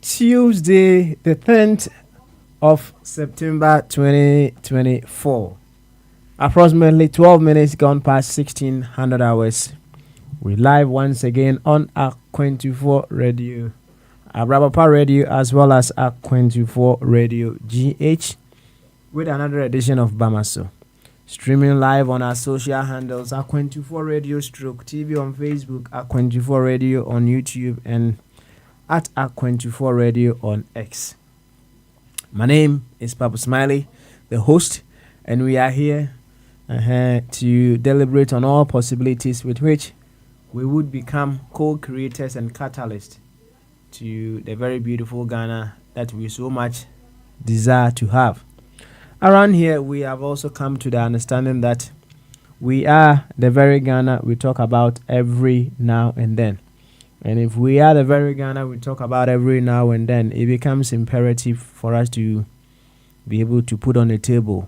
Tuesday, the 10th of September 2024. Approximately 12 minutes gone past 1600 hours. We live once again on Ak24 Radio, Abrabapa Radio, as well as Ak24 Radio GH, with another edition of Bamaso. Streaming live on our social handles, Ak24 Radio Stroke TV on Facebook, Ak24 Radio on YouTube, and at Ak24 Radio on X. My name is Papa Smiley, the host, and we are here to deliberate on all possibilities with which we would become co-creators and catalysts to the very beautiful Ghana that we so much desire to have. Around here, we have also come to the understanding that we are the very Ghana we talk about every now and then. And if we are the very Ghana we talk about every now and then, it becomes imperative for us to be able to put on the table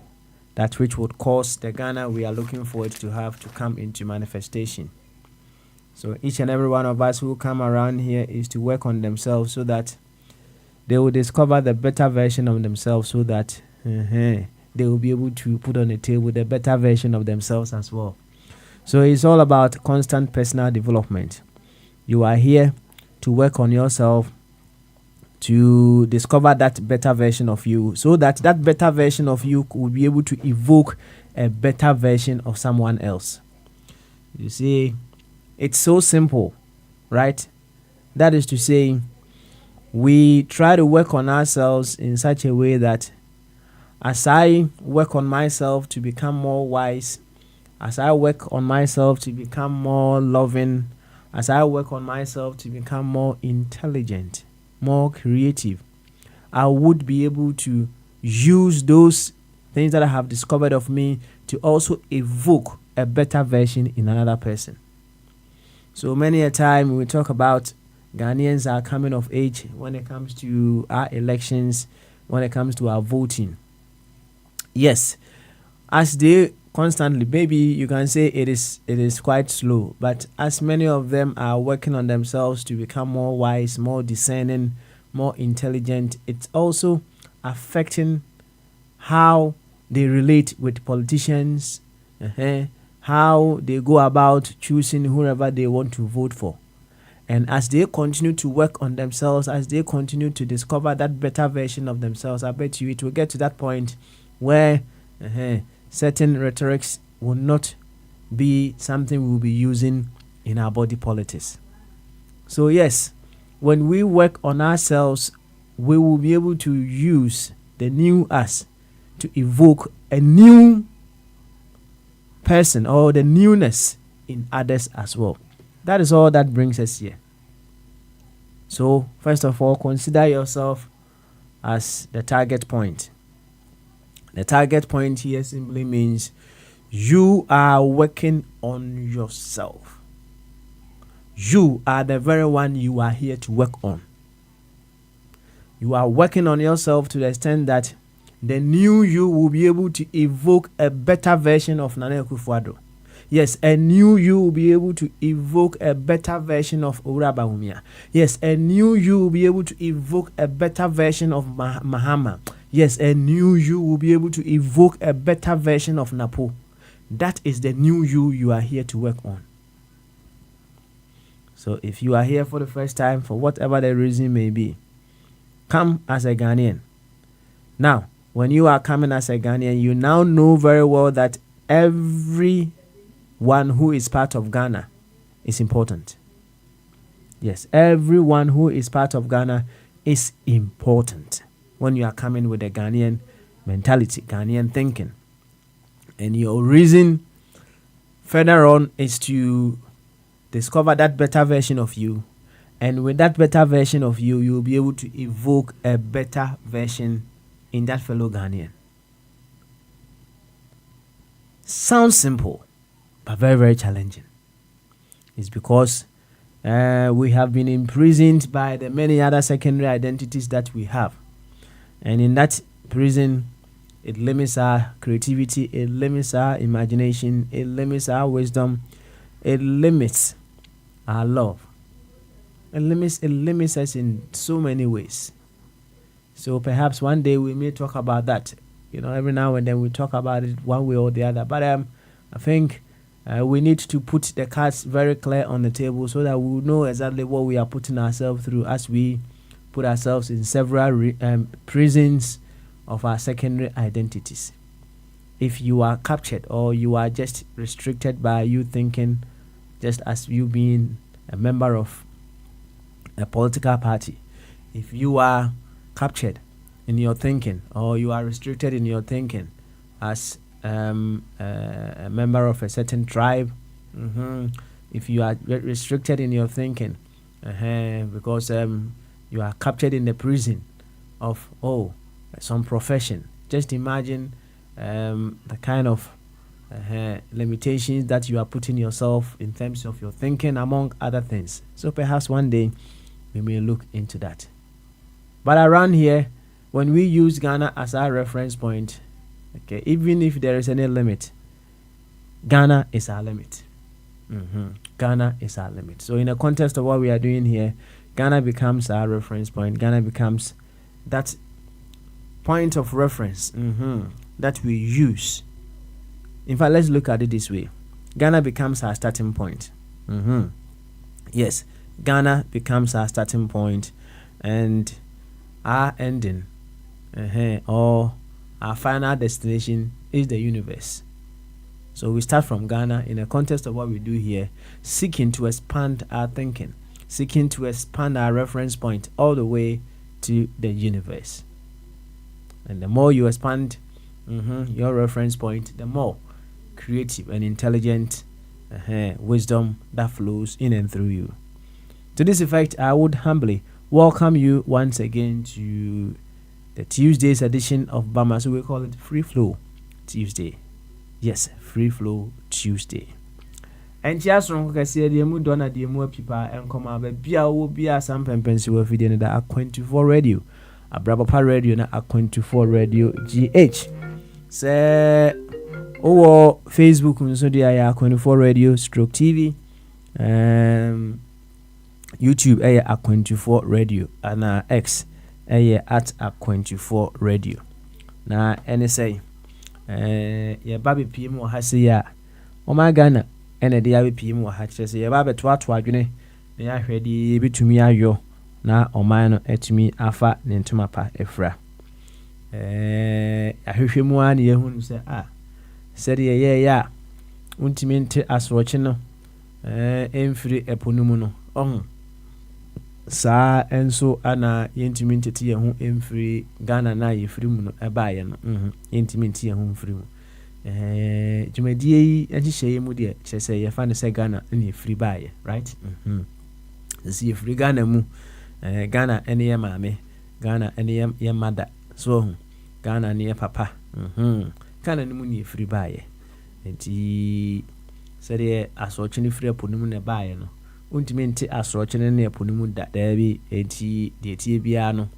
that which would cause the Ghana we are looking for it to have to come into manifestation. So each and every one of us who come around here is to work on themselves so that they will discover the better version of themselves, so that they will be able to put on the table the better version of themselves as well. So it's all about constant personal development. You are here to work on yourself, to discover that better version of you, so that that better version of you will be able to evoke a better version of someone else. You see, it's so simple, right? That is to say, we try to work on ourselves in such a way that as I work on myself to become more wise, as I work on myself to become more loving, as I work on myself to become more intelligent, more creative, I would be able to use those things that I have discovered of me to also evoke a better version in another person. So many a time we talk about Ghanaians are coming of age when it comes to our elections, when it comes to our voting. Yes, as they constantly, maybe you can say it is quite slow, but as many of them are working on themselves to become more wise, more discerning, more intelligent, it's also affecting how they relate with politicians, how they go about choosing whoever they want to vote for. And as they continue to work on themselves, as they continue to discover that better version of themselves, I bet you it will get to that point where certain rhetorics will not be something we will be using in our body politics. So yes, when we work on ourselves, we will be able to use the new us to evoke a new person or the newness in others as well. That is all that brings us here. So first of all, consider yourself as the target point. The target point here simply means you are working on yourself. You are the very one you are here to work on. You are working on yourself to the extent that the new you will be able to evoke a better version of Nana Akufo-Addo. Yes, a new you will be able to evoke a better version of Owura Bawumia. Yes, a new you will be able to evoke a better version of Mahama. Yes, a new you will be able to evoke a better version of Napo. That is the new you are here to work on. So if you are here for the first time, for whatever the reason may be, come as a Ghanaian. Now, when you are coming as a Ghanaian, you now know very well that everyone who is part of Ghana is important. Yes, everyone who is part of Ghana is important. when you are coming with a Ghanaian mentality, Ghanaian thinking. And your reason further on is to discover that better version of you. And with that better version of you, you'll be able to evoke a better version in that fellow Ghanaian. Sounds simple, but very, very challenging. It's because we have been imprisoned by the many other secondary identities that we have. And in that prison, it limits our creativity, it limits our imagination, it limits our wisdom, it limits our love. It limits us in so many ways. So perhaps one day we may talk about that. Every now and then we talk about it one way or the other. But I think we need to put the cards very clear on the table so that we will know exactly what we are putting ourselves through as we put ourselves in several prisons of our secondary identities. If you are captured or you are just restricted by you thinking, just as you being a member of a political party, if you are captured in your thinking or you are restricted in your thinking as a member of a certain tribe, if you are restricted in your thinking because you are captured in the prison of some profession, just imagine the kind of limitations that you are putting yourself in terms of your thinking, among other things. So perhaps one day we may look into that. But around here, when we use Ghana as our reference point, okay, even if there is any limit, Ghana is our limit. Ghana is our limit. So in the context of what we are doing here, Ghana becomes our reference point. Ghana becomes that point of reference that we use. In fact, let's look at it this way. Ghana becomes our starting point. Yes, Ghana becomes our starting point, and our ending or our final destination is the universe. So we start from Ghana in the context of what we do here, seeking to expand our thinking, seeking to expand our reference point all the way to the universe. And the more you expand your reference point, the more creative and intelligent wisdom that flows in and through you. To this effect, I would humbly welcome you once again to the Tuesday's edition of Bama. So we call it Free Flow Tuesday. Yes, Free Flow Tuesday. And just from Cassia, the Mudonna, the Mua Pipa, and come out, Bia will be a some pempensi were feeding the A24 radio, a Brabapa radio, and A24 radio GH. Say, Facebook, and so the A24 radio stroke TV, YouTube, A24 radio, and X, at A24 radio. Now, NSA. Ya baby PM wa hase ya o ma Ghana ene de ya PM wa ha kire se ya babe to adwene na ya hwede bitumi ayo na o man no etumi afa ne ntuma pa efra ahwehwemu an ye hunu se se de ye ya untimi nte asroche no emfiri eponumu no saa enso ana yentimi ntete ye ho emfiri Ghana na ye firi mu no ebaaye no yentimi ntete ye ho mfiri mu dwumadie yi ahihye mu de kyese ye fa ne se Ghana na ye firi baaye, right? Si ye firi Ghana mu Ghana ene ye maame, Ghana ene ye mother, so Ghana ne ye papa, Ghana ne mu ne ye firi baaye enti se de asoche ne firi aponum ne baaye no untimi nte asroche ne eponimu da bi enti de tie bia no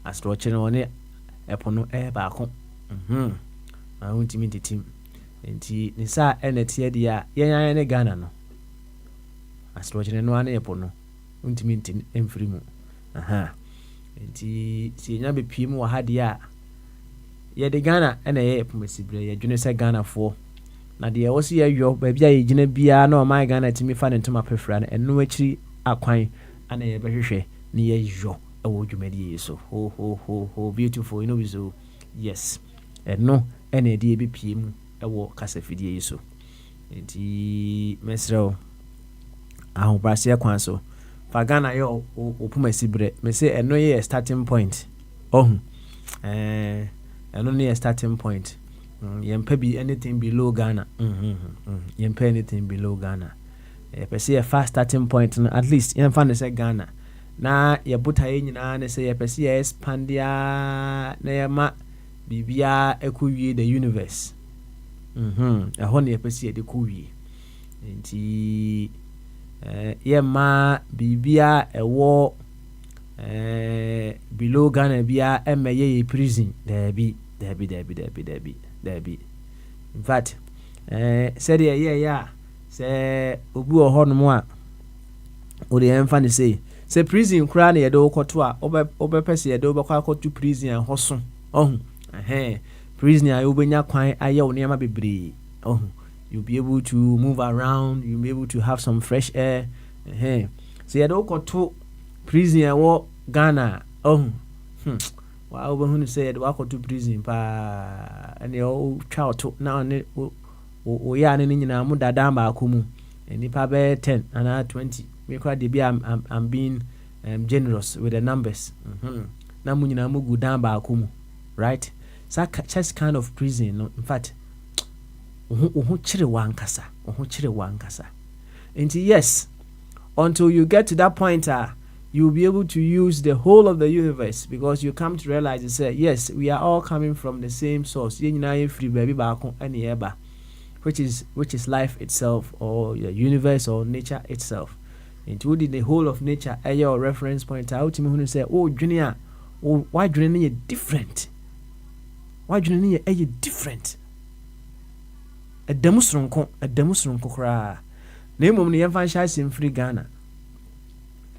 asroche ne one epono ba ko untimi tetim enti ne sa ene tie dia yenyan ne Ghana no asroche ne no ane epono untimi nte emfiri mu enti si nya be piem wa ha dia ye de Ghana ene ye epomesibre ye dwene se Ghana fo na de wosi ya yo ba bia ye gina bia na o my Ghana timi fa ne ntoma pefra na eno akiri akwan ana ye behwehwe ne ye yo ewo dwumadi ye so ho beautiful, you know we so yes eno ene de be piem ewo kasafidie ye so enti mesreo ahobase kwan so Fagana yo opuma sibre. Me say no ye starting point. Oh. Only a starting point. Yempe be anything below Ghana. Yempe anything below Ghana. Per se a fast starting point, at least yemfa say Ghana. Na ye buta ye nyina ne say per se expandia na yema bibia ekowie the universe. Ɛhɔ ne per se de kowie. Nti yema bibia ewo below Ghana bia emeye prison there be. In fact, said yeah, say obu ohon mo a o de emfa ne say prison kra na ye do koto a obe pese ye do be kwa koto prison an hoso prison a obenya kwan aye wo ne ma bebre you'll be able to move around, you'll be able to have some fresh air. So you don't go to prison or Ghana. Wow, when said walk to prison pa and the old child took now and we are in Muda Damba Kumu and Nipa bear 10 and 20. We quite be I'm being generous with the numbers. Namunina Mugu Damba Kumu, right? Such kind of prison, in fact. And yes, until you get to that point, you'll be able to use the whole of the universe because you come to realize and say, yes, we are all coming from the same source. Which is life itself, or the universe, or nature itself. Including the whole of nature, your reference point out to me when say, oh, Junior, why do you need different? Why do you need a different? A demonstration kra na emom ne yemfa nhyɛ asem free Ghana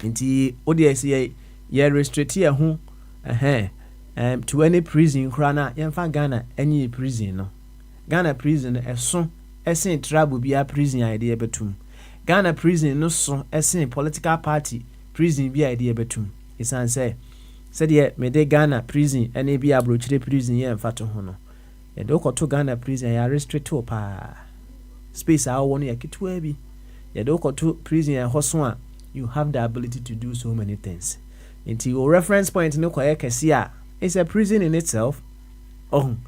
nti odi ye restrict ye ho to any prison kra na yemfa Ghana any prison no Ghana prison eso esen trouble bia prison idea betum Ghana prison no so esen political party prison bia idea betum isan say said ye me de Ghana prison ene bia brochire prison yemfa to ho no e do to Ghana prison ya restrict to pa space a won ya kitwa bi ye do to prison ya hoso a you have the ability to do so many things into your reference point no kwaye kese a it's a prison in itself so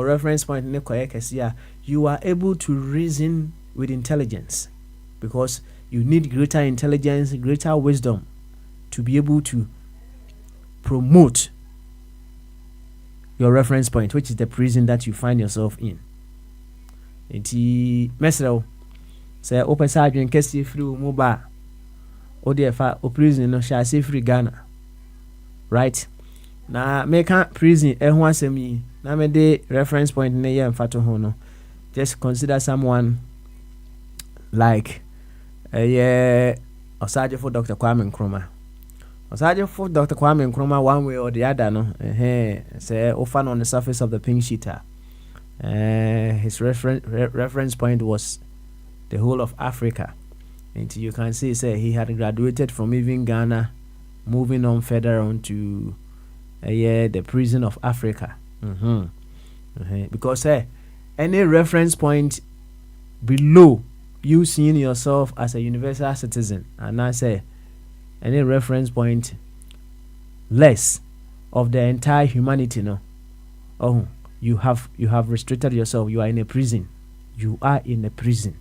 reference point no kwaye kese a you are able to reason with intelligence because you need greater intelligence, greater wisdom to be able to promote your reference point, which is the prison that you find yourself in. Enti mesrel say open side in case free muba o de fa o prison no sha say free Ghana. Right? Na make prison e ho asem yi na me de reference point na ye mfa to ho no. Just consider someone like Osaje for Dr. Kwame Nkrumah. Osaje for Dr. Kwame Nkrumah one way or the other no say often on the surface of the pink sheet. His reference point was the whole of Africa. And you can see say he had graduated from even Ghana, moving on further on to the prison of Africa. Because any reference point below you seeing yourself as a universal citizen, and I say any reference point less of the entire humanity, no. You have restricted yourself. You are in a prison. You are in a prison.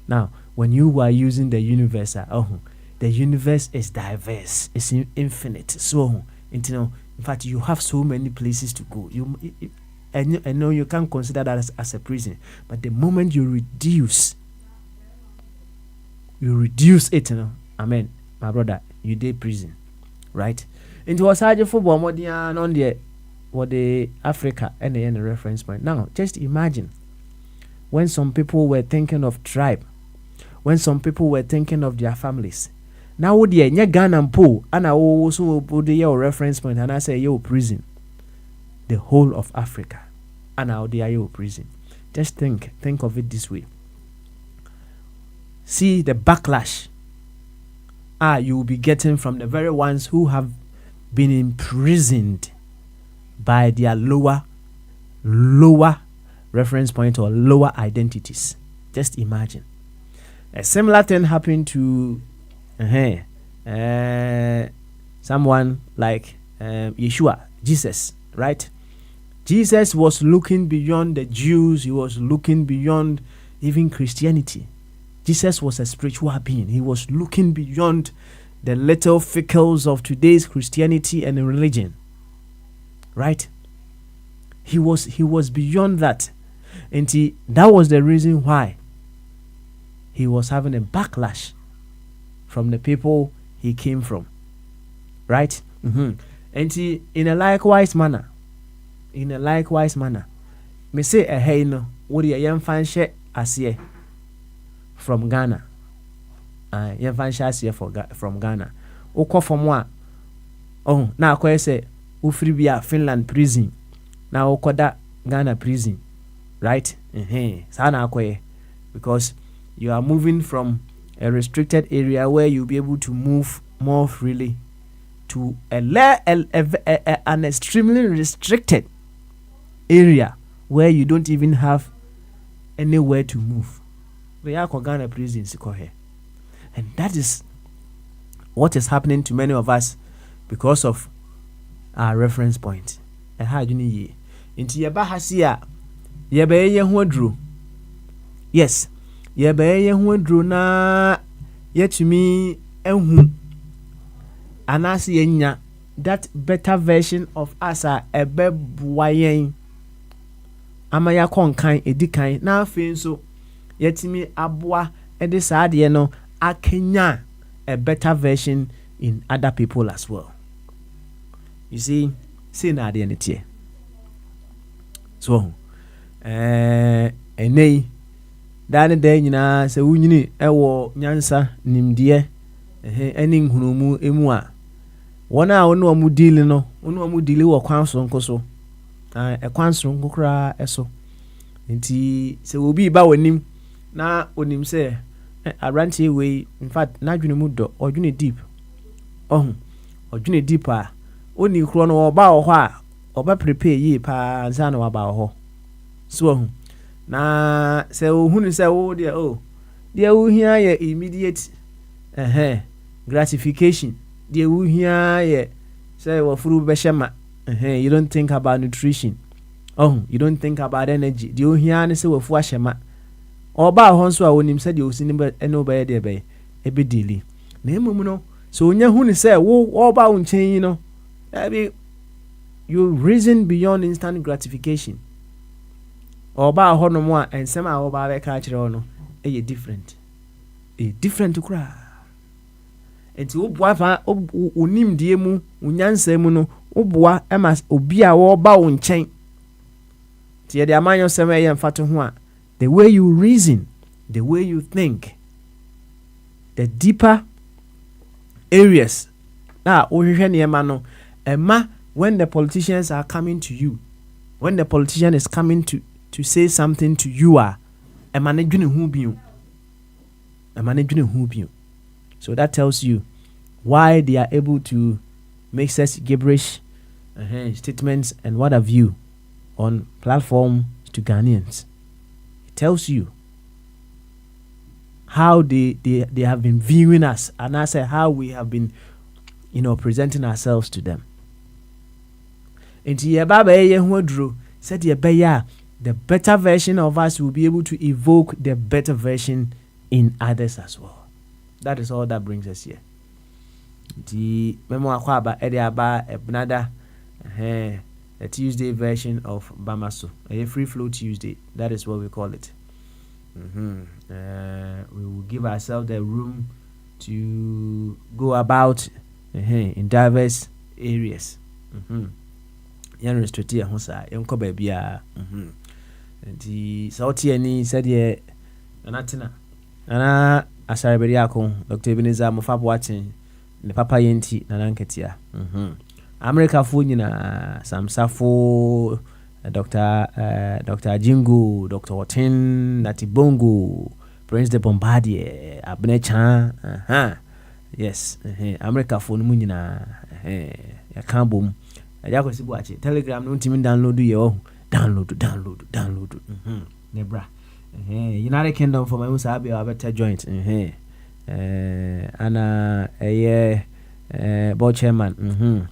Now, when you are using the universe, the universe is diverse. It's infinite. So, in fact, you have so many places to go. I know you can't consider that as a prison, but the moment you reduce it, amen, my brother, you did prison, right? It was hard for Bomodian on the what the Africa and the reference point. Now, just imagine when some people were thinking of tribe, when some people were thinking of their families. Now, would you Ghana and Po, and I also put your reference point, and I say your prison, the whole of Africa, and now they are your prison. Just think of it this way. See the backlash you will be getting from the very ones who have been imprisoned by their lower reference point or lower identities. Just imagine. A similar thing happened to someone like Yeshua, Jesus, right? Jesus was looking beyond the Jews. He was looking beyond even Christianity. Jesus was a spiritual being. He was looking beyond the little fickles of today's Christianity and religion, right? He was beyond that. And that was the reason why he was having a backlash from the people he came from, right? And in a likewise manner, me say a hey no, what you young fan share asiye from Ghana. Young fan share asiye from Ghana. Oko from what? Oh, now I say ufribia Finland prison. Now oko that Ghana prison, right? Sana akwe, because you are moving from a restricted area where you'll be able to move more freely to an extremely restricted area where you don't even have anywhere to move. We are Ghana prisons, and that is what is happening to many of us because of our reference point. And how do you need into your bahasia? Yes, na yet to me anasi that better version of us a bebwayen amaya konkan edikan na afin so yetimi aboa ede saade no akenya a better version in other people as well. You see, say na ade ne tie. So enei dane da nyina se wunyini ewo nyansa nimde eni nhunumu emu a wona wonu amu deal no wonu amu deal wo kwanso nkoso kwanso nkokra eso nti se obi ba wonim na onim se arantie we in fact na dwene mu do odwene deep odwene deep a oni kro no oba wo ho a oba prepare yi pa za na waba wo ho so na se ohunu se wo de de wo hia ye immediate gratification de wo hia ye say wo furu be shema you don't think about nutrition, you don't think about energy. De wo hia ne se wo fu ashema oba ho nso a wonim se de osini be ene oba de be e be dili na emum no so onya hu ne se wo oba wo nchen no be you reason beyond instant gratification. Oba ho no mo a ensem a oba be ka kire no e different kura. Enti oboa fa onim die mu unyansa mu no oboa ema obi a wo ba wo nchen tie de amanyo sem e mfato ho a the way you reason, the way you think, the deeper areas na ohwehwe ne ema no ema when the politicians are coming to you, when the politician is coming to say something to you ema ne dwene hu bio. So that tells you why they are able to make such gibberish statements and what have you on platforms to Ghanaians. It tells you how they have been viewing us, and I say how we have been, presenting ourselves to them. Said the better version of us will be able to evoke the better version in others as well. That is all that brings us here. The memo akwaba ediaba ebnada a Tuesday version of Bamaso, a free flow Tuesday. That is what we call it. We will give ourselves the room to go about in diverse areas. Yan restricted hosa yanko baby the sauti ani said ye anatina ana asaraberi akon Dr. Ebenezer Mofab watching the papa yenti na nanketia America fu nyina Samsafo Dr. Jingu, Dr. Watin, Natibongo, Prince de Bombardier, Abnecha, yes, America fu nyina ya kambum ajako sibuache Telegram no ntimi download ye download nebra United Kingdom for my musabe a better joint ana board chairman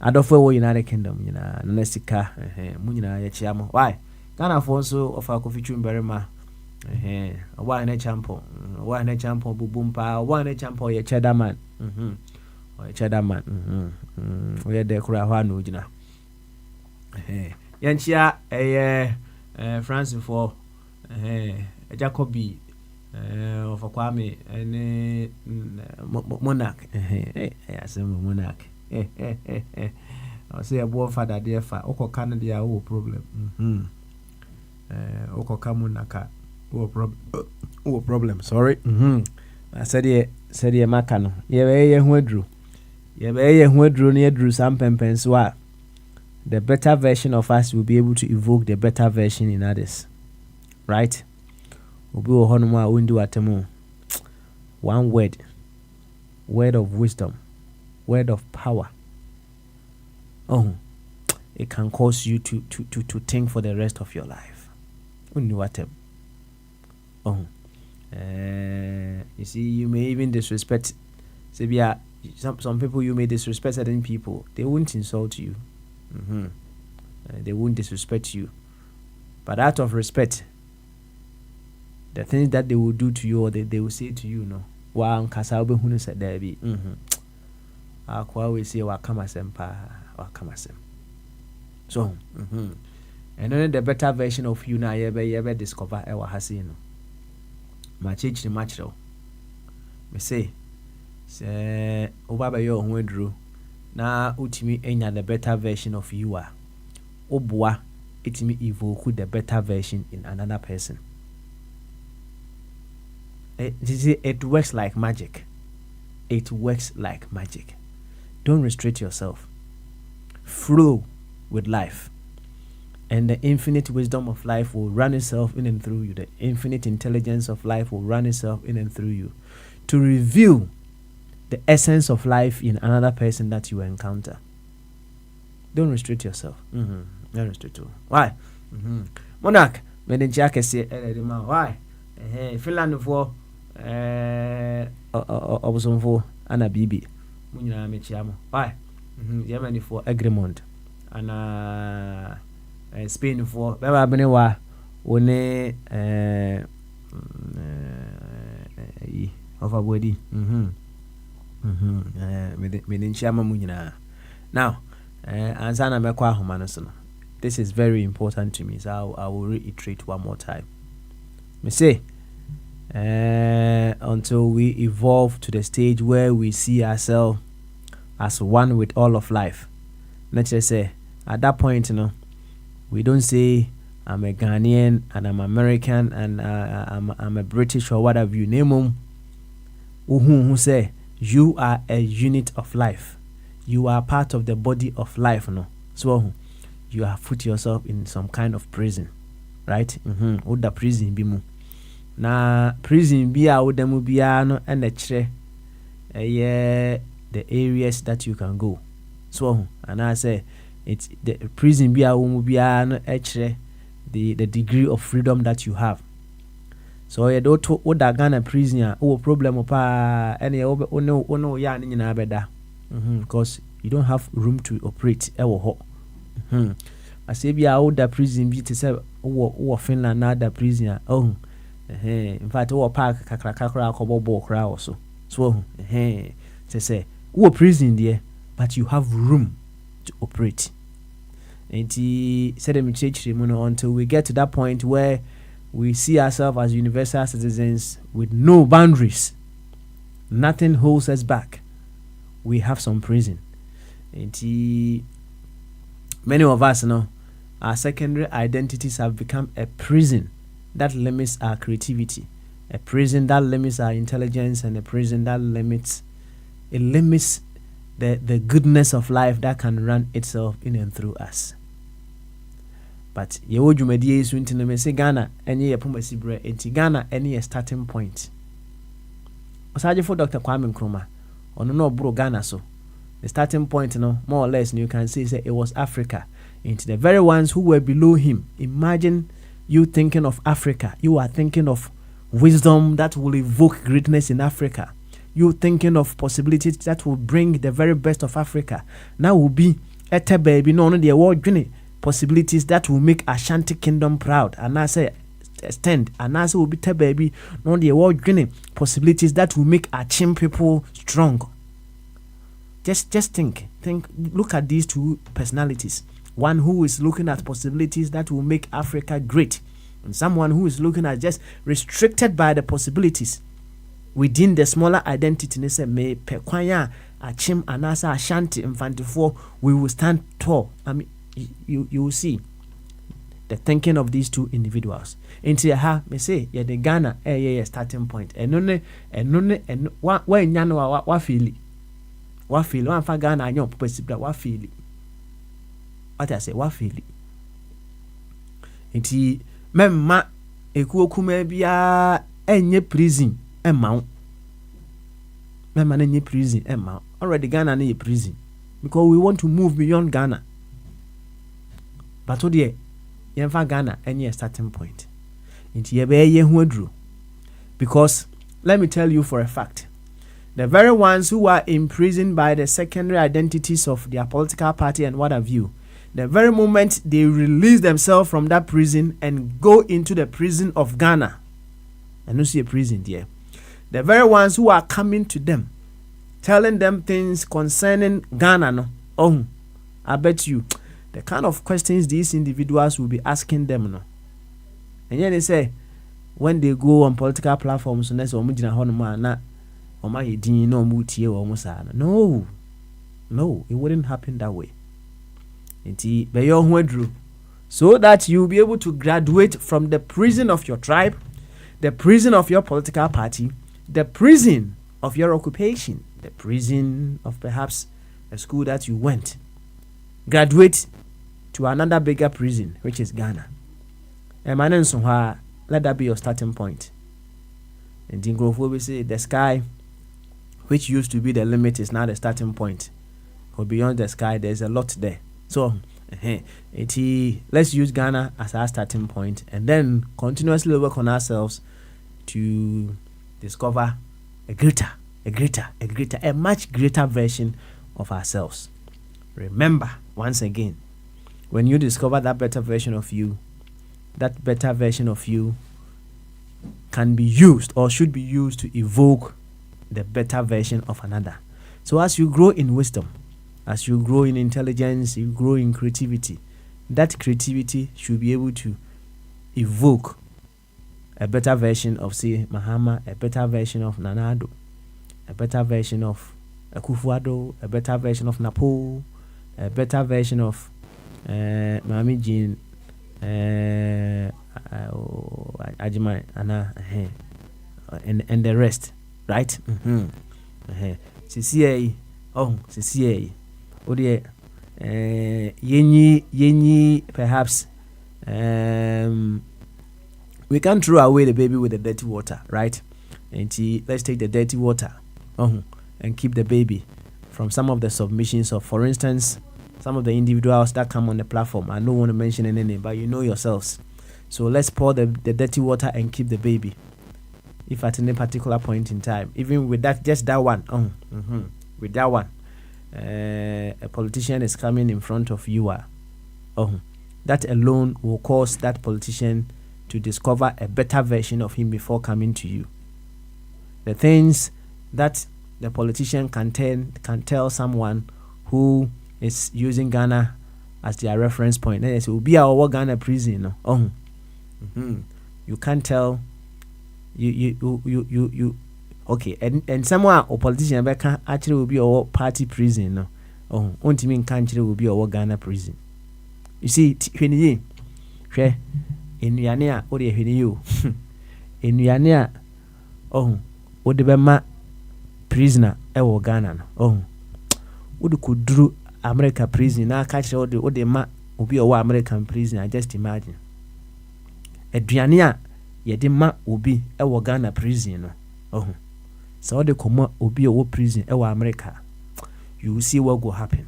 adofo wo United Kingdom nyina na sika mu nyina ya chia mo why Ghana for nso of Kofi Berima why na champion bubumpa why na champion ye chedaman o chedaman we de kura ho na ogina yanchia Francis for Jacobi of Kwame and Monarch Monarch I say a boy father dear fa oko Canada o problem oko kamunaka o problem sorry I said ye makano ye be hu adru ne adru sam pempen so a the better version of us will be able to evoke the better version in others, right? Obi wo hono ma wondi watemu one word of wisdom, word of power. It can cause you to think for the rest of your life. Wondi watem. You see, you may even disrespect. Some people you may disrespect certain people. They won't insult you. They won't disrespect you, but out of respect, the things that they will do to you or they will say to you, no, wa nkasa obe hunu se da bi akwa we say wa kama sempa wa kama sem. So and then the better version of you na ye be discover e wa hase no ma chechi matchro me say oba ba yo ho aduro na utimi enya the better version of you are obua itimi evoke the better version in another person. It works like magic. It works like magic. Don't restrict yourself. Flow with life, and the infinite wisdom of life will run itself in and through you. The infinite intelligence of life will run itself in and through you to reveal the essence of life in another person that you encounter. Don't restrict yourself. Don't restrict you. Why? Monarch, Medinchaka say, why? Finland for Obusonfo Anna Bibi. Munina Mechiamo. Why? Germany for Egrimond. And Spain for Baba Benewa. One of a body. Now, Ansana Mekwa Humanosono. This is very important to me, so I will reiterate one more time. Me say, until we evolve to the stage where we see ourselves as one with all of life. Let's just say, at that point, we don't say I'm a Ghanaian and I'm American and I'm a British or whatever you name them. Who say you are a unit of life. You are part of the body of life, no? So you have put yourself in some kind of prison, right? What the prison be mu? Na prison be a udemu biya no and the areas that you can go. So and I say it's the prison be a umu biya no the degree of freedom that you have. So you don't what that Ghana prisoner problem pa any no ya ni nyina beda because you don't have room to operate I say be a the prison be to say Finland na the prisoner in fact park kakra kobo kra also so say prison there but you have room to operate and said until we get to that point where we see ourselves as universal citizens with no boundaries. Nothing holds us back. We have some prison. And many of us, our secondary identities have become a prison that limits our creativity, a prison that limits our intelligence, and a prison that limits the goodness of life that can run itself in and through us. But ye wo dwumadi esu ntino me se Ghana enye ye pomasi bre enti Ghana enye a starting point. Osaje for Dr. Kwame Nkrumah ono no bro Ghana so the starting point more or less you can say it was Africa. Into the very ones who were below him. Imagine you thinking of Africa, you are thinking of wisdom that will evoke greatness in Africa. You thinking of possibilities that will bring the very best of Africa. Now will be ete baby no the award winning possibilities that will make Ashanti Kingdom proud. And I say extend and I say will be te baby no the award winning possibilities that will make Achim people strong. Just think, look at these two personalities. One who is looking at possibilities that will make Africa great, and someone who is looking at just restricted by the possibilities within the smaller identity. They say, me pekwanya Achim anasa Ashanti Infantifo, we will stand tall. I mean, you will see the thinking of these two individuals. Into me say, yeah, the Ghana, starting point. And when you know what feel. What feel one for Ghana and your possible what feel what I say what feel it memma ekuo kuma bia enye prison emma memma na enye prison emma already Ghana na prison because we want to move beyond Ghana but odie yemfa Ghana enye starting point nti ye be ye hu aduro because let me tell you for a fact. The very ones who are imprisoned by the secondary identities of their political party and what have you, the very moment they release themselves from that prison and go into the prison of Ghana, and you see a prison there, the very ones who are coming to them, telling them things concerning Ghana, no, oh, I bet you, the kind of questions these individuals will be asking them, no, and yet they say, when they go on political platforms, no, it wouldn't happen that way. So that you'll be able to graduate from the prison of your tribe, the prison of your political party, the prison of your occupation, the prison of perhaps a school that you went. Graduate to another bigger prison, which is Ghana. And let that be your starting point. And Dingrofo say the sky, which used to be the limit, is now the starting point. Or beyond the sky, there's a lot there. So, let's use Ghana as our starting point and then continuously work on ourselves to discover a much greater version of ourselves. Remember, once again, when you discover that better version of you, that better version of you can be used or should be used to evoke the better version of another. So as you grow in wisdom, as you grow in intelligence, you grow in creativity, that creativity should be able to evoke a better version of, say, Mahama, a better version of Nana Addo, a better version of Akufo-Addo, a better version of Napo, a better version of Mami Jean, Ajimai, Anna, and the rest. Right? CCA. Oh, CCA. Oh dear. Yenyi, perhaps. We can't throw away the baby with the dirty water, right? And let's take the dirty water, and keep the baby from some of the submissions of, for instance, some of the individuals that come on the platform. I don't want to mention any name, but you know yourselves. So let's pour the dirty water and keep the baby. If at any particular point in time, even with that, just that one, with that one, a politician is coming in front of you, that alone will cause that politician to discover a better version of him before coming to you. The things that the politician can tell someone who is using Ghana as their reference point. It will be our Ghana prison. You can't tell. You okay, and someone or politician actually will be our party prison. Only mean country will be our Ghana prison. You see, when you in Yania, or you in Yania, what the Bema prisoner, our Ghana, what could do America prison now catch all the ma will be our American prison. I just imagine Adriania. Yedima will be a Ghana prison. So the Koma will be a prison, America. You will see what will happen.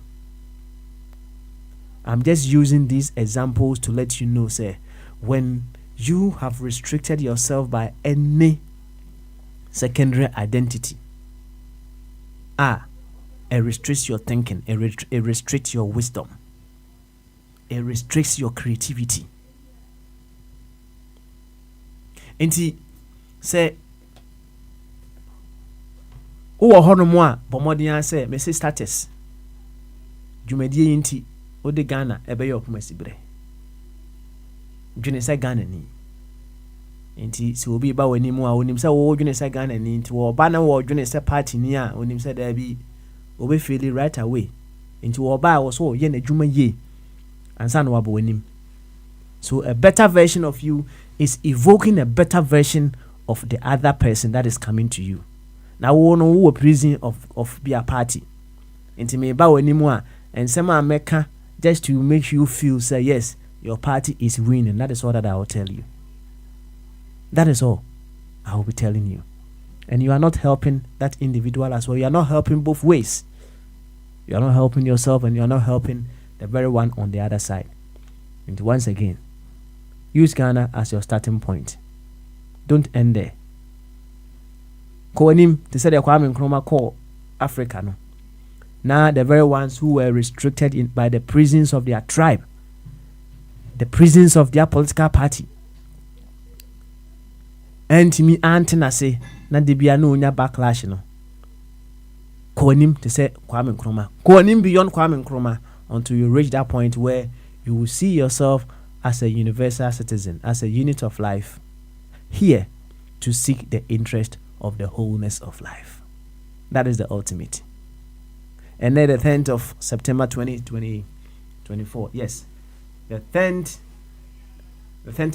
I'm just using these examples to let you know, say, when you have restricted yourself by any secondary identity. It restricts your thinking, it restricts your wisdom, it restricts your creativity. Nti say wo hono mo a bomodin say me say status dwumadie nti wo de Ghana ebe yo komasibre dwene say Ghana ni nti se obi ba wani mu a onim say wo dwene say Ghana ni nti wo ba na wo dwene say party ni a onim say da bi obi feel it right away nti wo ba wo so ye na dwuma ye ansa na wo ba wanim. So a better version of you is evoking a better version of the other person that is coming to you. Now we know who prison of be a party. Inti me ba wani mu a ensema meka just to make you feel say yes, your party is winning. That is all that I will tell you. That is all I will be telling you. And you are not helping that individual as well. You are not helping both ways. You are not helping yourself and you are not helping the very one on the other side. And once again, use Ghana as your starting point. Don't end there. Koanim, they said Kwame Nkrumah call Africa. No. Now the very ones who were restricted by the prisons of their tribe, the prisons of their political party. And to me, Antina say, na debia no nya backlash no. Koanim, they said Kwame Nkrumah. Koanim beyond Kwame Nkrumah until you reach that point where you will see yourself as a universal citizen, as a unit of life, here to seek the interest of the wholeness of life. That is the ultimate. And then the 10th of September 2024. Yes, the 10th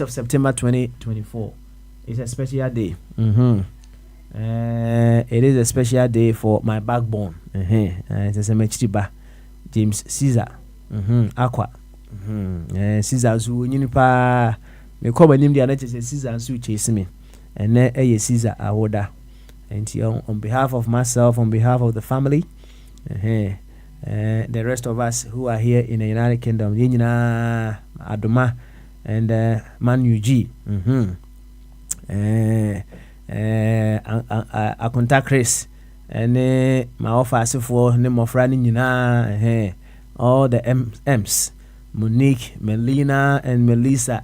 of September 2024 is a special day. It is a special day for my backbone. It's a Mechiba, James Caesar, Aqua. Caesar zu nyini pa me ko banim dia na chese Caesar su chese me and na Caesar awoda and on behalf of myself, on behalf of the family, the rest of us who are here in the United Kingdom, Yina Adoma and Manu G, Akonta Chris and my office for name of running Yina, all the M's. Monique, Melina, and Melissa.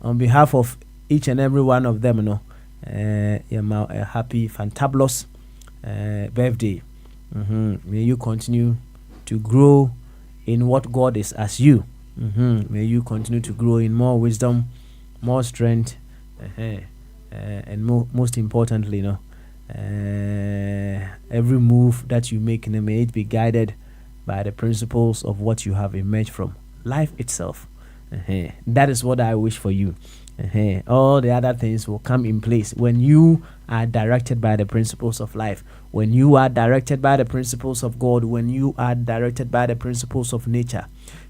On behalf of each and every one of them, a happy, fantabulous birthday. May you continue to grow in what God is as you. May you continue to grow in more wisdom, more strength, and most importantly, every move that you make, may it be guided by the principles of what you have emerged from. Life itself. That is what I wish for you. All the other things will come in place when you are directed by the principles of life, when you are directed by the principles of God, when you are directed by the principles of nature.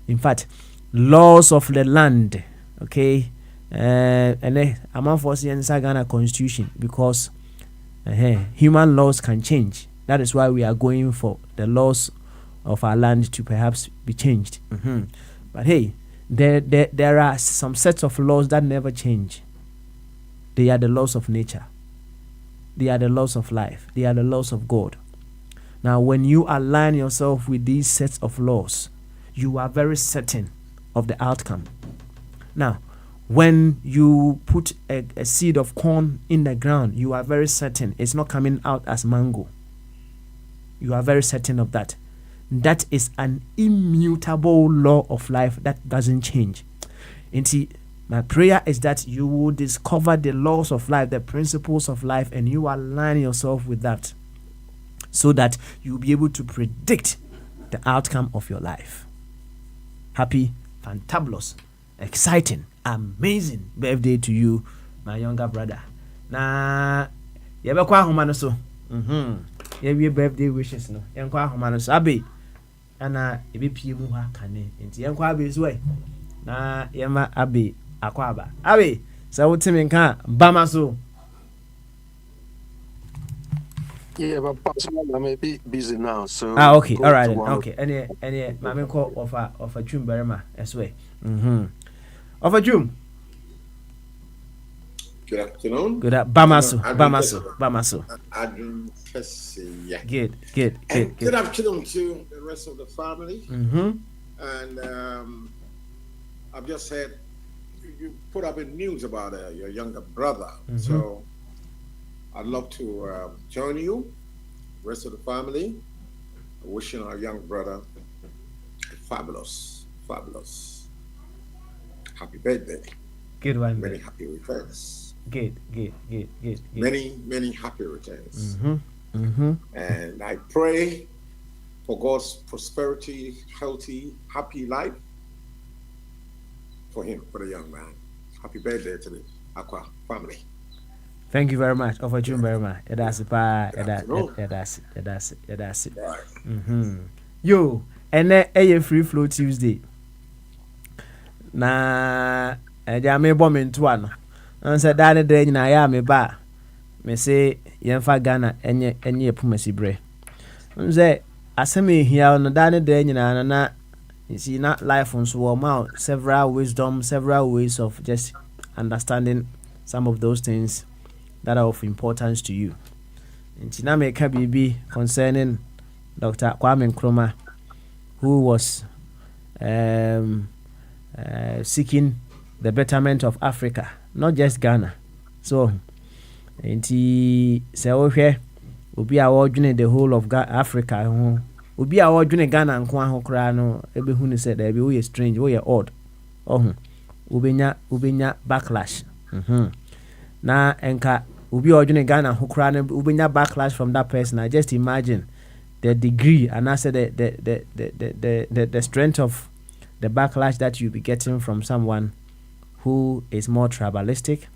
In fact, laws of the land. Okay, and I'm not forcing Ghana Constitution because human laws can change. That is why we are going for the laws of our land to perhaps be changed. But hey, there are some sets of laws that never change. They are the laws of nature. They are the laws of life. They are the laws of God. Now, when you align yourself with these sets of laws, you are very certain of the outcome. Now, when you put a seed of corn in the ground, you are very certain it's not coming out as mango. You are very certain of that. That is an immutable law of life that doesn't change. And my prayer is that you will discover the laws of life, the principles of life, and you align yourself with that so that you'll be able to predict the outcome of your life. Happy, fantabulous, exciting, amazing birthday to you, my younger brother. Na yebekwa homa no so. Yewie birthday wishes no. Yenkwa homa no so abi. Ana ebepie mu ha kane. Enti yenkwa abi so e. Na yema abi akwaba. Abi, so wotimi nka bama so. Yeah, but personally, I may be busy now, so. Okay, all right, then. Okay. Any, mama call of a June Berema as well. Of a June. Good afternoon. Good Bamaso. Adrian Kessia. Good. And good afternoon to the rest of the family. Mm-hmm. And I've just heard you put up in news about your younger brother. Mm-hmm. So I'd love to join you, rest of the family, wishing our young brother a fabulous happy birthday. Good one. Many happy returns. Good. Many happy returns. Mm-hmm. And I pray for God's prosperity, healthy, happy life for him, for the young man. Happy birthday to the Aqua family. Thank you very much. Over to you very much. That's it. That's it. Right. Yo, and then a free flow Tuesday. Na me bomb into one. And said that day na ya me ba. Me say yemfa Ghana enye pumasi bre. Say aseme here no that day na you see not life on so mouth several wisdom, several ways of just understanding some of those things that are of importance to you. And na me ka bibi concerning Dr. Kwame Nkrumah, who was seeking the betterment of Africa, not just Ghana. So, nti se wohwe obi a wodwene the whole of Africa ho, obi a wodwene Ghana nko aho kra no ebehu ni say da bi we strange, we odd. Ubenya backlash. Na enka obi a wodwene Ghana ho kra no ubenya backlash from that person. I just imagine the degree and I said the strength of the backlash that you'll be getting from someone who is more tribalistic,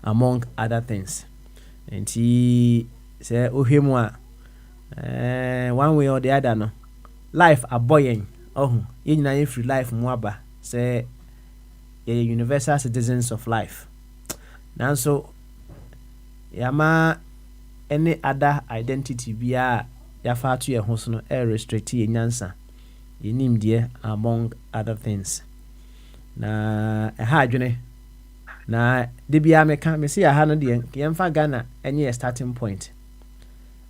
among other things. And he say, one way or the other, no life a boying. In free life, mwaba say, universal citizens of life. Now, so yama any other identity biya yafa to your host no restrict ye nyansa. Yinim dear among other things. Na adwene na de bia meka me see aha no de yemfa Ghana any starting point.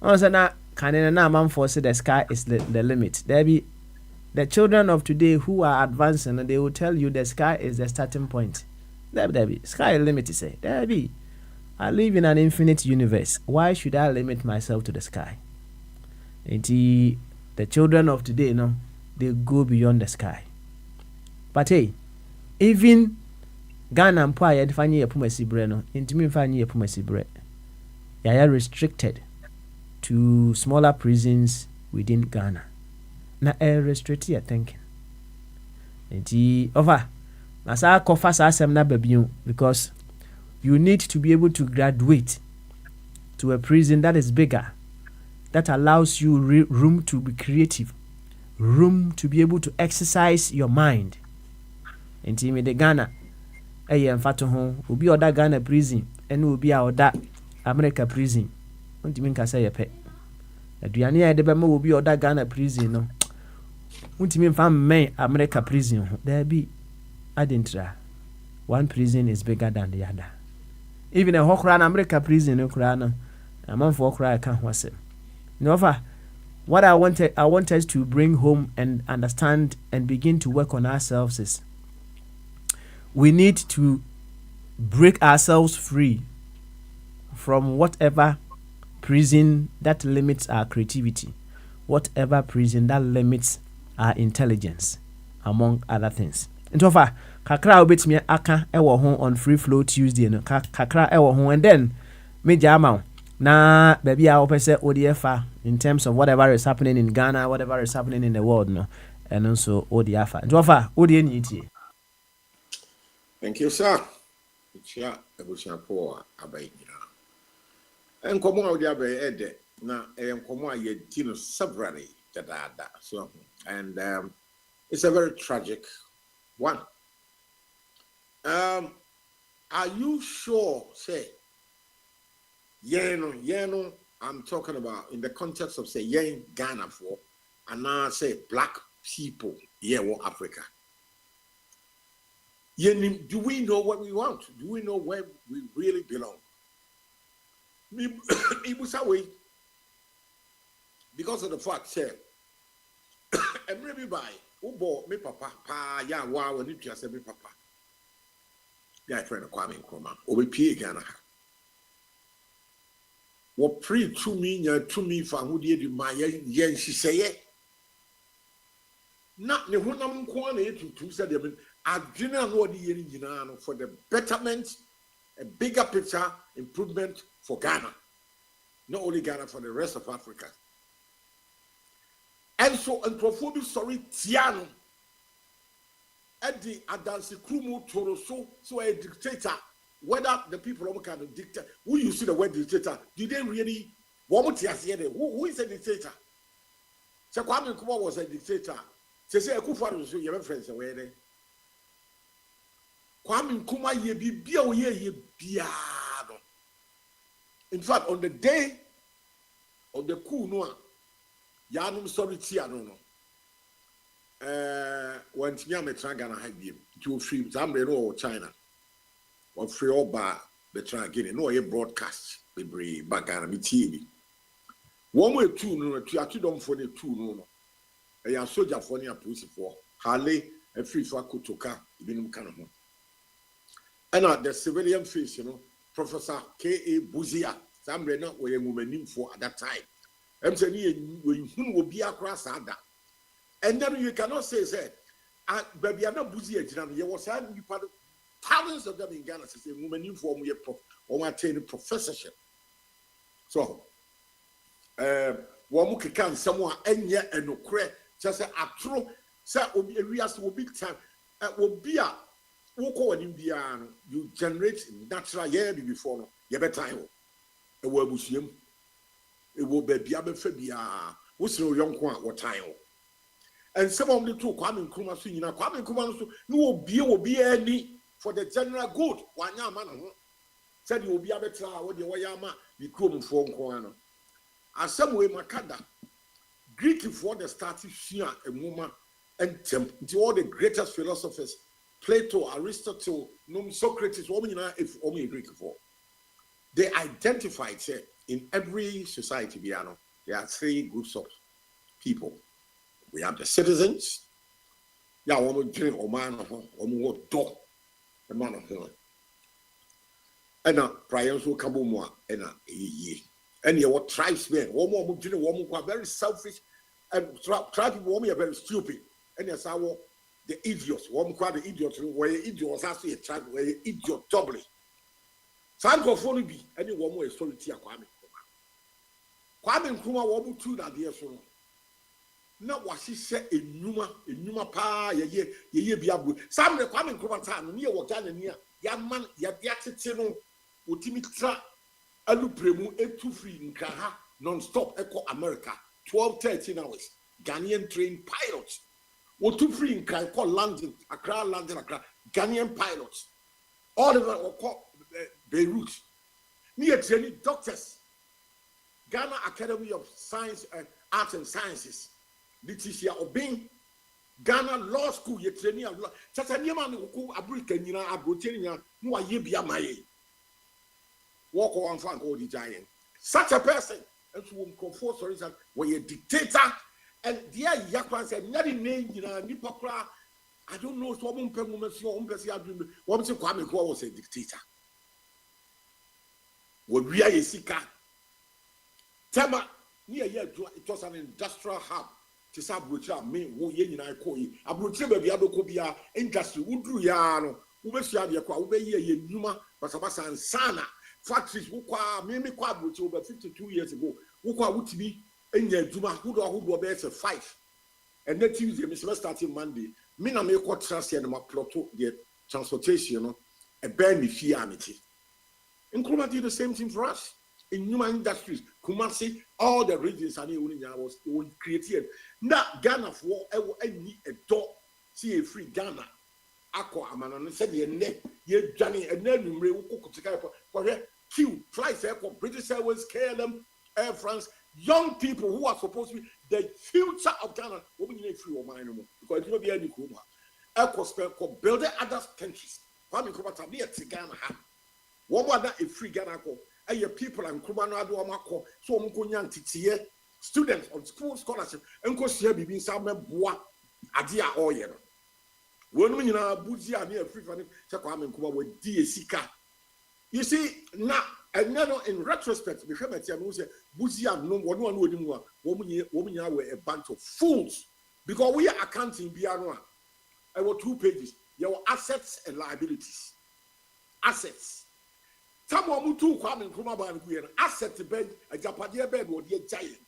On say na kanene na manfo say the sky is the limit. There be the children of today who are advancing and they will tell you the sky is the starting point. There be sky limit say. There be I live in an infinite universe. Why should I limit myself to the sky? And the children of today they go beyond the sky. But hey, even Ghana mpo aye defanye epumasi bre no, intimi mfanye epumasi bre. Yaya restricted to smaller prisons within Ghana. Na restrict your thinking. Enti over. Na sa kofa sa asem na babiun because you need to be able to graduate to a prison that is bigger, that allows you room to be creative, room to be able to exercise your mind. Enti me de Ghana mfato ho obi oda Ghana prison ene obi a oda America prison ntimi nka say yepe aduane ya de be ma obi oda Ghana prison no ntimi mfa men America prison ho there be adentra one prison is bigger than the other. Even a hokra na America prison no kra no amanfo kra ka ho asem no fa. What I want us to bring home and understand and begin to work on ourselves is we need to break ourselves free from whatever prison that limits our creativity, whatever prison that limits our intelligence, among other things. And so far, kakra obetimi aka ewo ho on Free Flow Tuesday no kakra ewo ho, and then me jama na baby a opese ODFA in terms of whatever is happening in Ghana, whatever is happening in the world no, and also ODFA. And so far, ODNET. Thank you, sir. Chia ebusia po abai nyina. Enkomo a odi abai ede na enkomo a yedi no severally dada. So and it's a very tragic one. Are you sure say yeno I'm talking about in the context of say yen Ghana for and now say black people here in Africa? Do we know what we want? Do we know where we really belong? Because of the fact, sir, and maybe by Ubo, me papa, pa, ya, wow, and you just say me papa. Yeah, friend of Kwame Nkrumah, or we pay Ghana. What pre to me for who did my yen, she say, not the one I'm going to say, I do not know the yen for the betterment, a bigger picture improvement for Ghana. Not only Ghana, for the rest of Africa. And so, and Profobi, sorry, Tiano, at the Adansi Krumu Toroso, so a dictator, whether the people can dictate, who you see the word dictator, did they really, who is a dictator? So Kwame Nkrumah was a dictator. Say, Akufo-Addo was your friends away there. Kwame Nkrumah ye be biado. In fact, on the day of the coup, no, Yanum sorry, Tiano. When Tiametra Ghana had him to free Zambia or China, or free or bar the Tragedy, no, a broadcast, the brave Bagana TV. 1 way, 2 no, 2 don't for the 2 no. A soldier for near pussy for Harley, a free for Kutoka, even Canada. And the civilian face, Professor K.A. Buzia, Zambia not where a woman for at that time. I'm saying, who will be across that. And then you cannot say, baby, I'm not busy. There was thousands of them in Ghana, say, women inform me or attain a professorship. So, one can someone and yet and no credit, just a true, sir, we have to big time. Will be a walk in Indiana, you generate natural year before you better time. A word museum. It will be Biabefabia, who's no young one or time. And some of the two Kwame Nkrumah swing, Kwame Nkrumah will be any for the general good. One young man said you will be able to what the Wayama, the Krum phone corner. As some way, Makada, Greek for the starting Shia and Muma and to all the greatest philosophers, Plato, Aristotle, Socrates, woman, if only Greek for. They identified in every society, there are 3 groups of people. We have the citizens. Yeah, one drink or man of one dog, the man of her. And now, prior to Kabumwa, and ye. And you what tribesmen, one more very selfish, and tribe people are very stupid. And yes, the idiots, one quite the idiots, where idiots actually a tribe, where idiot doubly. Sanko be any one more story to Kwame Nkrumah. Kwame Nkrumah, one more 2 that year so. Na wasi se enuma pa ye biabu sam de Kwame Nkrumah time ne ye wo Ghana ni a ya man ya tete no otimi tra alupremu etu free nkraha non stop echo America 12-13 hours Ghanaian trained pilots otu free nkran call London Accra Ghanaian pilots all over call Beirut ni e training doctors Ghana Academy of Science and Arts and Sciences. Leticia Obin, Ghana Law School, ye training of law. Tataniaman who Abrican, Abrutania, no Yibia Maye. Walk on Frank or the giant. Such a person, as whom comfort stories were a dictator, and dear Yakwan said, nothing name, Nipapra. I don't know, so one permanent, one person, one Kwame Nkrumah was a dictator. Would we are a seeker? Tama, near it was an industrial hub. To Sabrucha, me, who yen I call you. Abrucha, baby, Abocobia, industry, Udriano, Ubesiabia, Ube ye, Numa, Basabasa, and Sana, factories, Wuka, Mimi Quabruch over 52 years ago, Wuka would be in your Juma, who were there to 5. And then Tuesday, Mr. Starting Monday, Mina make what trust and my plot the transportation, a band with fiamity. Nkrumah did the same thing for us. In Numa Industries, Kumasi, all the regions I was created. Now, Ghana for any a dog, see a free Ghana. Aqua, Amman, said your neck, ye Johnny, and then you for her. Q, flights airport, British Airways, KLM, Air France, young people who are supposed to be the future of Ghana, women free or mine, because it will be any Kuma. spend building other countries. Kwame Nkrumah tam near Ghana ha. One more that a free Ghana ko. Your people and Nkrumah no ado amako. So omuko nyan titiye students on school scholarship. Enko share bibi sa me boa ade a oye no. Wonu nyina buzi a near free fani se Kwame Nkrumah we di esika. You see now and now in retrospect we hear metia no say buzi a no wonu anu odimu a wo nyina were a bunch of fools because we are accounting biano. I wrote 2 pages. Your assets and liabilities. Assets. Some of them too come in Krumah asset bed, a Japadia bed or the giant.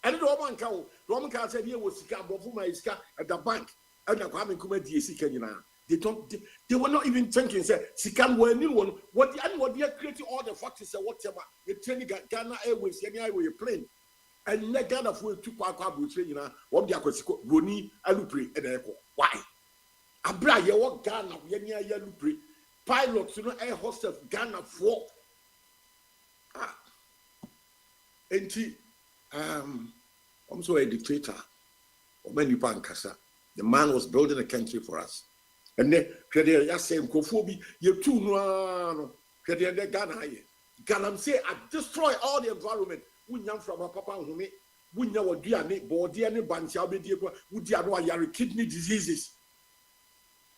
And the Roman cow said here was Sika Bofuma Iska at the bank. And the Kwame Nkrumah DSC. They were not even thinking, say, Sikan were a new one. What they are creating all the factors and whatever. The training Ghana Airways, any highway plane. And let Ghana for 2 training. What they are called Boni Alupri and Echo. Why? Abra ye wo Ghana ye nia ye lupre pilots no air hostess Ghana for enti I'm so a dictator or many pankasa. The man was building a country for us and then crede ya say nkofobi ye tu no crede de Ghana ye Ghana say I destroy all the environment wunyam from papa home wunya woduane body ne bancha obedie ko wudi ado ayare kidney diseases.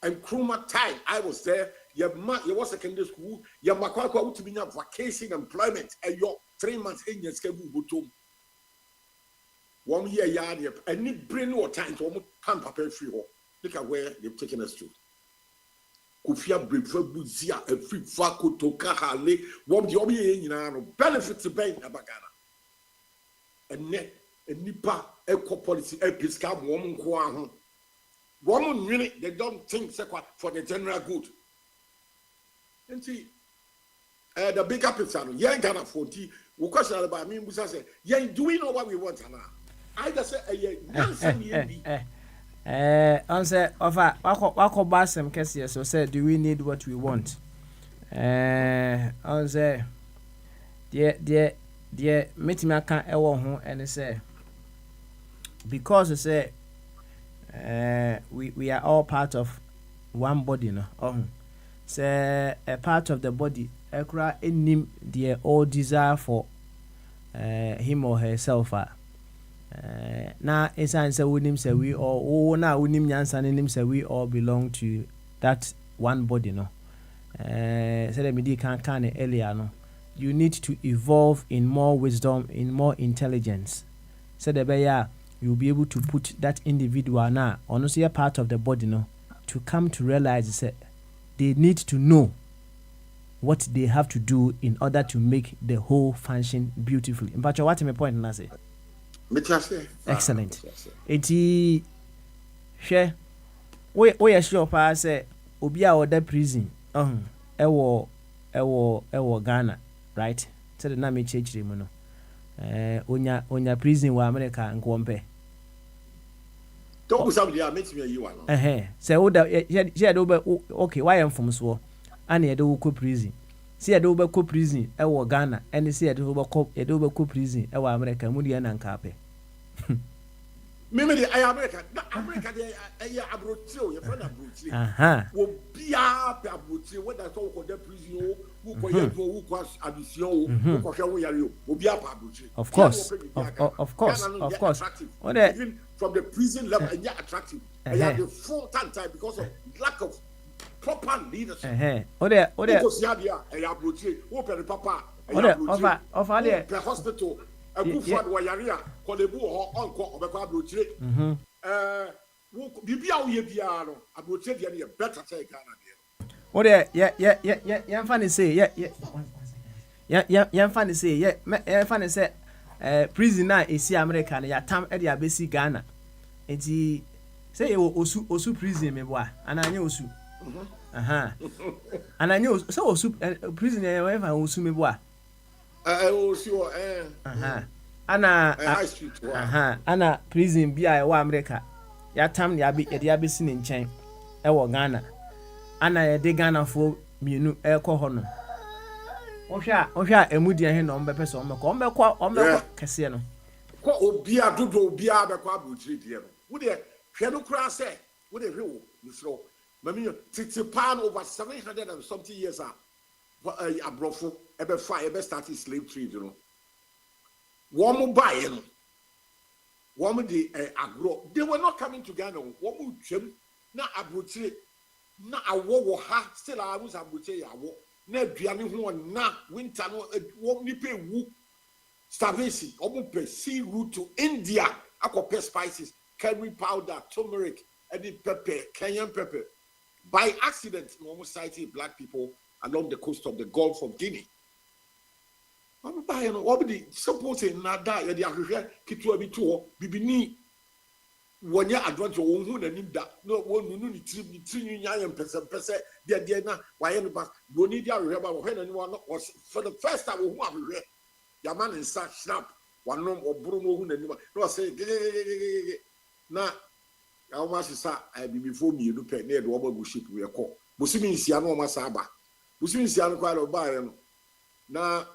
And Nkrumah time, I was there. You was secondary school. You makwa to be vacation employment. And your 3 months in your school bottom. 1 year yard. And need brain or time to pump paper free. Look at where they've taken us to. Kufia Brifa Buzia, a free Fako Toka Hale, one the Obi benefits to bank Abagana. And net a nipa eco policy episcop woman kwa. Woman really they don't think for the general good. And see the bigger picture, you ain't gonna 40. We question about me, Musa say, do we know what we want now? I just say answer of wako basem kesi so say do we need what we want? Answer dear meeting I can't ever home and say because say we are all part of one body no say a part of the body ekra enim the all desire for him or herself na esan say wonim say we all na wonim nyansa nim say we all belong to that one body no say the medi can earlier no you need to evolve in more wisdom, in more intelligence so the beya you'll be able to put that individual now honestly a part of the body no to come to realize that they need to know what they have to do in order to make the whole function beautifully. In fact, what my point na say? Excellent. Eti share we sure pa say obi a order prison ewo Ghana, right? So the na me chechire mu no. Onya prison wa America nkwompe. Don't somebody make me you one. Say oda she do okay, why am from so? Ani edo ko prison. See edo be ko prison e wo Ghana, and see edo be ko prison e wo America mu de na nkape. Me the America dey abroad your friend abroad. Wo bia abroad what that call the prison who ko ye who ko addition who ko hwe wo yare wo bia abroad. Of course. Even from the prison level and attractive. And have the full time because of lack of proper leadership. Because ya abroad wo pe papa over there the hospital Akufo wa yarea kolebu ho onko obekwa abrochire bibia wo ye bia no abrochire de ne better say Ghana de o de ya fani say ya fani say ya fani say prison na esi America na ya tam e de abesi Ghana enti say e osu prison me boa ananye osu ananye osu so osu prison ya we fa osu me boa ana prison bia e wa America ya tam ya bi e abesi ne nchen e wo Ghana ana ye de Ghana fo mienu e ko ho no ohwa emudi he no mbepe so omeko kese no ko obia dodo obia be kwa abrochire die no wo de hwe no kura se wo de hwe wo nfro Mami titi pan over 700 and something years abrofo ebe fa ebe started slave trade, you know. Woman buy, you know. Woman the agro. They were not coming together. Woman chem na abrochire na awo ha still I was abrochire awo. Na aduane ho na winter no woman nipa wu starvation. Woman pe sea route to India. Akopɛ spices, curry powder, turmeric, and the pepper, Kenyan pepper. By accident, almost sighted black people along the coast of the Gulf of Guinea. I'm buying what the supporting nada ya the ahwehwe kitu abi to bibini wonya advantage wo hu na nim da no wonu ni tiri nyan pese de na waye no ba boni dia ahwehwe ba wo na ni was for the first time wo hu ahwehwe ya man in sa snap wanom oburu mo hu na nim no say na ya o ma sisa bibifo mienu pe na de wo ba ship we ko busimi nsia no o ma sa ba busimi nsia no kwa lo ba re no na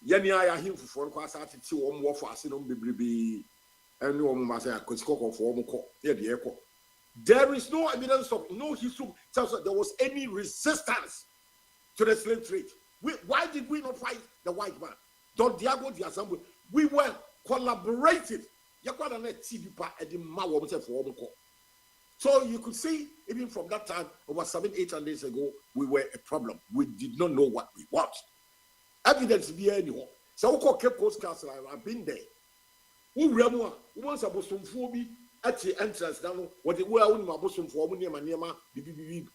yani aya himfufo no kwa sa tete wo mo wofo ase no bebrebe eni wo mo ma say akosikoko fo wo ko ye de ko. There is no evidence of no history tells us there was any resistance to the slave trade. Why did we not fight the white man? Don Diego the Assembly. We were collaborative. So you could see, even from that time, over 700-800 days ago, we were a problem. We did not know what we want. Evidence be anyone. So we call Cape Coast Castle. I've been there. We remember once a Boston phobia at the entrance down. What they were only my Boston for near BBB,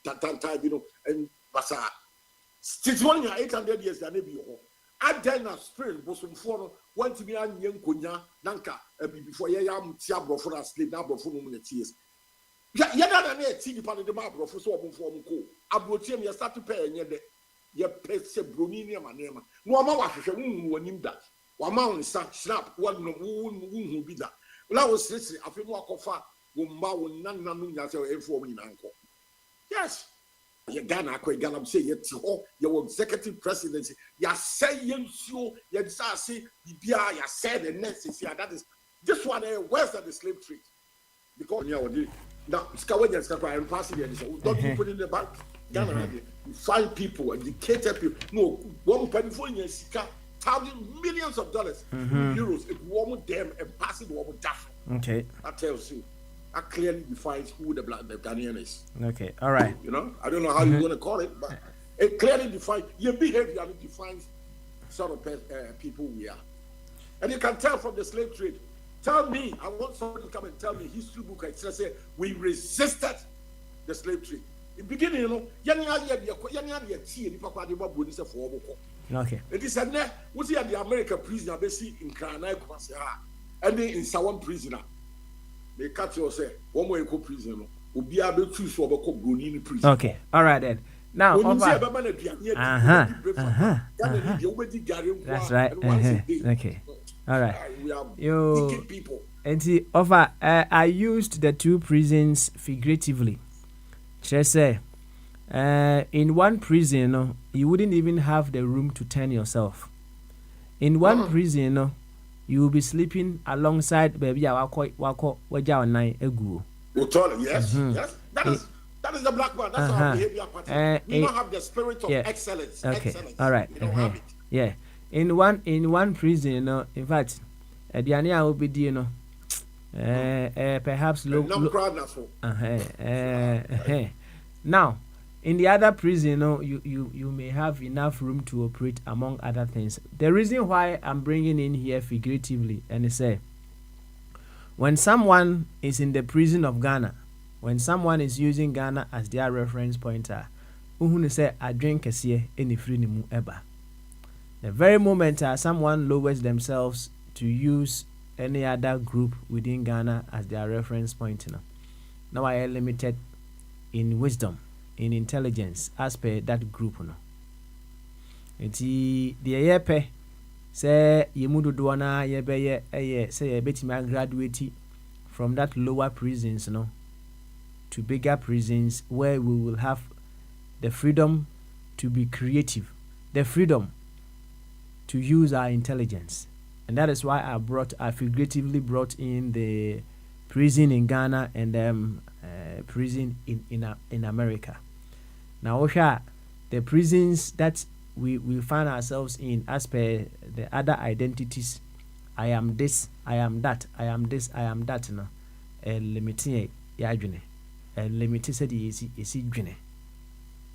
you know, and Basa. Since 800 years, there may be home. I then a spring Boston for want to be a young Kunya, Nanka, before I am Tiabro for us, sleep now for years. Yada than a tea part of the marble for so for Muko. Abrochim, you start to pay and your pets a Bruninia manema. No amount of one him that. One mount snap, one who be that. Well, I was listening, I feel more far, Wumba will none for me, uncle. Yes. Ghana, Ghana, say your executive presidency, you say you say, you said the next is that is this one, where's the slave trade? Because now, scavengers and passing don't you put in the bank? Ghana, you find people, educated people. No, one penny for you, thousands, millions of dollars, euros, if one of them and passing one with that. Okay. That tells you. That clearly defines who the Ghanaian is. Okay, all right. You know, I don't know how you're going to call it, but it clearly defines your behavior. It defines sort of people we are, and you can tell from the slave trade. Tell me, I want somebody to come and tell me history book. I say we resisted the slave trade. In the beginning, you know, okay. It is a what's the American prisoner they see in Kranai, and then in Sawan prisoner. They catch you say one way go prison. Will be able to choose for a prison. Okay, all right then. Now, that's right. Okay, all right. You people. And see, offer. I used the two prisons figuratively. Just say, in one prison, you wouldn't even have the room to turn yourself. In one prison, you will be sleeping alongside baby wako waja nine egu. Yes, yes. That is the black man. That's our behavior pattern. We don't have the spirit of excellence. Okay. Excellence. All right. We don't have it. Yeah. In one prison, in fact, Diania will be perhaps low. Now, in the other prison, you may have enough room to operate, among other things. The reason why I'm bringing in here figuratively, and say, when someone is in the prison of Ghana, when someone is using Ghana as their reference pointer, say, I drink any free nimu eba. The very moment someone lowers themselves to use any other group within Ghana as their reference point, now I am limited in wisdom, in intelligence as per that group. Enti the yepe say yemudu doana yebeye say yebetimi graduate from that lower prisons to bigger prisons where we will have the freedom to be creative, the freedom to use our intelligence. And that is why I figuratively brought in the prison in Ghana and prison in America. Now, the prisons that we find ourselves in, as per the other identities, I am this, I am that, I am this, I am that. No, limiting yadwene, limiting said is dwene.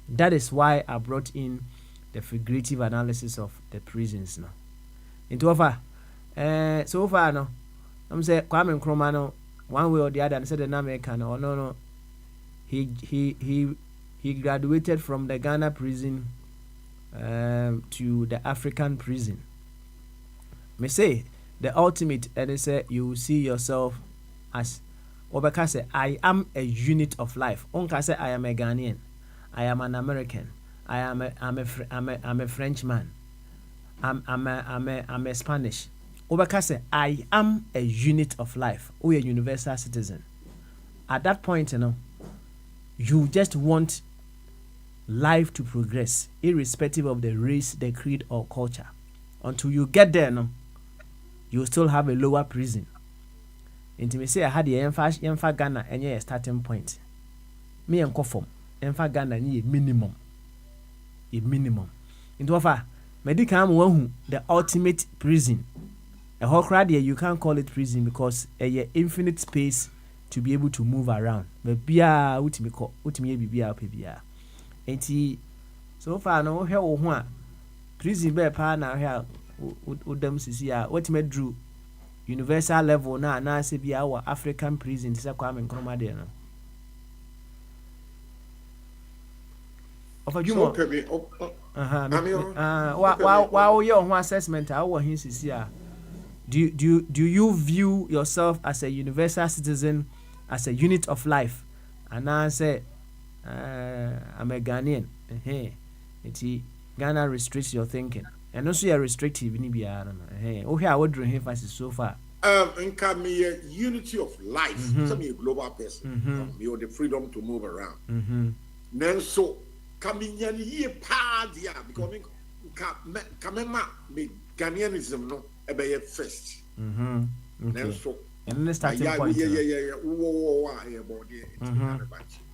That is why I brought in the figurative analysis of the prisons now. Into offer, so far no, I'm say Kwame Nkrumah no, one way or the other, and said the American or no, he graduated from the Ghana prison to the African prison. Me say the ultimate, and they say you see yourself as Obeka say, I am a unit of life. Onka say I am a Ghanaian, I am an American, I'm a Frenchman, I'm a Spanish. Obeka say I am a unit of life. We a universal citizen. At that point, you just want life to progress, irrespective of the race, the creed, or culture. Until you get there, you still have a lower prison. Until me say I had the Enfa Ghana and a starting point. Me and Kofom, Enfa Ghana a minimum. Into offer, medical the ultimate prison. A whole crowd here, you can't call it prison because a infinite space to be able to move around. But bia utimi bia pebia. Enti so far no hwe wo ho a prison be pa na hwe udam sisi a ultimate drew universal level na se bia wa African prison ti se Kwame Nkrumah de no. Of a jumo. Wa your ho assessment a wo hin sisi a do you view yourself as a universal citizen, as a unit of life? And I say I'm a Ghanaian. Ghana restricts your thinking. And also you're restrictive in Ibia. Okay, I would emphasis so far. Income unity of life. Some a global person. You the freedom to move around. Then so coming ye party because Kamema me Ghanaianism no ebe first. Then so and the starting point.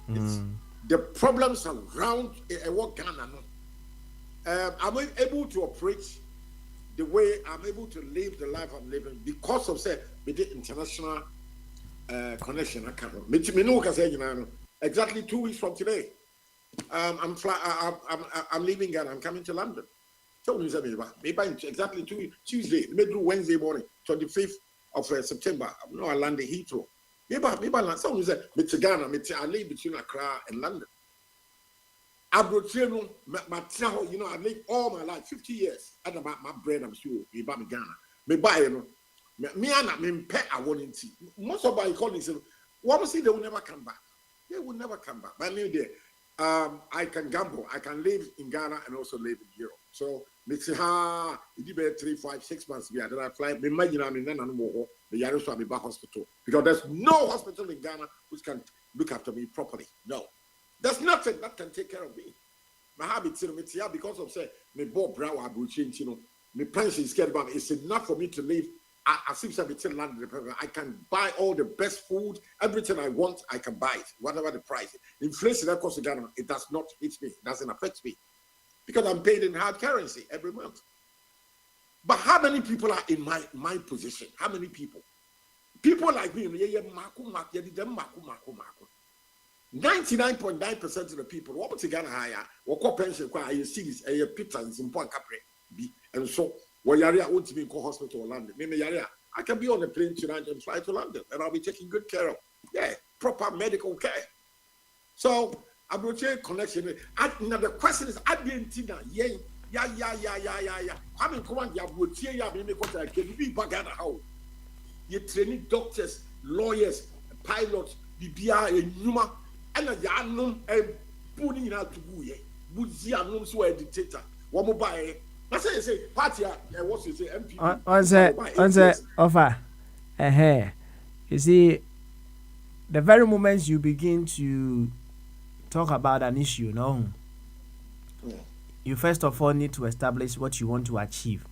It's the problems around what Ghana. I'm able to operate the way I'm able to live the life I'm living because of say with the international connection. I can't. Exactly 2 weeks from today, I'm leaving Ghana. I'm coming to London. So maybe exactly 2 weeks. Tuesday, maybe Wednesday morning, 25th of September. I'm not landing Heathrow. Maybe someone said, Ghana, I live between Accra and London. I lived all my life, 50 years. I about my bread, I'm sure. Me buy me Ghana. Me buy, me pet I want to see. Most of my colleagues say, what say they will never come back. They will never come back. But anyway, I can gamble. I can live in Ghana and also live in Europe. So me say, it be 3, 5, 6 months. Then I fly. Me imagine I'm in the Yaris will be back hospital because there's no hospital in Ghana which can look after me properly. No, there's nothing that can take care of me. My habits, because of say me Bob Brown will change. My pension is scared about me. It's enough for me to live. I seem to be in London. I can buy all the best food, everything I want. I can buy it, whatever the price. Inflation that costs Ghana, it does not hit me. It doesn't affect me because I'm paid in hard currency every month. But how many people are in my position? How many people? People like me, 99.9% of the people, what was Ghana higher? What pension? I see a pittance in Point Capri. And so, what Yaria wants to be in hospital or London. Maybe Yaria, I can be on a plane tonight and fly to London, and I'll be taking good care of. Yeah, proper medical care. So, I'm going to connection. Now the question is, I didn't see that. Yeah. I mean, come on, be Ghana how you training doctors, lawyers, pilots, BBI, and Numa, and a Yanum, and putting out to Buye, Buzianum, so a dictator. One more buy. I say, party, what's you say, MP? On the offer. You see, the very moment you begin to talk about an issue, you first of all need to establish what you want to achieve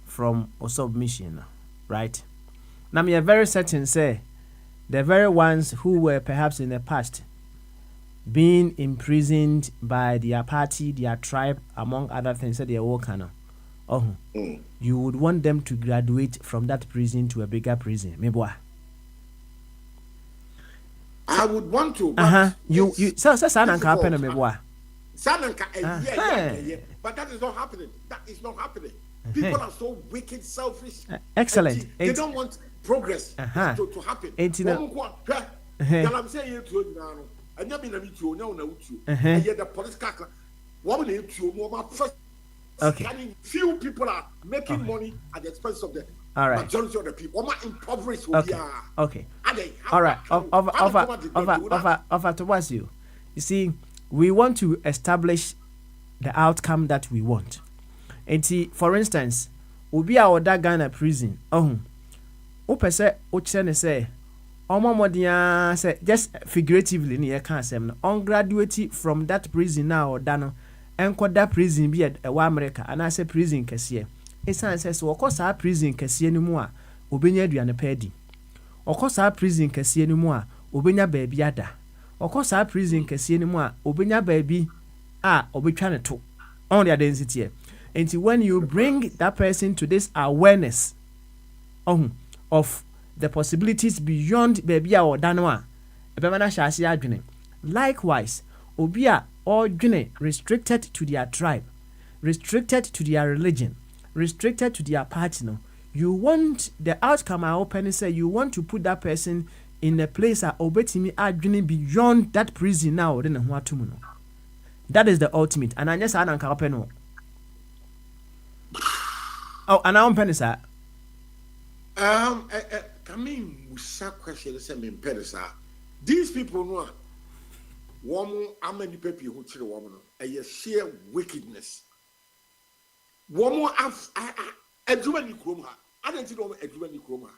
from a submission, right? Now, me are very certain say the very ones who were perhaps in the past being imprisoned by their party, their tribe, among other things, that they are kind of, you would want them to graduate from that prison to a bigger prison. Maybe I would want to. But you so happen maybe but that is not happening. That is not happening. People are so wicked, selfish. Excellent. They don't want progress to happen. I'm saying you to now. And you mean to know and yet the political woman first. Okay. Few people are making money at the expense of the majority of the people. Impoverished will be okay. All right. Over towards you. You see, we want to establish the outcome that we want. And see, for instance, Obi a oda Ghana prison. Opese ochene say omomodia say just figuratively ni can say no ungraduate from that prison now or dano enko that prison bi e wa America and I say prison kese esan say so okosa prison kese ni mu a obenya aduane pedi okosa prison kese ni mu a obenya baabi ada okosa prison kese ni mu a obenya baabi a obetwa ne to on the density. And when you bring that person to this awareness of the possibilities beyond baby or danwa, likewise, obia or june restricted to their tribe, restricted to their religion, restricted to their partner. You want the outcome I open say you want to put that person in a place that obetimi adwene beyond that prison now then no. That is the ultimate. And I just add an open. Oh, and I'm penny, sir. Coming with question, these people know woman, how many people who tell woman a sheer wickedness. Woman, a German chroma. I don't know a German chroma.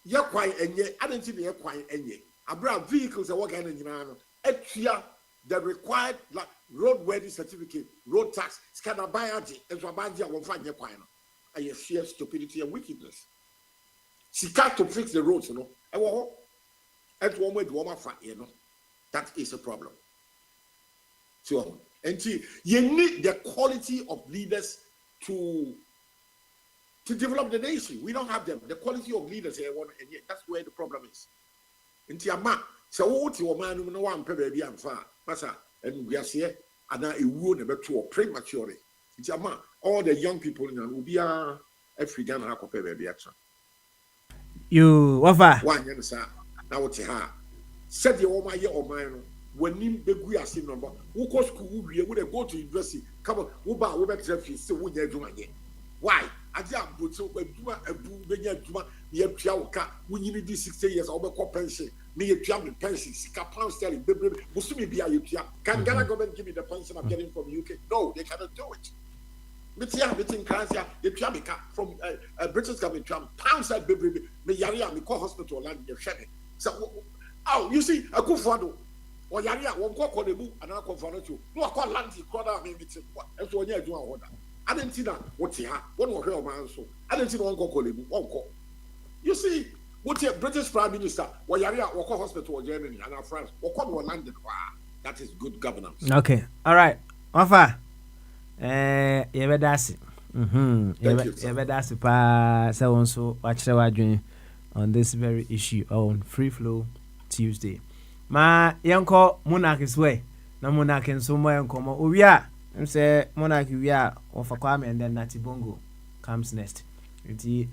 You're quite and yet, I don't see the quite and yet. I brought vehicles that work in the the required like roadworthy certificate, road tax, scanner biology, and so I won't find your coin. I sheer stupidity and wickedness. She got to fix the roads, you know. And one way to warm up, you know. That is a problem. So, and see, you need the quality of leaders to develop the nation. We don't have them. The quality of leaders here, and yet that's where the problem is. And so what your man no one pay baby and far. Masa and we are here and now it would never to prematurely. It's all the young people in Ubia African and pay baby extra. You wafa. One answer. Now what's ha? Said the my year or mine when nim begu as number. Who go school we would go to university. Come on, Uba traffic so we do again. Why? I just put so when you are a boo benya juma near Piauka, when you need 60 years over pension. Me a job in pension, £6 sterling, Musumi be a can Ghana government give me the pension I'm getting from UK? No, they cannot do it. Meeting Kansia, the Jamaica from British government, pounds at baby, me Yaria, me call hospital land your shedding. So, you see, a good father, or Yaria won't go the book and I'll confront you. No, I call land, quarter, maybe that's what you're doing. I didn't see that. What's here? What was her man? So I didn't see one call the book, one call. You see. What's your British Prime Minister? Or Yaria, or hospital or Germany and our France, or come to London. That is good governance. Okay. All right. Wafa. Yebedasi. Yebedasi pa so watch the on this very issue on Free Flow Tuesday. Ma yanko Monarch is way. Na Monarch and so more yanko. We are. Say Monarch we are of Kwame and then Nati Bongo comes next.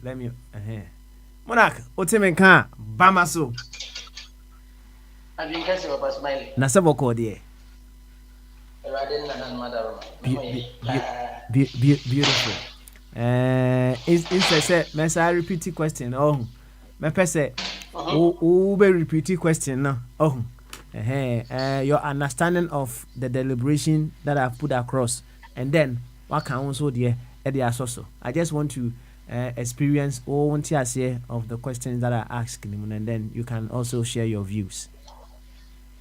Let me Monarch, oteme kan bama so. Abi kasi papa smile. Na sebo ko de. Erade na nan madaro. Beautiful. Say me say repeat question. Oh. Me pese o be repeat question now. Oh. Your understanding of the deliberation that I've put across and then what can also there so. I just want to experience all of the questions that I asked him, and then you can also share your views.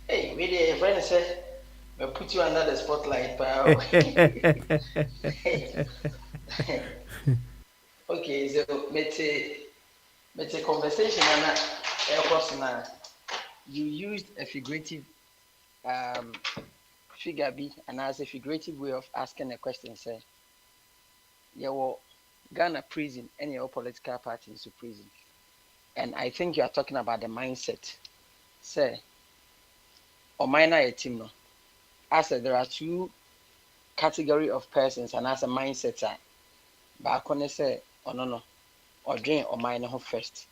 Hey, really, a friend said, "I put you under the spotlight." Okay, so let's say conversation, and Now, you used a figurative um, figure B and as a figurative way of asking a question. Say, your Ghana prison and your political party into prison. And I think you are talking about the mindset. Say, or minor a team no. I said there are two category of persons and as a mindset. But I say, oh no, or drain or minor first,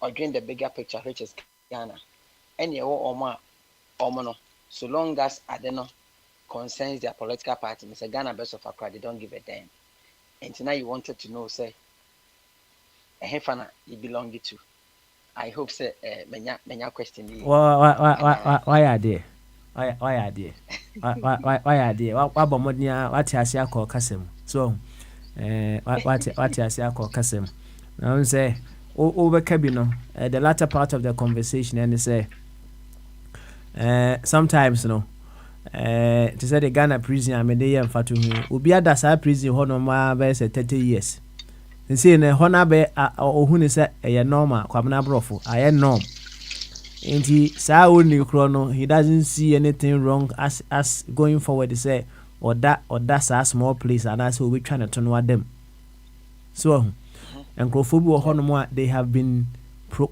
or drain the bigger picture, which is Ghana. Any or no. So long as I don't know concerns their political party, Mr. Ghana best of Accra, they don't give a damn. And now you wanted to know, say, a hefana you belong to. I hope say menya question you. Why are there? Why are there? Why are there? What Bomodia, what Yasia call Cassam? So, what Yasia call Cassam? Now say, over Cabino, the latter part of the conversation, and they say, sometimes, you know. To say the Ghana prison, I mean, they are fatu. Ubi ada sa prison, hono ma be say 30 years. They say ne hona be who ne say normal, kwamna brofo, norm. And he sa only chrono, he doesn't see anything wrong as going forward. They say or that's a small place, and that's what we trying to turn with them. So, and Crofobu hono they have been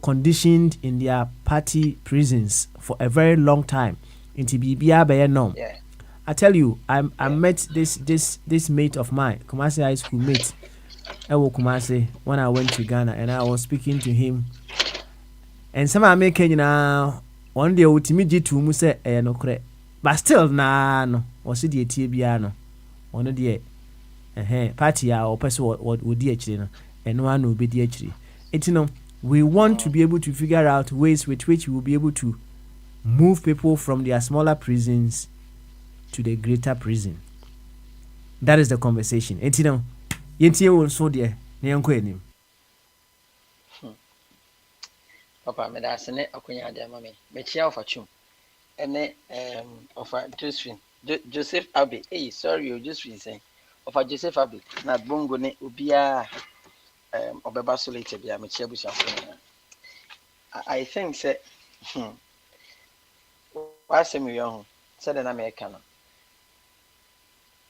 conditioned in their party prisons for a very long time. Into BBA by norm. Yeah. I tell you, I met this mate of mine, Kumasi High School mate. Ewo Kumasi, when I went to Ghana and I was speaking to him. And some are making now one day ultimately to Muse no cre. But still no was it the TBiano. One of the party or person would DH and one will be DH. It's we want to be able to figure out ways with which we will be able to move people from their smaller prisons to the greater prison. That is the conversation. And yentie will so there. Papa, me da sene akonya de mama me chia ofa chum. Ene ofa Joseph Abbey. Hey, sorry, you just saying. Ofa Joseph Abbey na bongo ne obia obeba so later bia me chia busia. I think say what's me young said an American.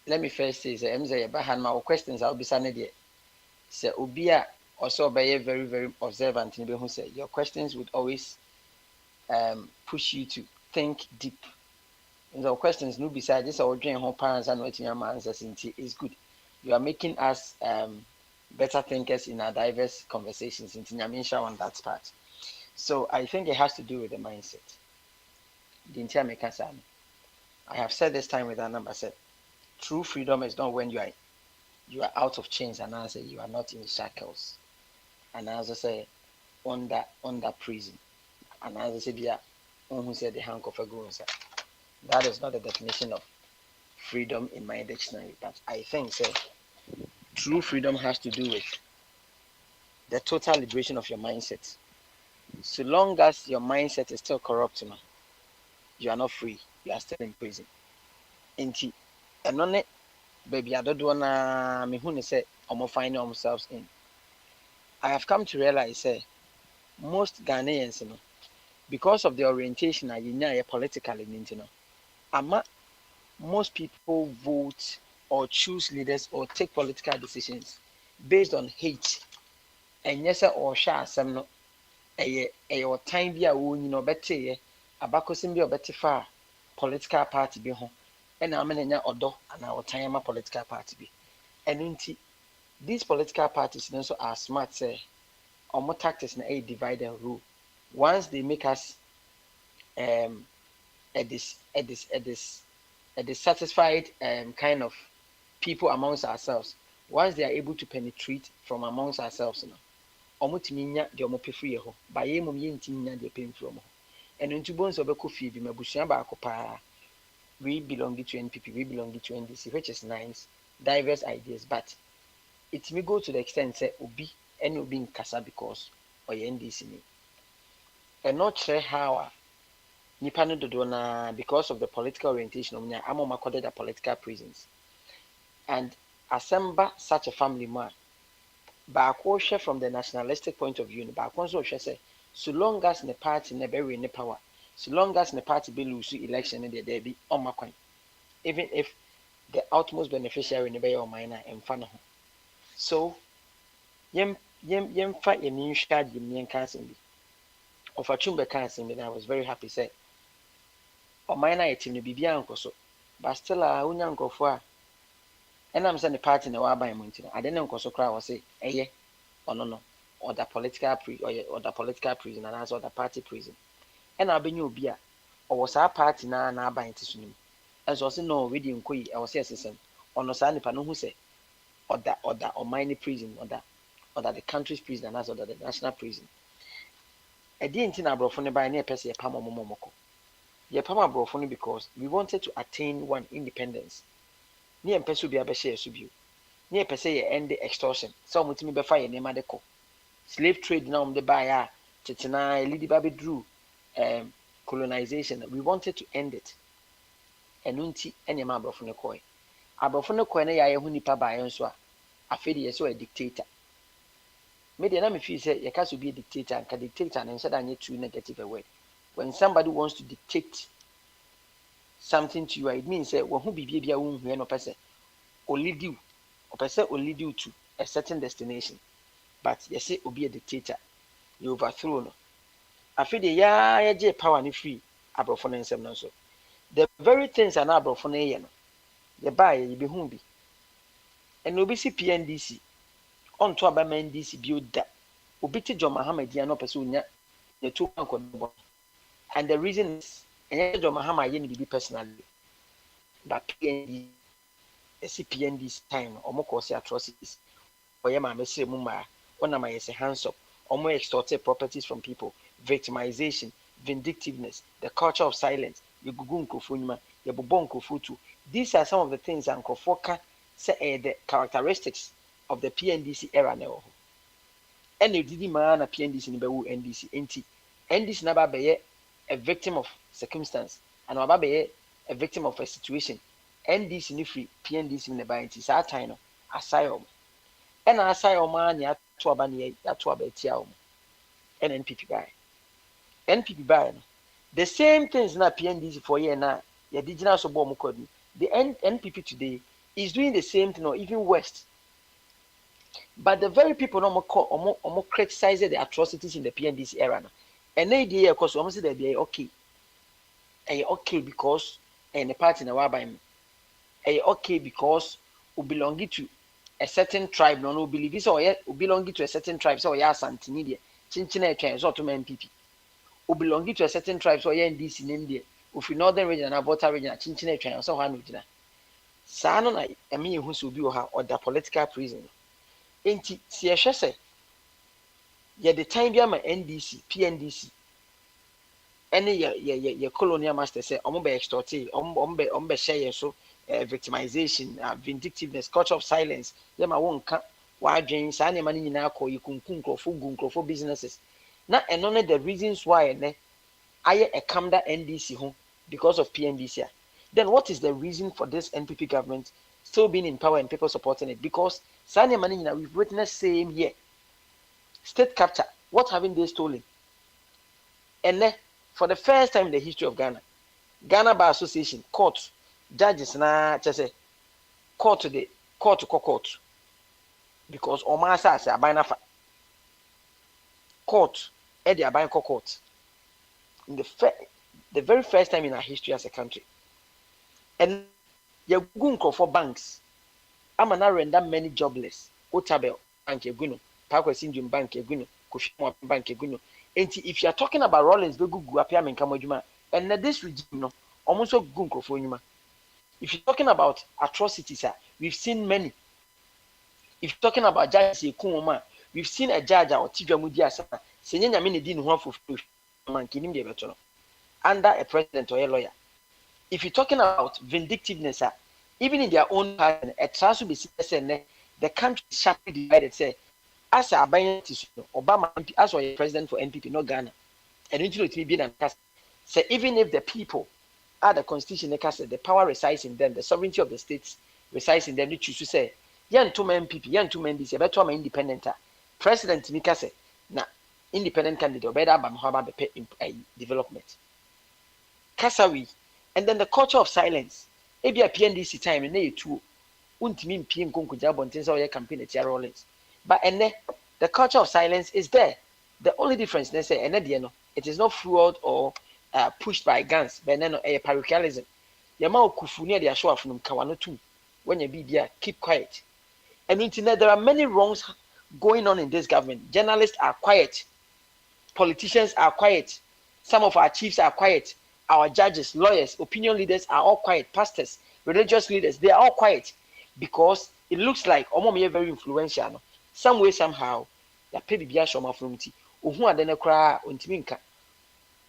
Let me first say, MZ, Bahan, my questions I'll be sanity. Say, Ubia also be very, very observant in who say your questions would always push you to think deep. And the questions no beside this or dream home parents and what your answers is good. You are making us better thinkers in our diverse conversations in Tinyamisha on that part. So I think it has to do with the mindset. I have said this time with that number said true freedom is not when you are out of chains and I say you are not in shackles and as I say under prison and as I say yeah who said the handcuff a go inside. That is not the definition of freedom in my dictionary, but I think say true freedom has to do with the total liberation of your mindset. So long as your mindset is still corrupt, you are not free. You are still in prison. And on it, baby, I don't wanna me who say I'm finding themselves in. I have come to realize say most Ghanaians, because of the orientation I politically, most people vote or choose leaders or take political decisions based on hate. And yes, or share some no a time be a wound better abakosim be a better far political party be home. And I'm in odo and our time political party be. And these political parties also are smart say or more tactics na a divide and rule. Once they make us a dissatisfied kind of people amongst ourselves, once they are able to penetrate from amongst ourselves, omutiminya de omopefie ho ba ye mum yentiminya de pemfro mo eno ntubo nso be kofi bi mabusua ba akopa we belong to NPP, we belong to NDC, which is nice, diverse ideas, but it may go to the extent say obi and obi in kasa because or NDC ni and not sure how nipa no dodo na because of the political orientation of nya amoma coded the political prisons and assemble such a family man baako hwɛ from the nationalistic point of view baako nso hwɛ sɛ so long as the party never win the power, so long as the party be lose election and there be on my coin, even if the utmost beneficiary never your minor and fan. So yem fight your new shad yem yen cancer be. Of a chumber cancer me, I was very happy say. Or minor a team be bianco so, but still a unyanko for. And I'm saying the party in the war by Mountain. I didn't know so cry or say, eh, or no, or the political or the political prison and also the party prison. And I've been you beer, or was our party now buying to swim. And so I said, no, reading quay, I was system, or no sign pano who say, or that or mining prison, or that the country's prison and also the national prison. I didn't think about phone by near person a pama momoko. Ye pama bro phone because we wanted to attain one independence. Near person be a share subu. Near per se end the extortion. Some with me be fire name at the co. Slave trade now the buyer, Tetina, Lady Baby Drew, colonization. We wanted to end it. And unti any member from the coin. Above from the coin, I who nipa by and so I feel ye so a dictator. Maybe an feel say you can't be a dictator and can dictator and said I need too negative a word. When somebody wants to dictate something to you, it means that when who be baby a wound no person or lead you or person will lead you to a certain destination. But you say will be a dictator, you overthrow no. I feel the ya power ni free above for them so. The very things are not above for no. You buy you be humbi. And no be see PNDC on to about NDC build that. Obiti John Mohammed ya no person ya the two uncle. And the reason is and John Mohammed yen be personally. But PND CPND's time or more cause atrocities. Or yama messy mumma, one of my hands up, or more extorted properties from people, victimization, vindictiveness, the culture of silence, you gugun kofunima, your bubon kofutu. These are some of the things and kofoka say the characteristics of the PNDC era now. And you did man a PNDC in Bewu NDC, NDC never be a victim of circumstance, and Ababe a victim of a situation. NDC ni free, PNDC in the bank is our time, asylum. And asylum man ya to abani ya to abetiaum. And NPP buy. NPP buy. The same things na PNDC for year na ya digital so bomb code. The NPP today is doing the same thing or even worse. But the very people no more criticize the atrocities in the PNDC era. And they idea of course almost they be okay. And okay because and the party na wa by me. Okay because we belong to a certain tribe no believe so we belong to a certain tribe so ya santini there chinchina etwa so to MPP we belong to a certain tribe so ya NDC name there if northern region and Volta region chinchina etwa so ha no gina saa no na emi ehu so bi o ha or the political prison enti si ehwe se ye the time bi ama NDC PNDC ene ye colonial master say omo be extorted omo be share so victimization, vindictiveness, culture of silence. Them I won't come. Why James? I never need now call you for businesses. Not and only the reasons why I come that NDC home because of PNDC. Then what is the reason for this NPP government still being in power and people supporting it? Because Sanya Manina we've witnessed same year state capture. What haven't they stolen? And for the first time in the history of Ghana Bar Association court. Judges na say court because Omasa say abina fa court e dey abina court in the very first time in our history as a country. And you go for banks amana render many jobless Otabel bank eguno Parkwest Indian bank eguno Koshimo bank eguno. And if you are talking about Rollins go apia menka adwuma and this regime no almost go for nyuma. If you're talking about atrocities, we've seen many. If you're talking about judges, we've seen a judge or TV Mudia under a president or a lawyer. If you're talking about vindictiveness, even in their own party, a trust will be the country is sharply divided. Say, as a Obama, as a president for NPP, no Ghana, and into be an say, even if the people the constitution said the power resides in them, the sovereignty of the states resides in them. They choose to say, yan two men MPP, yan two men this, better independent. President Nika say, na independent candidate or better about development. Kasawi, and then the culture of silence. Maybe a PNDC time and they too. Untimi mpie nkonko jabo ntensa oye campaign at Rollins. But the culture of silence is there. The only difference they say it is not fueled or pushed by guns, but then a parochialism. Yama okufu near the show of Kawano too. When you be there, keep quiet. And internet, there are many wrongs going on in this government. Journalists are quiet, politicians are quiet, some of our chiefs are quiet, our judges, lawyers, opinion leaders are all quiet, pastors, religious leaders, they are all quiet because it looks like Omo very influential. No? Some way, somehow, they pay the biya shoma from ti. Uhu adene kra untiminka.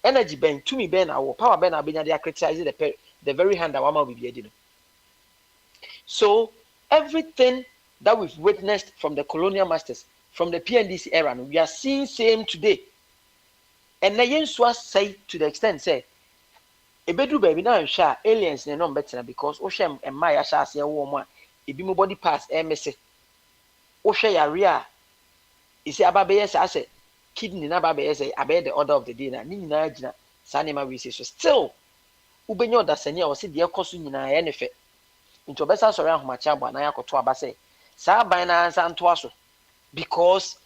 Energy ben, to me ben, our power ben, they are criticizing the very hand that Wama will be. So everything that we've witnessed from the colonial masters, from the PNDC era, we are seeing same today. And Nayen say to the extent say, Ebedu baby now share aliens ne no better because Oshem and Maya shall say woman, Ebimu body pass MSC. Osha Yaria is a babayes asset, kidney nababayes, abey the order of the day, Nina Sanima we say so still Ubenyo da Senya or see the Okosun in NF. Into Bessa Soran Machaba and Ayako Abase. Sa binance and Twaso because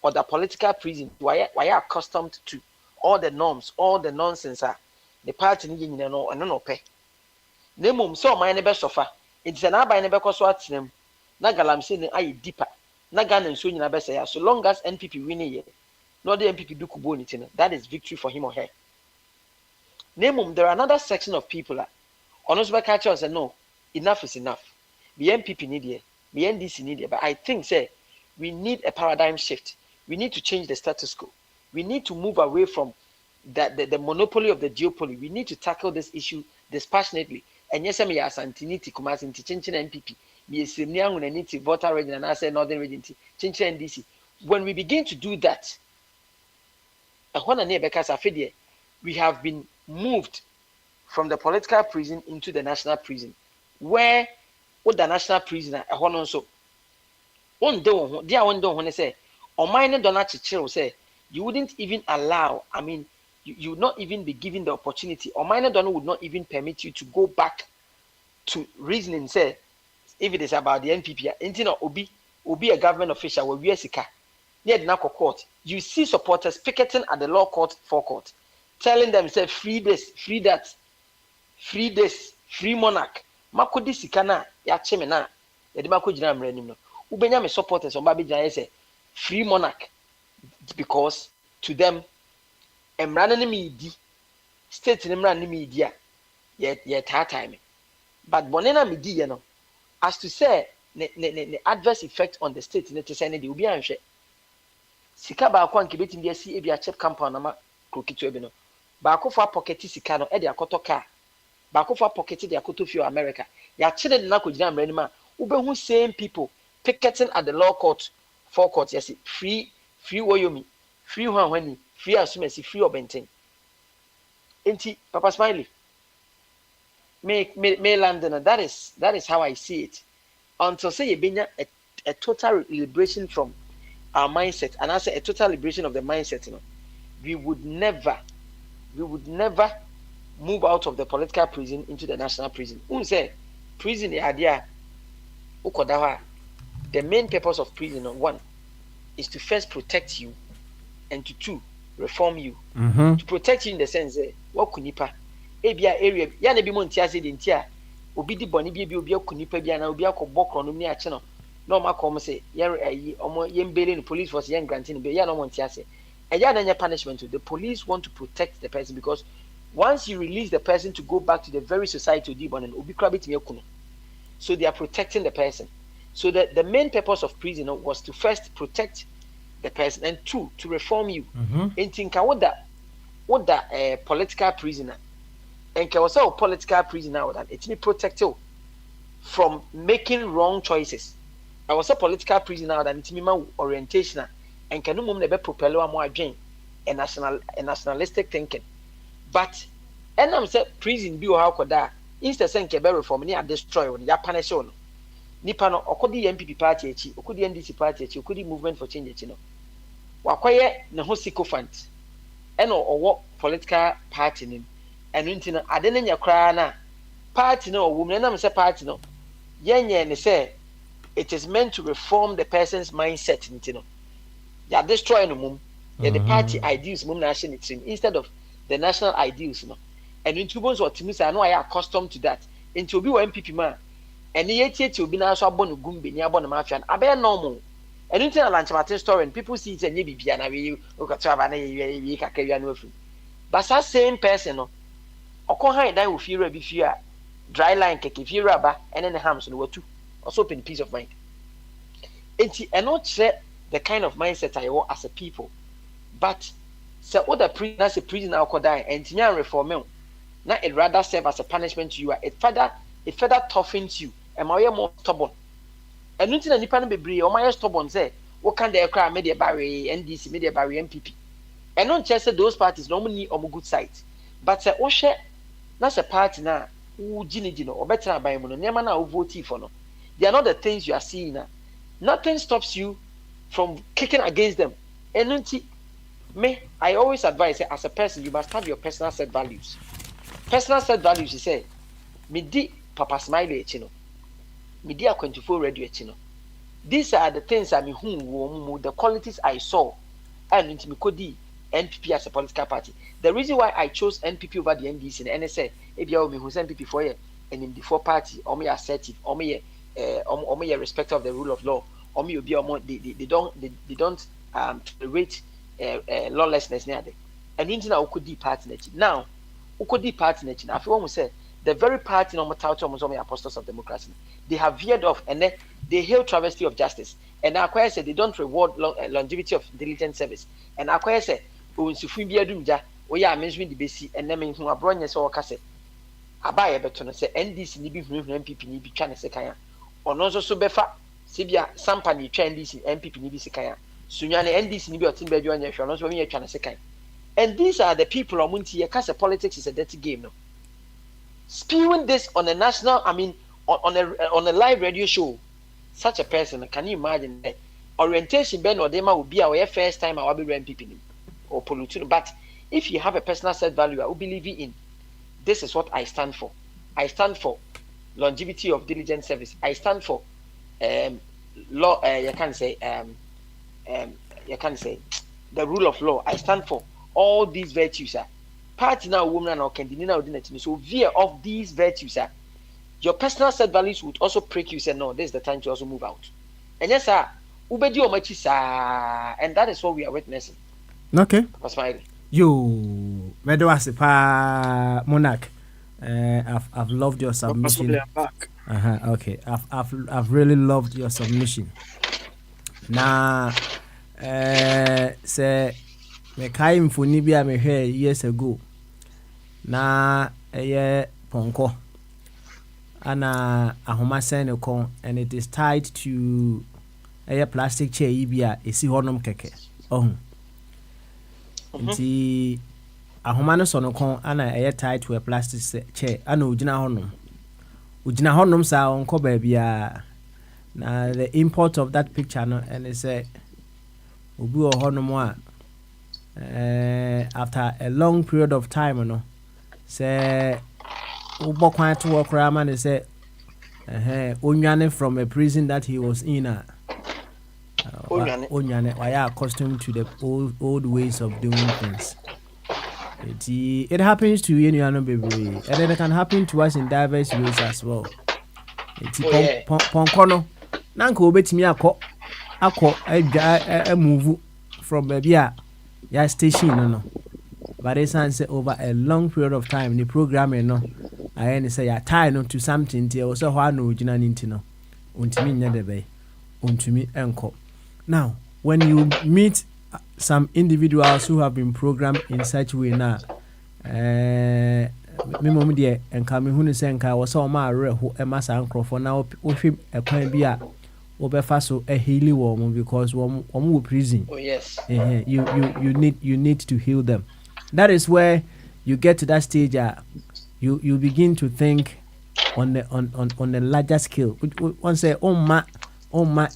of the political prison, why are accustomed to all the norms, all the nonsense the party needing no and no pay. Nemum so my neighbor sofa. It's an abba neighbor coswat them. Nagalam saying I deeper. Nagan and soon in say so long as NPP winning ye. Not the NPP do kubonitina. That is victory for him or her. Nemum, there are another section of people honest by catchers and no, enough is enough. The NPP need ye. The NDC need it, but I think say we need a paradigm shift. We need to change the status quo. We need to move away from the monopoly of the duopoly. We need to tackle this issue dispassionately. And yes, I'm Santiniti, Kumasinti, Chinchin NPP, Miesimian, and Niti, Voter Region, and I say Northern Region, Chinchin NDC. When we begin to do that, we have been moved from the political prison into the national prison, where the national prisoner so one day dear one don't want to say or mine don't say you wouldn't even allow you would not even be given the opportunity or mine don't would not even permit you to go back to reasoning say if it is about the NPP obi a government official where we are near the narco court you see supporters picketing at the law court forecourt telling them say free this free that free this free monarch makodi sikana ya cheme na yedi makojina mranim no ubenya me supporters on babi jana say free monarch because to them emrana ne medi state ne mrana ne medi a ye time but bonena medi ye no as to say the adverse effect on the state ne to say ne de obi anhwe sika ba akwa nke betim de si ebia chip compound na ma krokitu ebi no ba akofo pocket sika no e de akoto car baako for pocket the akoto fio America ya chede na ko gina mrani ma ubehu same people picketing at the law court forecourt yes free Woyomi free Hwanhwani free Asumesi free Obenten enti Papa Smiley me London that is how I see it until say yebenya a total liberation from our mindset and I say a total liberation of the mindset you know we would never move out of the political prison into the national prison. Say prison the idea the main purpose of prison one is to first protect you and to two reform you. To protect you in the sense what kunipa ebia area ya na bi mo ntia se de ntia obi di boni bi obi akunipa bia na obi akobokro no ni ache no na ma kom say ye omo ye mbele ni police force ye granting be ya no mo ntia se eya na nya punishment the police want to protect the person because once you release the person to go back to the very society so they are protecting the person. So that the main purpose of prison was to first protect the person and two to reform you. And think what the political prisoner and also political prisoner that it's me protect you from making wrong choices. I was a political prisoner that it's me orientation and can no be propel more again a nationalistic thinking. But and I'm say prison bi how could that instead say nke be reform ni destroy or ya punish on nipa no okodi NPP party echi okodi NDC party echi okodi movement for change echi no wakoye ne ho sycophant ɛna ɔwɔ political party nim ɛno nti no ade no nyɛ koraa na party no ɔwɔ mu na nam sɛ party no yɛnyɛ ne sɛ it is meant to reform the person's mindset nti no ya destroy no mum the party ideals mum na ahyɛ ne tirim instead of the national ideals no ɛno nti wobɔ nso ɔtumi sɛ ano ayɛ accustomed to that nti obi wɔ MPP ma ɛne yɛtiatia obi na so abɔ no gum beni abɔ no mafia no abɛyɛ normal ɛno nti na lanchemate story and people see it sɛ nyɛ biribia na wei wokɔto aba na yɛwie kakra wia no afiri but that same person no ɔkɔ han dan wɔ fiewura bi fie a dry line kɛkɛ fiewura aba ɛne ne hams no watu also open peace of mind nti ɛno kyerɛ the kind of mindset I want as a people but sɛ woda prison as a prison alcohol die and ntumi reform na it rather serve as a punishment to you it further toughens you and my more stubborn and nothing na nipa no bebree o my stubborn say what can they cry media barrier NDC media barrier MPP and not just say those parties normally on good side but say o hwe na say party na wo gine or better aban mu no nema na wo vote for no they are not the things you are seeing now. Nothing stops you from kicking against them and me I always advise as a person you must have your personal set values. Personal set values, you say, me di Papa Smiley echino, me di A24 radio echino. These are the things I mean, the qualities I saw, and into me kodi NPP as a political party. The reason why I chose NPP over the NDC and NSA, if you me who's NPP for you, and in the four party, or me assertive, or me respect of the rule of law, or me be they don't tolerate lawlessness near them. And into now could party now. Ukodi party nation. I feel say the very party no apostles of democracy. They have veered off and then they hail travesty of justice. And Akwaya said they don't reward longevity of diligent service. And Akwaya said, "Unsufu biadumja, oya mentioning the basi and then who abronya so kase." Abaye beton say NDC ni bi MPP ni bi twa ne sekaya. Ono so befa sibia sampa ni twa NDC MPP ni bi sekaya. Sunyane NDC ni bi otin ba bi onya hwe ono so bi twa ne sekaya. And these are the people on because politics is a dirty game. No? Spewing this on a national, on a live radio show, such a person, can you imagine that orientation Ben or Dema will be our first time I will be MPP or Polutino. But if you have a personal set value, I will believe in this is what I stand for. I stand for longevity of diligent service. I stand for law. You can't say the rule of law. I stand for all these virtues are party now woman or can deny so via of these virtues are your personal set values would also prick you say no this is the time to also move out and yes sir ubedi omachisa and that is what we are witnessing. Okay, Pasmile you pa Monarch. I've loved your submission. Okay, I've really loved your submission. Now say me kai mfoni bi a me hwe years ago na ponko ana ahoma sen kon and it is tied to plastic chair bi a esi honom keke nti ahoma no so no kon ana tied to a plastic chair ana ugina honom sa onko ba bia na the import of that picture no and it say obi o honom a after a long period of time say ubokwan to work man say onyane from a prison that he was in onyane why accustomed to the old ways of doing things. It happens to you baby and then it can happen to us in diverse ways as well. Ponkono nanka obetimi akọ a move from baby ya station no but it's say over a long period of time the programming no I say ya tie no to something tie so ho na ogina ninti no ontimi nya de be ontimi enko. Now when you meet some individuals who have been programmed in such way na me mom de enka me hunu se enka wo so ma are ho e masa nkrofo na wo hwem ekwan bi a wo be fa so a healing wo because wo prison. Oh yes. You need to heal them. That is where you get to that stage you begin to think on the larger scale. One say, oh ma,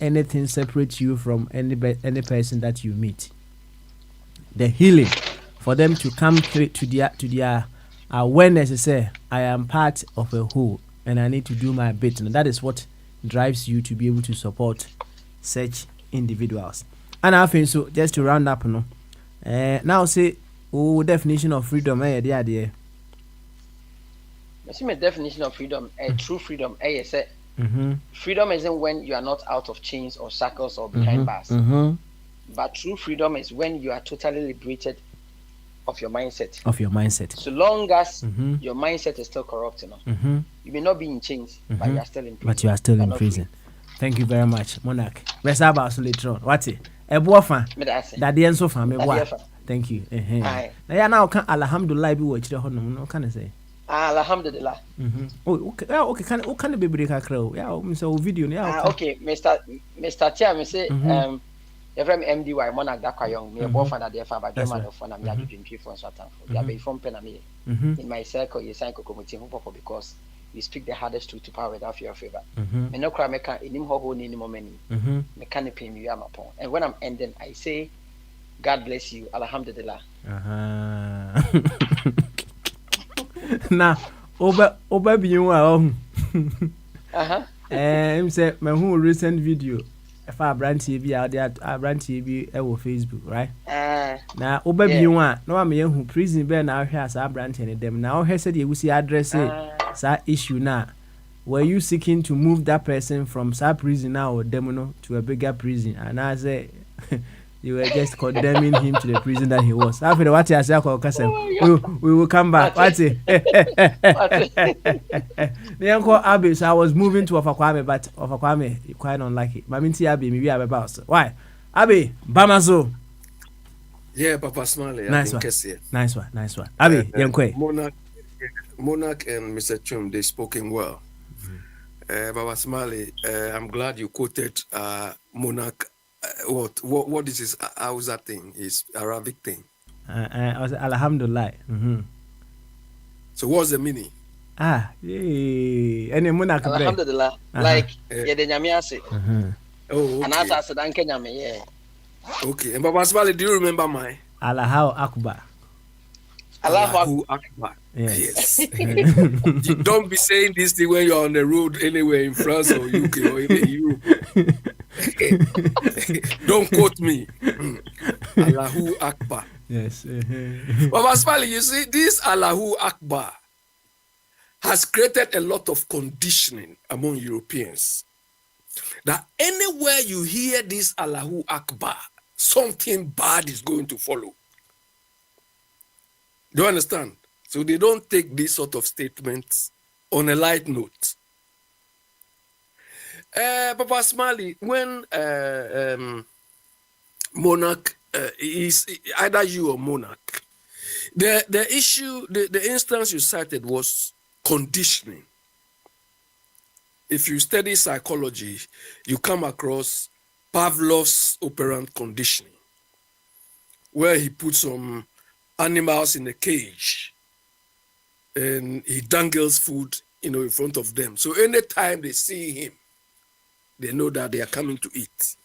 anything separates you from any person that you meet. the healing, for them to come to their awareness. Say, I am part of a whole, and I need to do my bit. And that is what drives you to be able to support such individuals. And I think so. Just to round up, now say, definition of freedom, the idea. I see my definition of freedom. True freedom, say. Mm-hmm. Freedom isn't when you are not out of chains or shackles or behind bars. Mm-hmm. But true freedom is when you are totally liberated of your mindset. So long as your mindset is still corrupt, you may not be in chains, but you are still in prison. Thank you very much, Monarch. Let's have our later on. What's it? A boyfriend. That the end so far. Thank you. Now can Alhamdulillah be watched the honor. No can I say? Alhamdulillah. Oh, okay. Can be break a crow? Yeah, so video. Yeah. Okay, Mr. Tia, me say every MDY Monarch that young. Me a boyfriend at the FA, but German of one. I'm not doing for Satan. Yeah, be from Penami. In my circle, you sign committee because you speak the hardest truth to power without fear of favor. Me no cry, me can in him ho ni mo many. Me can pay me am upon. And when I'm ending, I say, God bless you. Alhamdulillah. Now, over be you are. Him say my whole recent video. If I brand TV out there, I brand TV on Facebook, right? Now, over be you are. No, I'm young who prison bear now has our brand any them. Now, he said you will see address that issue now. Were you seeking to move that person from that prison now or demono to a bigger prison? And I say you were just condemning him to the prison that he was. After what I say, we will come back. What's it? The uncle Abbey, so I was moving to Ofakwame, but Ofakwame quite unlucky. Maminti Abbey, maybe I'm about. Why? Abbey, Bamazo. Yeah, Papa Smiley. Nice one. Abbey, Yankwe. Monarch and Mr. Chum, they spoken well. Papa Smiley, I'm glad you quoted Monarch. What is his? How's that thing? His Arabic thing. I was Alhamdulillah. So what's the meaning? Any Monarch. Alhamdulillah. Like yeah, the Nyamiase. Oh, okay. And as I said, Nyame, yeah. Okay. And Papa Smiley, do you remember mine? Allahu Akbar. Allahu Akbar. Yes. Don't be saying this thing when you're on the road anywhere in France or UK or even Europe. Don't quote me. Allahu Akbar. Yes. But Pascal, you see, this Allahu Akbar has created a lot of conditioning among Europeans. That anywhere you hear this Allahu Akbar, something bad is going to follow. Do you understand? So they don't take these sort of statements on a light note. Papa Smiley, when Monarch is either you or Monarch, the issue, the instance you cited was conditioning. If you study psychology, you come across Pavlov's operant conditioning, where he puts some animals in a cage and he dangles food, in front of them. So anytime they see him, they know that they are coming to eat.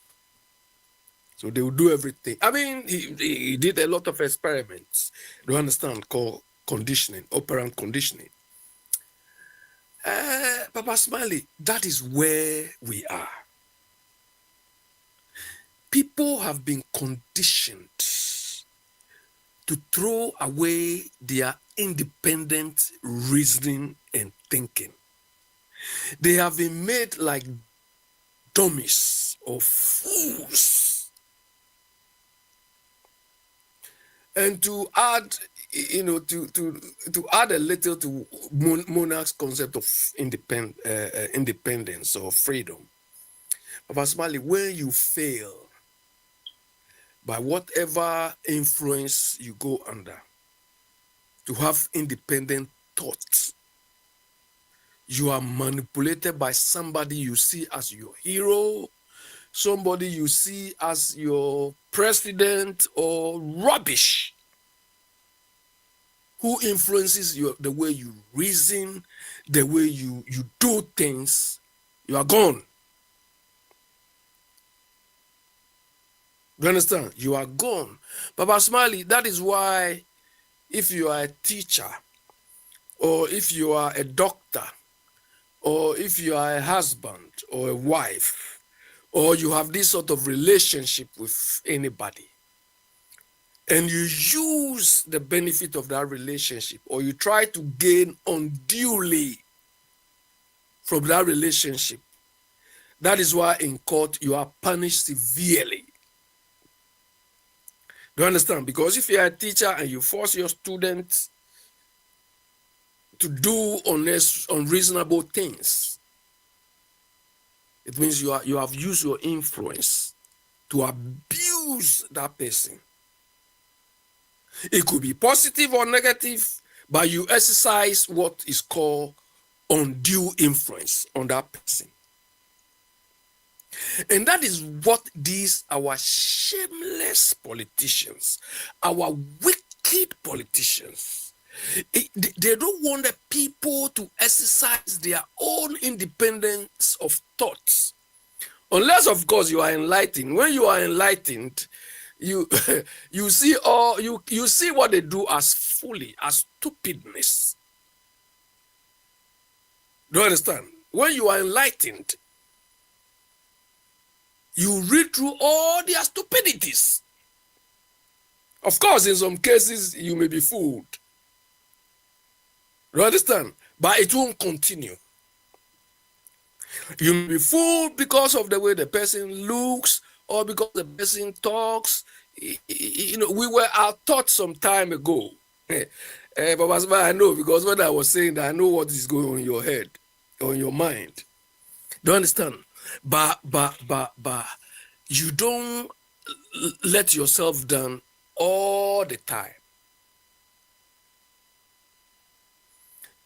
So they will do everything. I mean, he did a lot of experiments, do you understand, called conditioning, operant conditioning. Papa Smiley, that is where we are. People have been conditioned to throw away their independent reasoning and thinking. They have been made like dummies or fools. And to add, to add a little to Monarch's concept of independence or freedom, Papa Smiley, when you fail, by whatever influence you go under, to have independent thoughts, you are manipulated by somebody you see as your hero, somebody you see as your president or rubbish, who influences the way you reason, the way you do things. You are gone. You understand? You are gone. Papa Smiley, that is why if you are a teacher, or if you are a doctor, or if you are a husband or a wife, or you have this sort of relationship with anybody, and you use the benefit of that relationship, or you try to gain unduly from that relationship, that is why in court you are punished severely. Do you understand? Because if you are a teacher and you force your students to do unreasonable things, it means you have used your influence to abuse that person. It could be positive or negative, but you exercise what is called undue influence on that person. And that is what these our shameless politicians, our wicked politicians, they don't want the people to exercise their own independence of thoughts. Unless, of course, you are enlightened. When you are enlightened, you you see what they do as folly, as stupidness. Do you understand? When you are enlightened, you read through all their stupidities. Of course, in some cases, you may be fooled. You understand? But it won't continue. You may be fooled because of the way the person looks or because the person talks. You know, we were taught some time ago. But I know, because when I was saying that, I know what is going on in your head or in your mind. Do you understand? But you don't let yourself down all the time.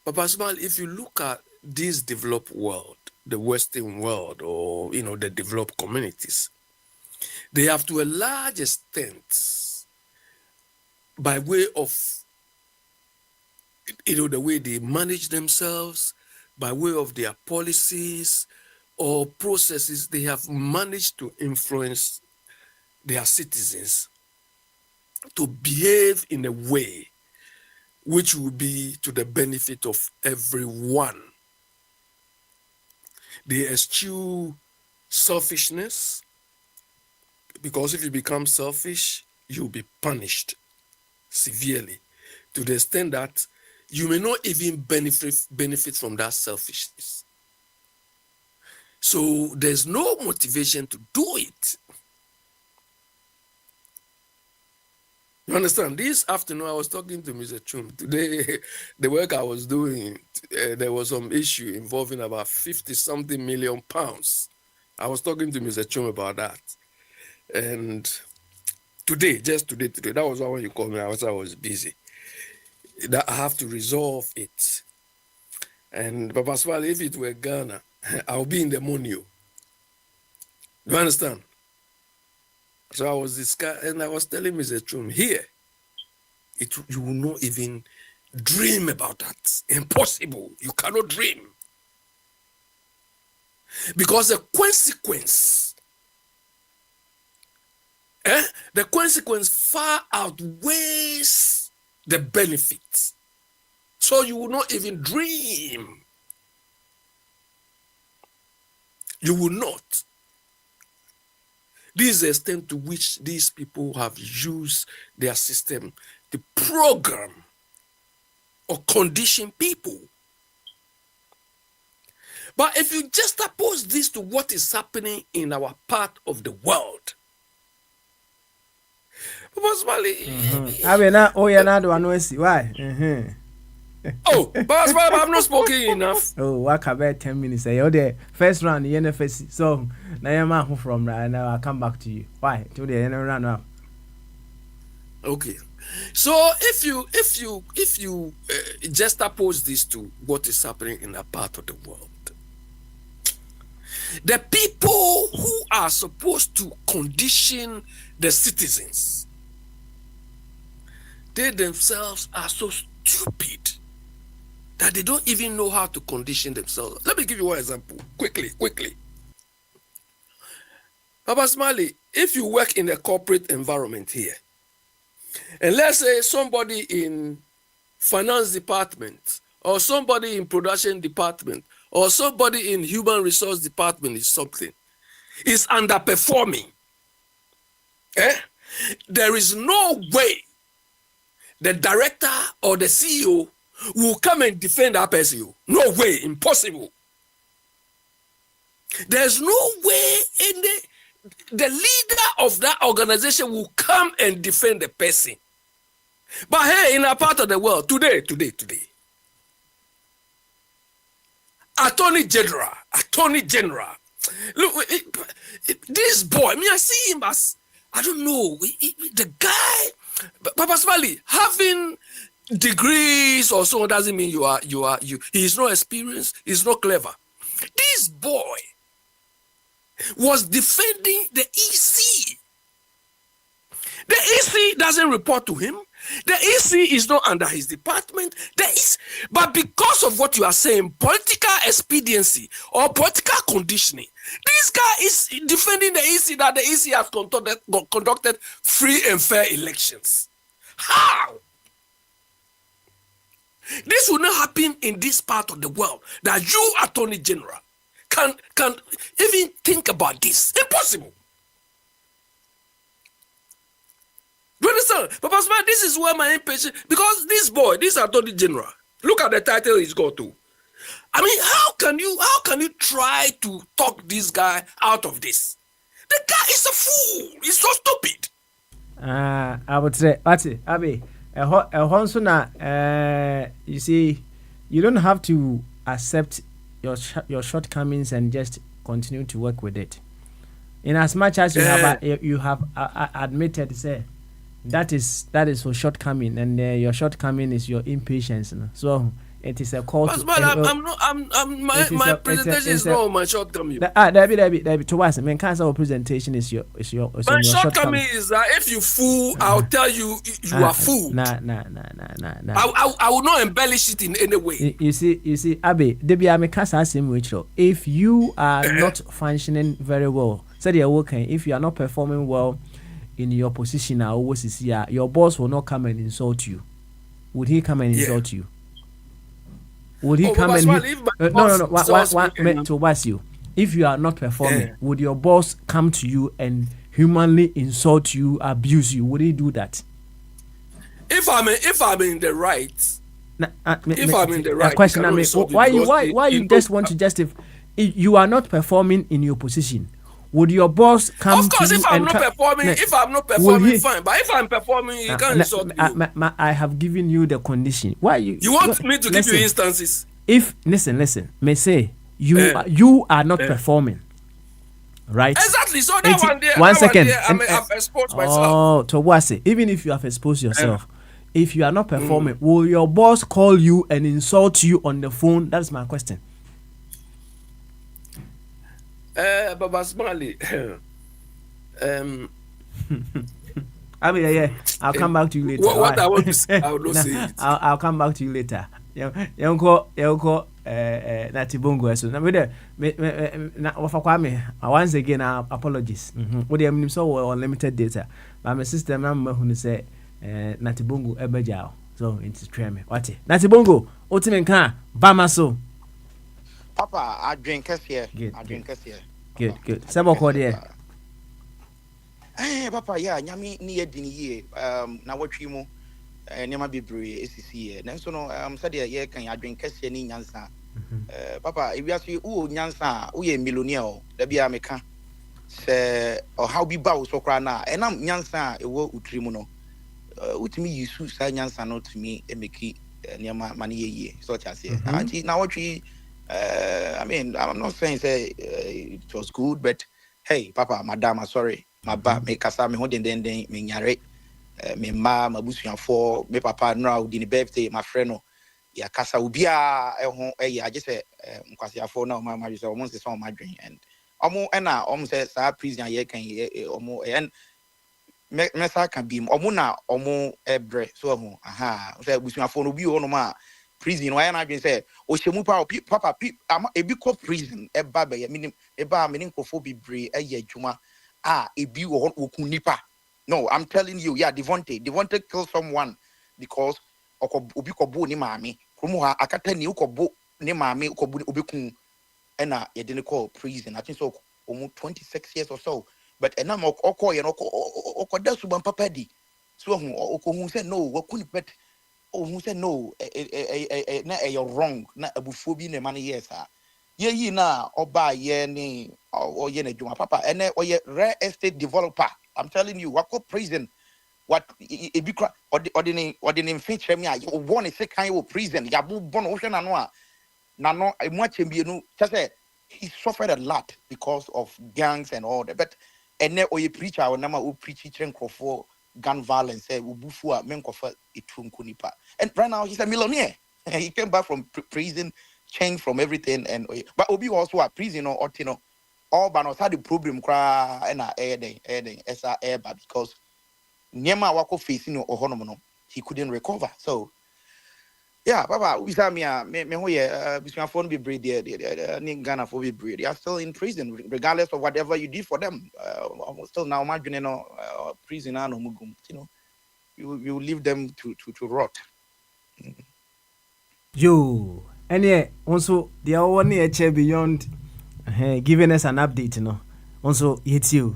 Papa Smile, if you look at this developed world, the Western world, or the developed communities, they have to a large extent, by way of the way they manage themselves, by way of their policies or processes, they have managed to influence their citizens to behave in a way which will be to the benefit of everyone. They eschew selfishness, because if you become selfish, you'll be punished severely, to the extent that you may not even benefit from that selfishness. So there's no motivation to do it. You understand? This afternoon, I was talking to Mr. Chum. Today, the work I was doing, there was some issue involving about 50-something million pounds. I was talking to Mr. Chum about that. And today, that was why when you called me, I was busy. That I have to resolve it. And Papa Swal, if it were Ghana, I'll be in the money. You understand? So I was discussing, and I was telling Mr. Chum, here, you will not even dream about that. Impossible. You cannot dream. Because the consequence far outweighs the benefit. So you will not even dream. You will not. This is the extent to which these people have used their system to program or condition people. But if you just oppose this to what is happening in our part of the world, Why? Oh, but I've not spoken enough. Oh, what about 10 minutes? Oh, the first round, the NFS. So now I'm from right now. I'll come back to you. Why? To the end round now. Okay. So if you just oppose this to what is happening in a part of the world, the people who are supposed to condition the citizens, they themselves are so stupid that they don't even know how to condition themselves. Let me give you one example, quickly. Papa Smiley, if you work in a corporate environment here, and let's say somebody in finance department or somebody in production department or somebody in human resource department is something, is underperforming, there is no way the director or the CEO will come and defend that person. No way, impossible. There's no way the leader of that organization will come and defend the person. But hey, in a part of the world, today, Attorney General, look, this boy, I see him as, I don't know, the guy, Papa Smiley, having degrees or so doesn't mean he is not experienced, he's not clever. This boy was defending the EC. The EC doesn't report to him. The EC is not under his department. But because of what you are saying, political expediency or political conditioning, this guy is defending the EC that the EC has conducted free and fair elections. How? This will not happen in this part of the world, that you, Attorney General, can even think about this. Impossible. Do you understand? Papa Smart, this is where my impatience, because this boy, this Attorney General, look at the title he's got to. I mean, how can you try to talk this guy out of this? The guy is a fool. He's so stupid. I would say, Abi, you see, you don't have to accept your shortcomings and just continue to work with it. In as much as you have admitted, say, that is for shortcoming, and your shortcoming is your impatience. So it is a call. My presentation is not my shortcoming. David, to us, our presentation is your my shortcoming is that if you fool, I'll tell you are fool. Nah. I will not embellish it in any way. You see, Abi, if you are not functioning very well, say you're working, if you are not performing well in your position, your boss will not come and insult you. Would he come and insult you? Would he come and to ask you? If you are not performing, would your boss come to you and humanly insult you, abuse you? Would he do that? If I'm in the right, if I'm in the right, question. Why you just want to justify? If you are not performing in your position, would your boss come to you? Of course, if I'm not performing, fine. But if I'm performing, you can't insult me. I have given you the condition. Why you want me to give you instances? If listen, may say you are not performing, right? Exactly. So that one there, one second. I've exposed myself. Oh, to what say? Even if you have exposed yourself, if you are not performing, will your boss call you and insult you on the phone? That's my question. Baba Smiley. I mean, yeah. I'll come back to you later. What I want to say, I will not say it. I'll come back to you later. Yonko Natibongo. So now once again, apologies. What do you mean? So unlimited data. But my sister, remember who say Natibongo ebejao. So it's treme. What? Natibongo. Otimenka. Bamaso. Papa, I drink here. Good. Sabo kodi Papa, yeah, nyami ni edini ye. Na watwi mu nema bebre esisi ye. Nanso no said ye kan I drink here ni nyansa. Papa, if you ask you nyansa, wo ye millionaire o. Da bia meka. Se o how bi ba wo so kra na. Enam nyansa ewo utri mu no. Utimi yisu sa nyansa no tumi emeki nema mani ye. So chase. Anti na watwi I mean, I'm not saying say it was good, but hey, Papa, Madam, I'm sorry. My ba me kasa me hoden den me nyare me ma mabusuan for me papa now di birthday my friend no ya kasa ubia ho I just say nkwase afo na ma just omo say so ma dwen and omo na omo say sa prison ye kan omo and me sa kan bi omo na omo ebre so ho aha say busuan afo no bi ho no ma prison why na dwen say o shemu papa ebi ko prison eba be minim eba menin kofo bibre eye adwuma ebi wo nipa. No, I'm telling you, yeah, Devonte killed someone because obi kobo ni maame. Kromo ha akata ni ukobo ni maame ukobo obi kun ena ye didn't call prison. I think so almost 26 years or so. But enam okọ ye no okoda suban papa di. So who said no, what couldn't bet who said no, na you're wrong, na abufuo bi ne man yes ah. Ye na oba ye ni or ye ne juma papa and or ye rare estate developer. I'm telling you, what prison, what if you or the feature me, you want to say kind of prison, Yabu Bon Ocean and Noa. Nano, I watch him be no just say he suffered a lot because of gangs and all that. But and then or you preacher or nama who preach for gun violence, say Ubufua, Menkofa, Itrun. And right now he's a millionaire. He came back from prison, changed from everything, and but Obi also a prison or Tino. All but had the problem cry and air esa air because Nyama wako facing or honomono he couldn't recover. So yeah, Papa, we saw me between phone be breed Ghana for be breed. They are still in prison regardless of whatever you did for them. Still now imagine prison no mugum, you leave them to rot. Yo, and yeah, also the one here beyond giving us an update, Also, it's you.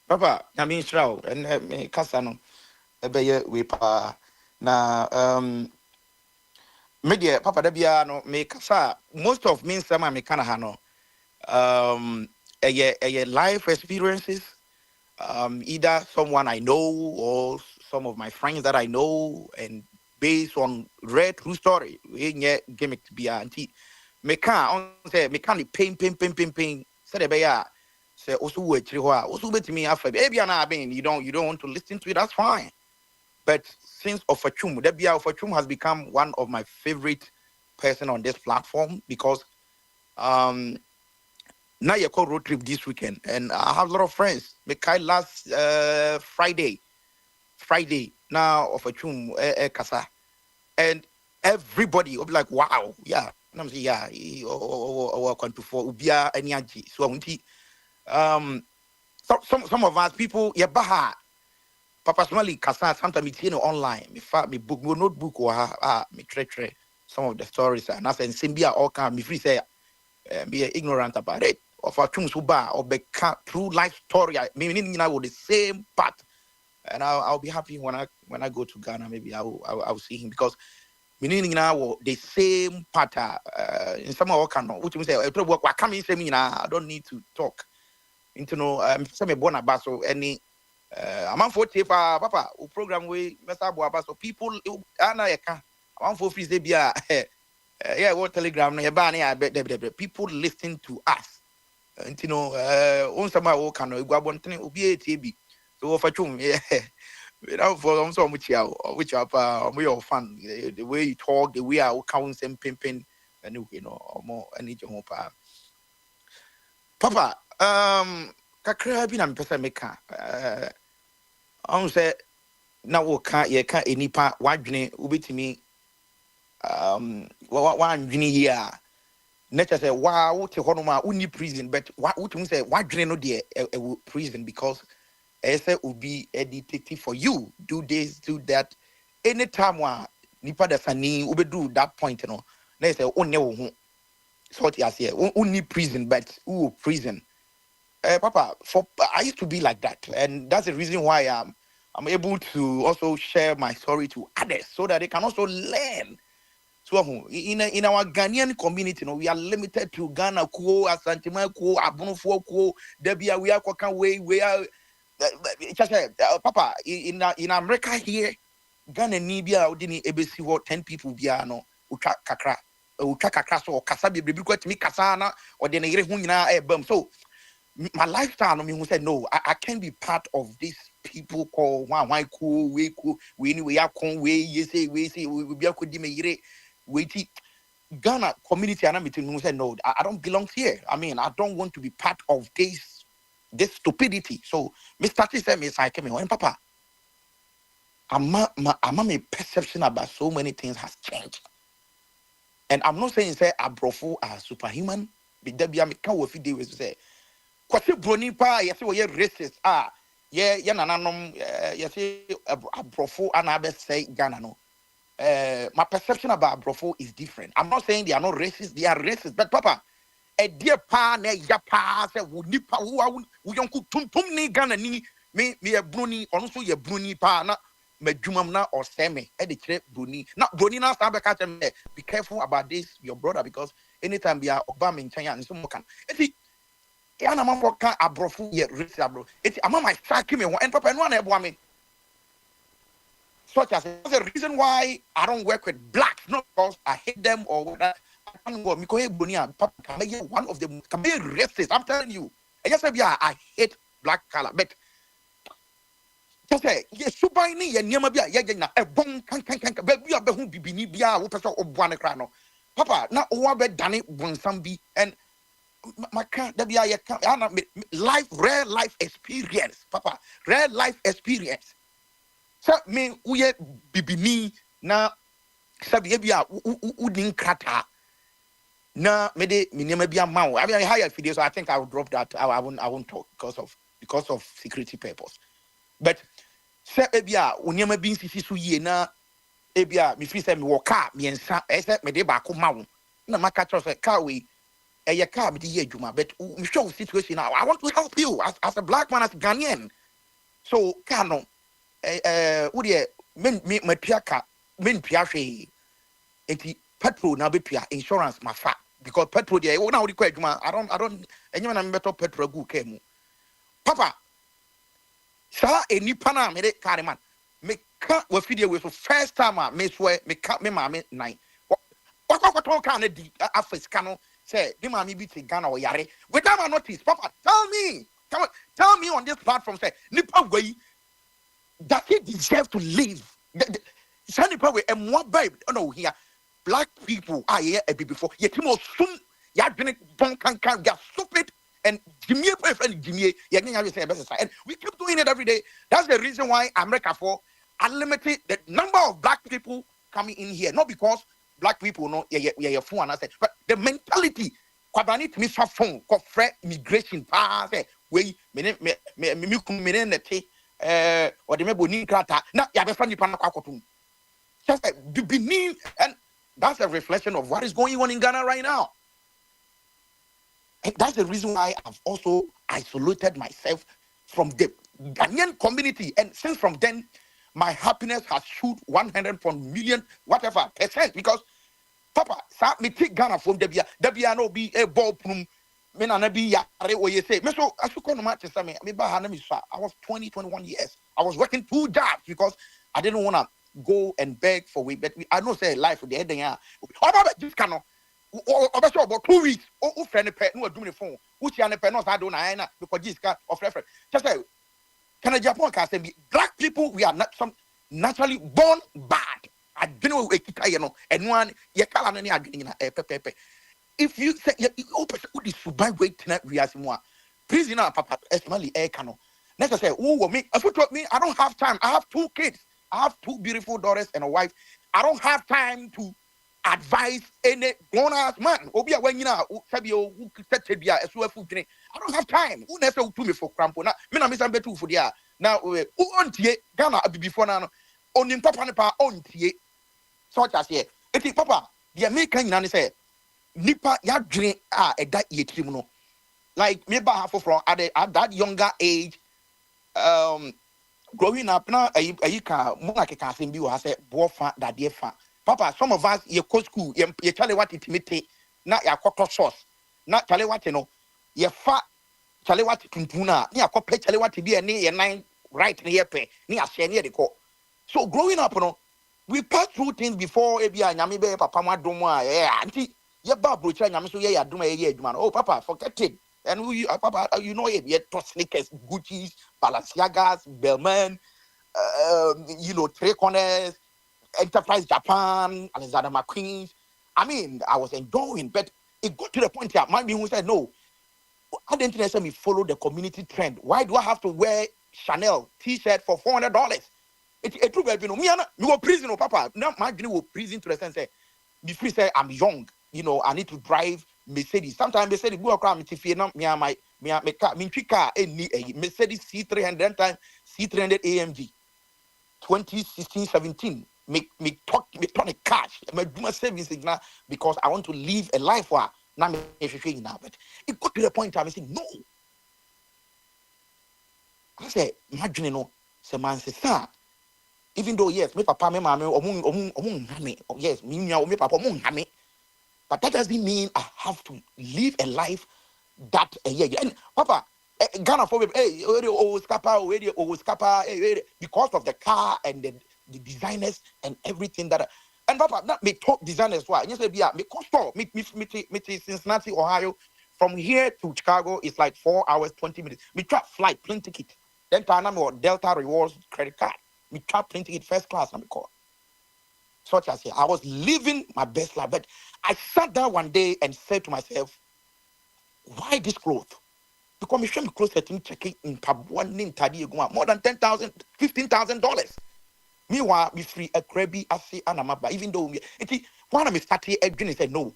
Papa, I mean Shroud and me Casano ebeye we pa na media Papa Debia no me kasa most of me sama me kana ha no a life experiences either someone I know or some of my friends that I know and based on real true story we get gimmick to be anti me can on say me can pain said ebeya say also we chiri ho a also betimi afa baby na ben you don't want to listen to it, that's fine. But since Ofachum, Debia Ofachum has become one of my favorite person on this platform because now you call road trip this weekend and I have a lot of friends. Mekai last Friday now Ofachum Kasa and everybody will be like wow, yeah. And I'm saying yeah, or for ubia energy. So some of us people baha Papa Smally Kasa sometimes it's online. Me book me notebook or me tre some of the stories and I say Simbia all can me free say be ignorant about it. Of our Chumsuba or be true life story. Meaning with the same part. And I'll be happy when I go to Ghana. Maybe I'll see him because meaning now the same pattern in some of our which means I come in say me I don't need to talk. Some born about so any I'm for Papa program we Mr. So people Anna I'm for free yeah what telegram people listen to us and on some can be TB so for chum yeah without for so much which are we all fun the way you talk the way I count and pimping and more I need your Papa kakra bi na mpesa meka on say na wo ka ye ka enipa wadwene ubetimi wadwene ye a nature say wa wo te hono ma uni prison but what you say wadwene no de prison because I say ubi a detective for you do this do that anytime wa nipa da sani ubedu that point no na say onne wo ho so what you say uni prison but who prison Papa, I used to be like that, and that's the reason why I'm able to also share my story to others so that they can also learn. So in our Ghanaian community, we are limited to Ghana, Kuo, Asantima, Kuo, Abunofo, Kuo, Debia, we are we are. Papa, in America here, Ghana Nibia, Odini, ABC, 10 people, Biano, Ucha Kakra, so Kasabi, because me Kasana, or the Nerehuna, Ebum. So my lifestyle, I mean, who said no, I can't be part of these people called why cool, we are con we say we be a could wait Ghana community and I'm who said no, I don't belong here. I mean, I don't want to be part of this stupidity. So Mr. T said me I came in Papa. My perception about so many things has changed. And I'm not saying say Abrofo are superhuman, but there be a can with say kwase broni pa yesi wo ye racist ye nananom yesi abrofo ana be say Ghana no. My perception about Brofo is different. I'm not saying they are not racist, they are racist, but Papa, a dear pa ne ya pa se wo nipa wo yonku tum ni Ghana ni me a bruni also ye bruni pa na medjumam na or seme e de kire bruni na bruni na stand back at me be careful about this your brother because anytime we are Obama in China and so can eti ya na man ka abrofo ye racist abro eti ama my strike me and Papa no na ebo me. Such as the reason why I don't work with blacks, not because I hate them or whatever. I can't go. One of them can be racist. I'm telling you. I hate black color, but just say yes. Super ni ye niama bia ye gina e bon kan baby abehu bibini bia wo pese obuane kra no. Papa na owa be dane bonsam bi and my car that bia ye life rare life experience. Papa rare life experience. So me uye bibini na sabi ebia udin krata na me de minema bia mawo. I mean I hire video, so I think I will drop that. I won't talk because of security purpose. But se ebia unema bin sisi so ye na ebia me fi se me wo car me ensa ese me de ba ko mawo. Na maka tro se car we eye car me de ye adwuma, but me show situation now. I want to help you as a black man, as Ghanaian. So car no udie men piaka men piahwe enti petrol na betua insurance mafa because petrol dey na odi kwa adwuma I don't enyema na beto petrol gu ka mu papa sa enipa na me de carry man me ka wa fidie we so first time me swear me ka me ma me nine what talk can di afisika no say di ma me bi te Ghana o yare without my notice papa tell me on this platform say nipa gwa that he deserves to live. Sandy Power and more babe. Oh no, here black people are here a bit before. Yet more soon, ya drink don't can get stupid and Jimmy and Jimmy. And we keep doing it every day. That's the reason why America for unlimited the number of black people coming in here. Not because black people know yeah phone and I said, but the mentality. Kwabani to me phone called migration pass. We me or the meboni krata na ya be fani pana kwakotum just like Benin, and that's a reflection of what is going on in Ghana right now. And that's the reason why I've also isolated myself from the Ghanaian community, and since from then my happiness has shoot 100 million whatever percent because papa sa me take Ghana from Debia no be a ball plum. Me na be yare o ye say me so asuko no match say me ba ha na me so I was 21 years. I was working 2 jobs because I didn't want to go and beg for we but I know say life the head ya about this cano about 2 weeks o friend pe no adu me phone uchi an pe no sa do na na because this can of reference just say can Japan can say black people we are not some naturally born bad. I don't know ekita ye no eno ye kala no ni adwene na pepepe. If you say you open the survive wait tonight we as more prison papa especially air cano next say oh me I don't have time. I have 2 kids. I have 2 beautiful daughters and a wife. I don't have time to advise any grown ass man obi when you know sabi o set bia eso afu dwene. I don't have time. Who never to me for crampo na me na me san betu for dia now who ontie Ghana before na no onim papa ne pa ontie such as here eti papa the American nyina ne say nipa ya dwene eda yetrim no like me ba half from at that younger age growing up na ayika mo akeka asem bi wo say bofa dade fa papa some of us ye go school ye chale what intimate na ya kokko source na chale what no ye fa chale what tuntuna na yakopɛ chale what bi ene ye nine right na ye pe na ya share na de ko so growing up no we pass through things before ebia nyame be papa madom auntie ye ba brocha nyame so ye adom ye adwuma oh papa forget it and we papa you know ye to sneakers Gucci's Balenciagas Bellman you know 3 Corners Enterprise Japan Alexander McQueen. I mean I was enjoying but it got to the point here my who said no I didn't necessarily follow the community trend. Why do I have to wear Chanel t-shirt for $400? It true baby no me go prison papa now my dream will prison to the sense say before say I'm young. You know, I need to drive Mercedes. Sometimes Mercedes go across me to fear me and my me car me car any Mercedes C300 time C300 AMG 2016-17 me turn a cash me do my savings now because I want to live a life where now me now. But it got to the point I say no. I say imagine no say man say sir, even though yes me papa me mama me yes me papa me, but that doesn't mean I have to live a life that and papa Ghana for hey because of the car and the designers and everything that and papa not me talk designers why you say be me cost me Cincinnati Ohio from here to Chicago is like 4 hours 20 minutes. Me try flight plane ticket then Panama or Delta Rewards credit card me try plane ticket first class and me call such as here I was living my best life. But I sat down one day and said to myself, why this growth? Because me show me close to checking in Pabuan more than $10,000, $15,000. Meanwhile, me free a crabby assay and a even though one of me started a drink said no.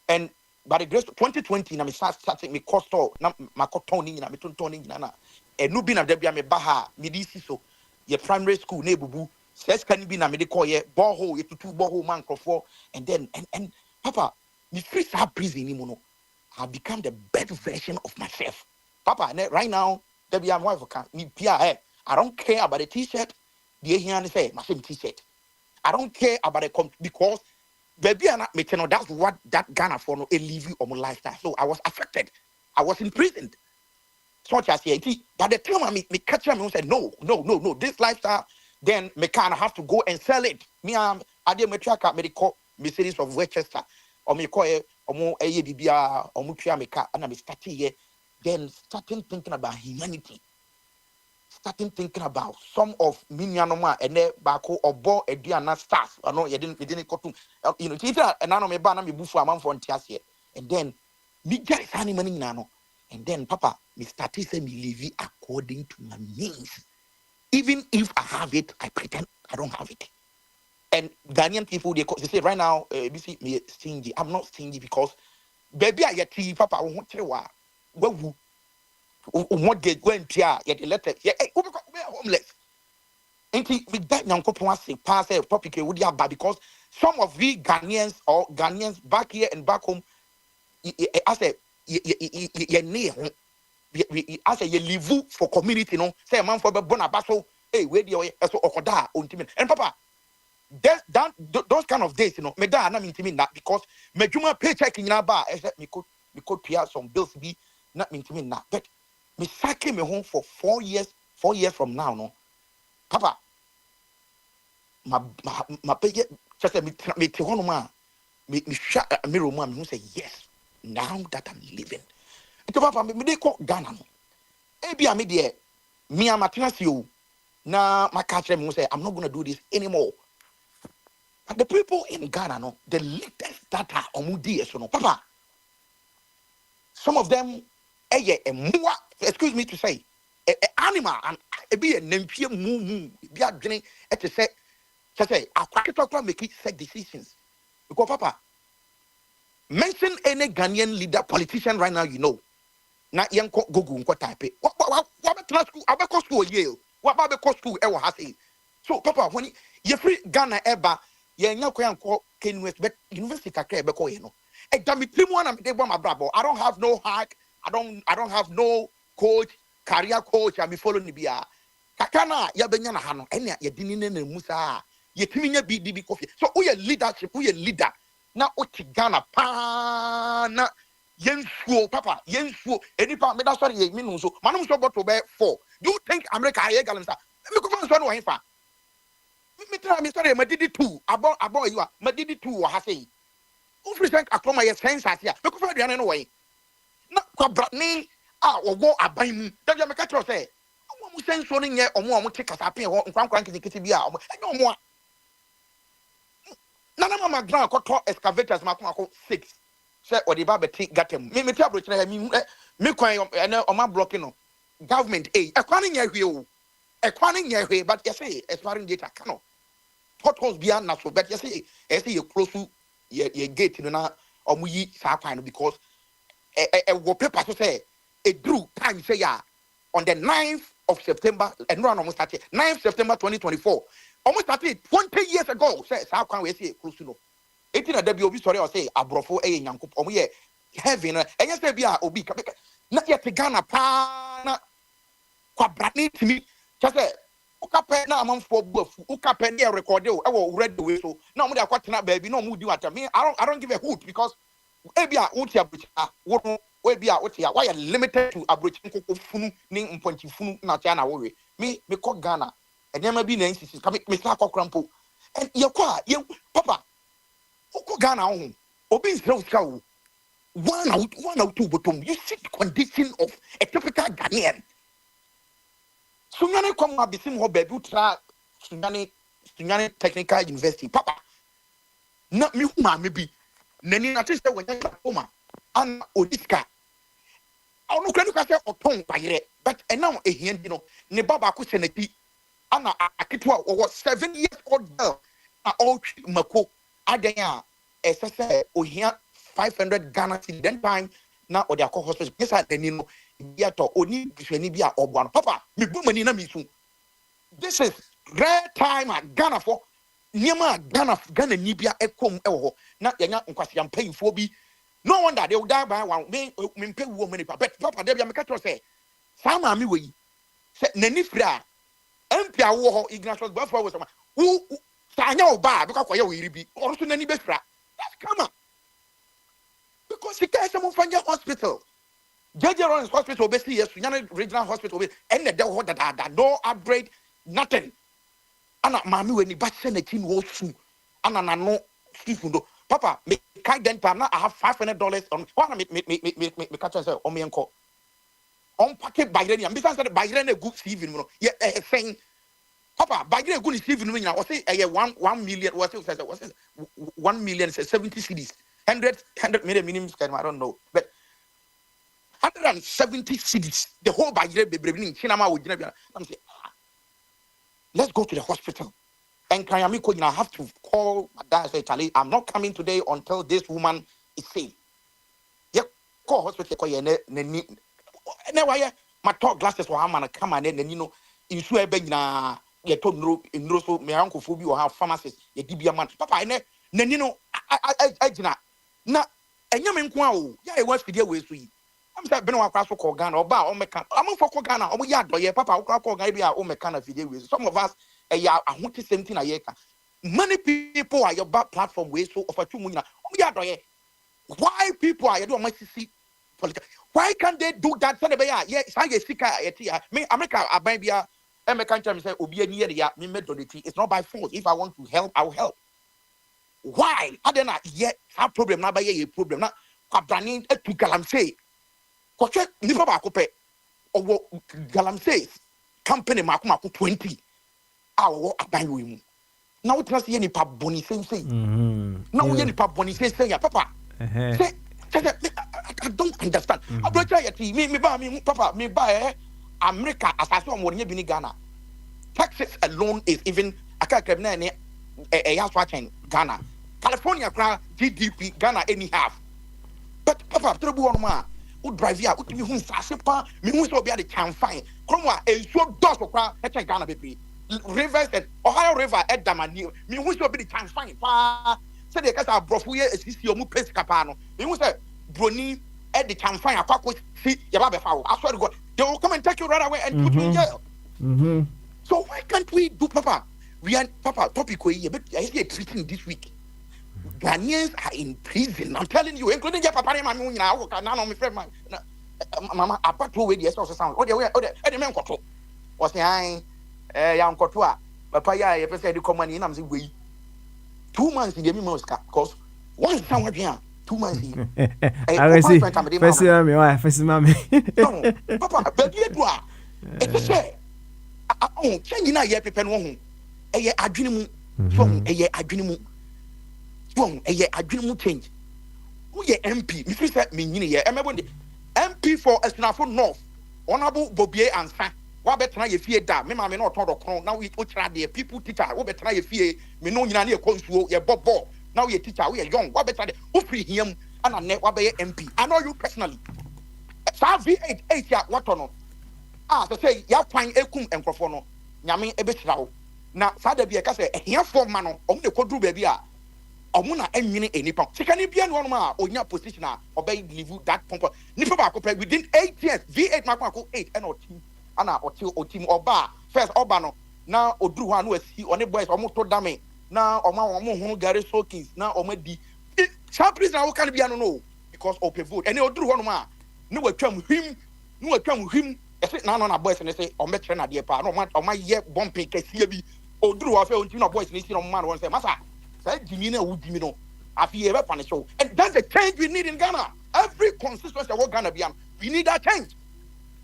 And by the grace 2020, na me starting me cost na my cottoning na me toning na and no bin of Debia me baha me this so your primary school nebubu says can be na me de call ye borehole ye two borehole man for and then and papa me free sa prison ni mono I become the best version of myself. Papa, right now, Debbie, I'm wife me I don't care about the t-shirt. The here say my same t-shirt. I don't care about the because baby and that's what that Ghana for no a live on my lifestyle. So I was affected. I was imprisoned. Such as here. By the time me catch him, I said no, this lifestyle, then me kind of have to go and sell it. Me I did me track out medical Mercedes of Westchester or me call omo eye bibia omo twa meka and I'm starting thinking about humanity, starting thinking about some of minyanoma and bako obo eduana stars no you didn't kotum you know tita and now me ba na me bufu amam for ntiase and then me guys any money no and then papa me started say me live according to my means. Even if I have it, I pretend I don't have it. And Ghanaian people, they say right now, BC me stingy. I'm not stingy because baby, I get papa. I won't tell you what get going to get the letter. Yeah, we are homeless. And with that, young couple wants to pass a topic would you have because some of we Ghanaians or Ghanaians back here and back home, I say, I say, you live for community, no. Say a man for Bonabaso, hey, where do you so Okoda on Timin and papa. Those kind of days, you know, me da na mean that because me juma paycheck in bar except me could pay some bills be not mean to me now. But me sake me home for 4 years from now, no. Papa, my pay just me te hono ma me shut a mirror man who say yes, now that I'm living. Ito papa me de ko Ghana no. Ebi a me de me amatenasio na my catch them who say I'm not going to do this anymore. But the people in Ghana, no, the latest data on so no, papa. Some of them, excuse me to say, animal and be a nempia moo, be a drink at the say, I quite make it set decisions. Because papa, mention any Ghanaian leader, politician right now, you know. Not young Google type it. What about school? I about school Yale. What about school ever has it? So papa, when you free Ghana ever. Yeah, no Ken West, but University Kakre Beko, you know. I don't have no hack, I don't have no coach, career coach, I'll be following the BR. Kakana, Yabenyana Hano, and ya dinine Musa, Yetiminia BDB coffee. So we are leadership, we are leader. Now Ghana pana Yensu, Papa, Yensu, any part that's what you mean. So Manum so got to bear 4. Do you think America Galansa? Let me go on one way. Me sorry, me did it too. About you are, me did it too. I say, who present a from my sense here? Because I don't know why. Not quite me. Or go a buy me. Don't you make a say? I'm saying something here, or more take us up here. Or cranking the kitty. I no more. None of my grand got excavators. My 6. Say or the Bible take got him. Me tell me crying on my blocking. Government aid. A cranning here. A cranning here, but you say, expiring data cannot. Potholes beyond natural, but you say, you close to your gate, you know, or we sa kind because a paper to say, a drew time say ya on the 9th of September, and no almost started 9th September 2024. Almost started 20 years ago. Says how can we say close to no? 18 at the sorry or say abrofo a yankup or ye heaven and yes there be a obi not yet Ghana pana quabrani to me just say ukape na among for buff ukape near record I will read the way so no more quite baby no mood you at me I don't give a hoot because ebia utia wo ebia utia why are limited to abrochin koko funu ni mponchi funu na tia na worry me call Ghana and there may be nancy come me start crampo and ye papa oko Ghana home obi israel one out two bottom you see the condition of a typical Ghanaian sunyane come abisim ho baby tra sunyane technical university papa na me huma me bi nani na tese when you homa an odiska onu kwenu ka se oton bayire but now ehien di no ne baba ko senati ana aketwa wo 7 years old girl na all mako adan a esese ohia 500 Ghana cedi then time na odi akọ hospital yesa nani no bia to oni biswani bia obo papa me bu mani na me su this is rare time at Ghana for niema Ghana ni bia ekom ewo na yanya nkwasiam payifo bi no wonder they will die by one me pay wo many but papa dey bia me catch say sama me we say nani fra empia wo ho Ignatius Bafo wo sama wo sanya oba because koye wo iribi or so nani be fra that's come because he can't some find hospital JJ Lawrence Hospital basically yes Sunyane Regional Hospital and the ho that no upgrade nothing ana mami we ni ba se na tin wo su ana na no stifundo papa me kai den pa na I have $500 on one me catch say o me enko on packet bayre ni am bisa say bayre na good CV no ye saying papa bayre good CV no nya o say 1 million what say 1 million 70 cedis 100 million minimum scale I don't know but 170 cedis the whole bayre bebre ni chinama wo gina bia am say let's go to the hospital. And Kayamiko, I have to call my dad and say, Charlie, I'm not coming today until this woman is safe. Yeah, call hospital. My talk glasses were hammer and come and then you know, in Suebena, you told no, so my uncle Phoebe or have pharmacist, a DBA man. Papa, and then you know, I now, and you mean, yeah, it was video with you. I'm saying, Benoit Crasso call Ghana or Bar or Mecan. I'm for Ghana or Yard or Papa call Gabia or Mecan video with some of us. I want to same thing. Many people are your back platform way so of a 2 million. Why people are you don't see political? Why can't they do that? Yes, I get sick. Me, America, I buy beer. American time say, Obi near the me methodology. It's not by force. If I want to help, I will help. Why? I don't know yet. Have problem now by a problem. Now, Kabranin to Galamsey. Koche nipa ba kope owo Galamsey company makuma 20 awo aban we mu na wo trust ye nipa boni sensei na wo ye nipa boni sensei ya papa say I don't understand abrocha yet me ba me papa me ba America asase o mo nye bi ni Ghana Texas alone is even akakam na ne ya so achen Ghana California kra GDP Ghana any half but papa trebu on ma who drive here, who me who sasepa, me who so be the can find. Kromwa e so dos okra e check Ghana baby. Rivers and Ohio River at Damani, me who so be the can find. Pa say the case brofu ye sisi omu place kapano. Me who say broni at the can find akwa see ya ba fa. I swear to God, they will come and take you right away and put you in jail. So why can't we do papa? We are papa topic we but I see a treating this week. Ghanaians are in prison. I'm telling you, including your papa and my now. Now, my friend, Mama, apart from the sound. Oh, the man got was the young Cotua. Papa, I said, you come in. I'm saying, 2 months in the Mosca, because once someone here, 2 months here. I see. First, mammy. Papa, but you are. It's a say. Oh, changing a year, people, a dream from a year, a dream. A year, I dream change. Who ye MP? Mr. said, me, MP for Esnafo North, Honorable Bobier and San. What better you fear that? Me, mamma, not told now we put the people teacher. What better you fear? Me, no, you are consul, your bob. Now you're teacher, we are young. What better who free him and a net MP? I know you personally. saa V8 8 ya wato no so say ya kwan ekum enkrofo no nyame ebetira wo na saa da bi e ka say ehia fo ma no omo de koduru ba bi a omo na enwini enipa sika ni bia no no ma onya position a obey live that pump nipa ba ko pe within 8 years V8 makwa 8 and otim ana otim oba first oba no na oduru ho anu asi one boys omo to dame na omo hunu gare soakings na omo di champions na wo kan bia no because open vote and oduru ho no ma no watwam him ese na boys ne say o metre na de pa no o ma ye bumping kesi bi oduru ho fa onti no boys ne si no man won say masa say jimi na wo jimi no afi e be punish show and that's the change we need in Ghana. Every constituency of Ghana biam we need that change.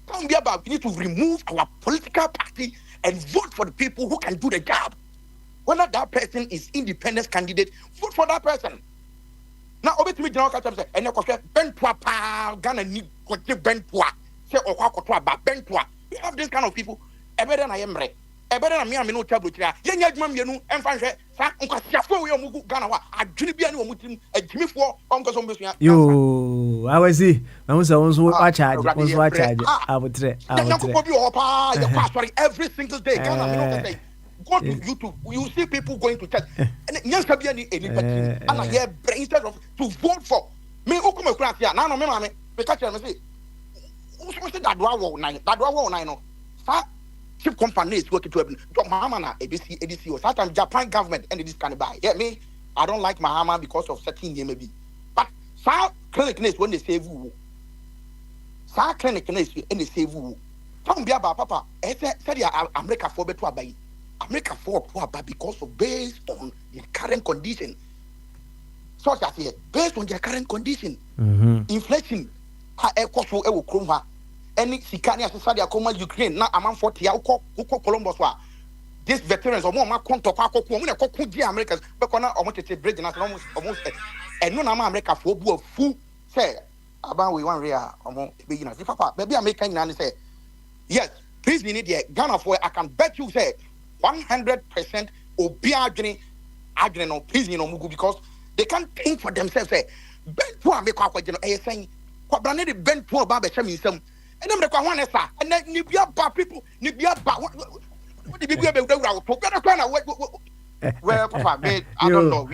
Come be about we need to remove our political party and vote for the people who can do the job. Whether that person is independent candidate, vote for that person. Now obetimi general catch say ene ko bentua pa Ghana ni ko je bentua say okwa koto ba bentua. We have this kind of people ebere na yemre ebere na me no tablo kira yenya adwuma mienu emfa hwe sa nkwasiafo we omugu Ghana wa adwene bia ne omutim adwimifo onkoso mbesua yo awasi na mo so wonso wa charge abotre ko bi o pa you pass for every single day Ghana me no say go to YouTube you see people going to church and nyansa bia ni anybody ana ye instead of to vote for me okuma kura tia na no me ma me catch me say so say dadwa wo nine no sa cheap companies working to Mahama na ABC or sometimes Japan government and this can buy. Yeah, me, I don't like Mahama because of certain maybe. But some clinic when they save you. Some clinic when they save you. Some be about papa. Say America for better buy. America for buy because of based on the current condition. So that here based on their current condition, inflation, cost will come. Any sikani asosade akoma Ukraine na amam 40 ya uko Columbus wa these veterans omo ma konto kwa akoko omo na kokko di America because na omo tete bridge na almost eno na America for bu afu say aban we one real omo be you know papa baby America na say yes please we need the Ghana for I can bet you say 100% obi adwene no please you know mugu because they can't think for themselves say ben to America akwaje no saying kwabra ne de ben to ba be hye nsam and I'm the one and then Nibia people, Nibia what the Bibia be well, Papa, I don't know.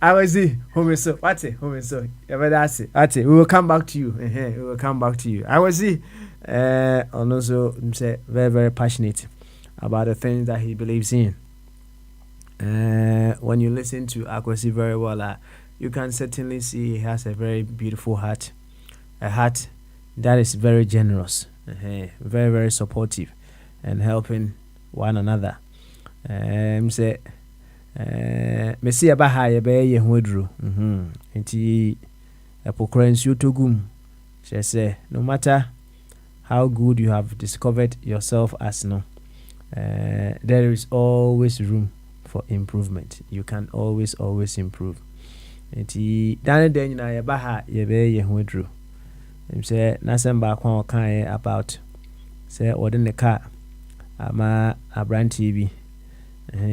I was home so what's it? Home so that's it. We will come back to you. We will come back to you. I was and also say very, very passionate about the things that he believes in. When you listen to Akwasi very well, you can certainly see he has a very beautiful heart. A heart that is very generous, very, very supportive, and helping one another. Say, Messi abaha ye be ye hodru. Inti apokrensi utogum. She say, no matter how good you have discovered yourself as no, there is always room for improvement. You can always improve. Inti dane den na ye baha ye be ye hodru. Say nasem ba kwa kan about say within the car ama abran TV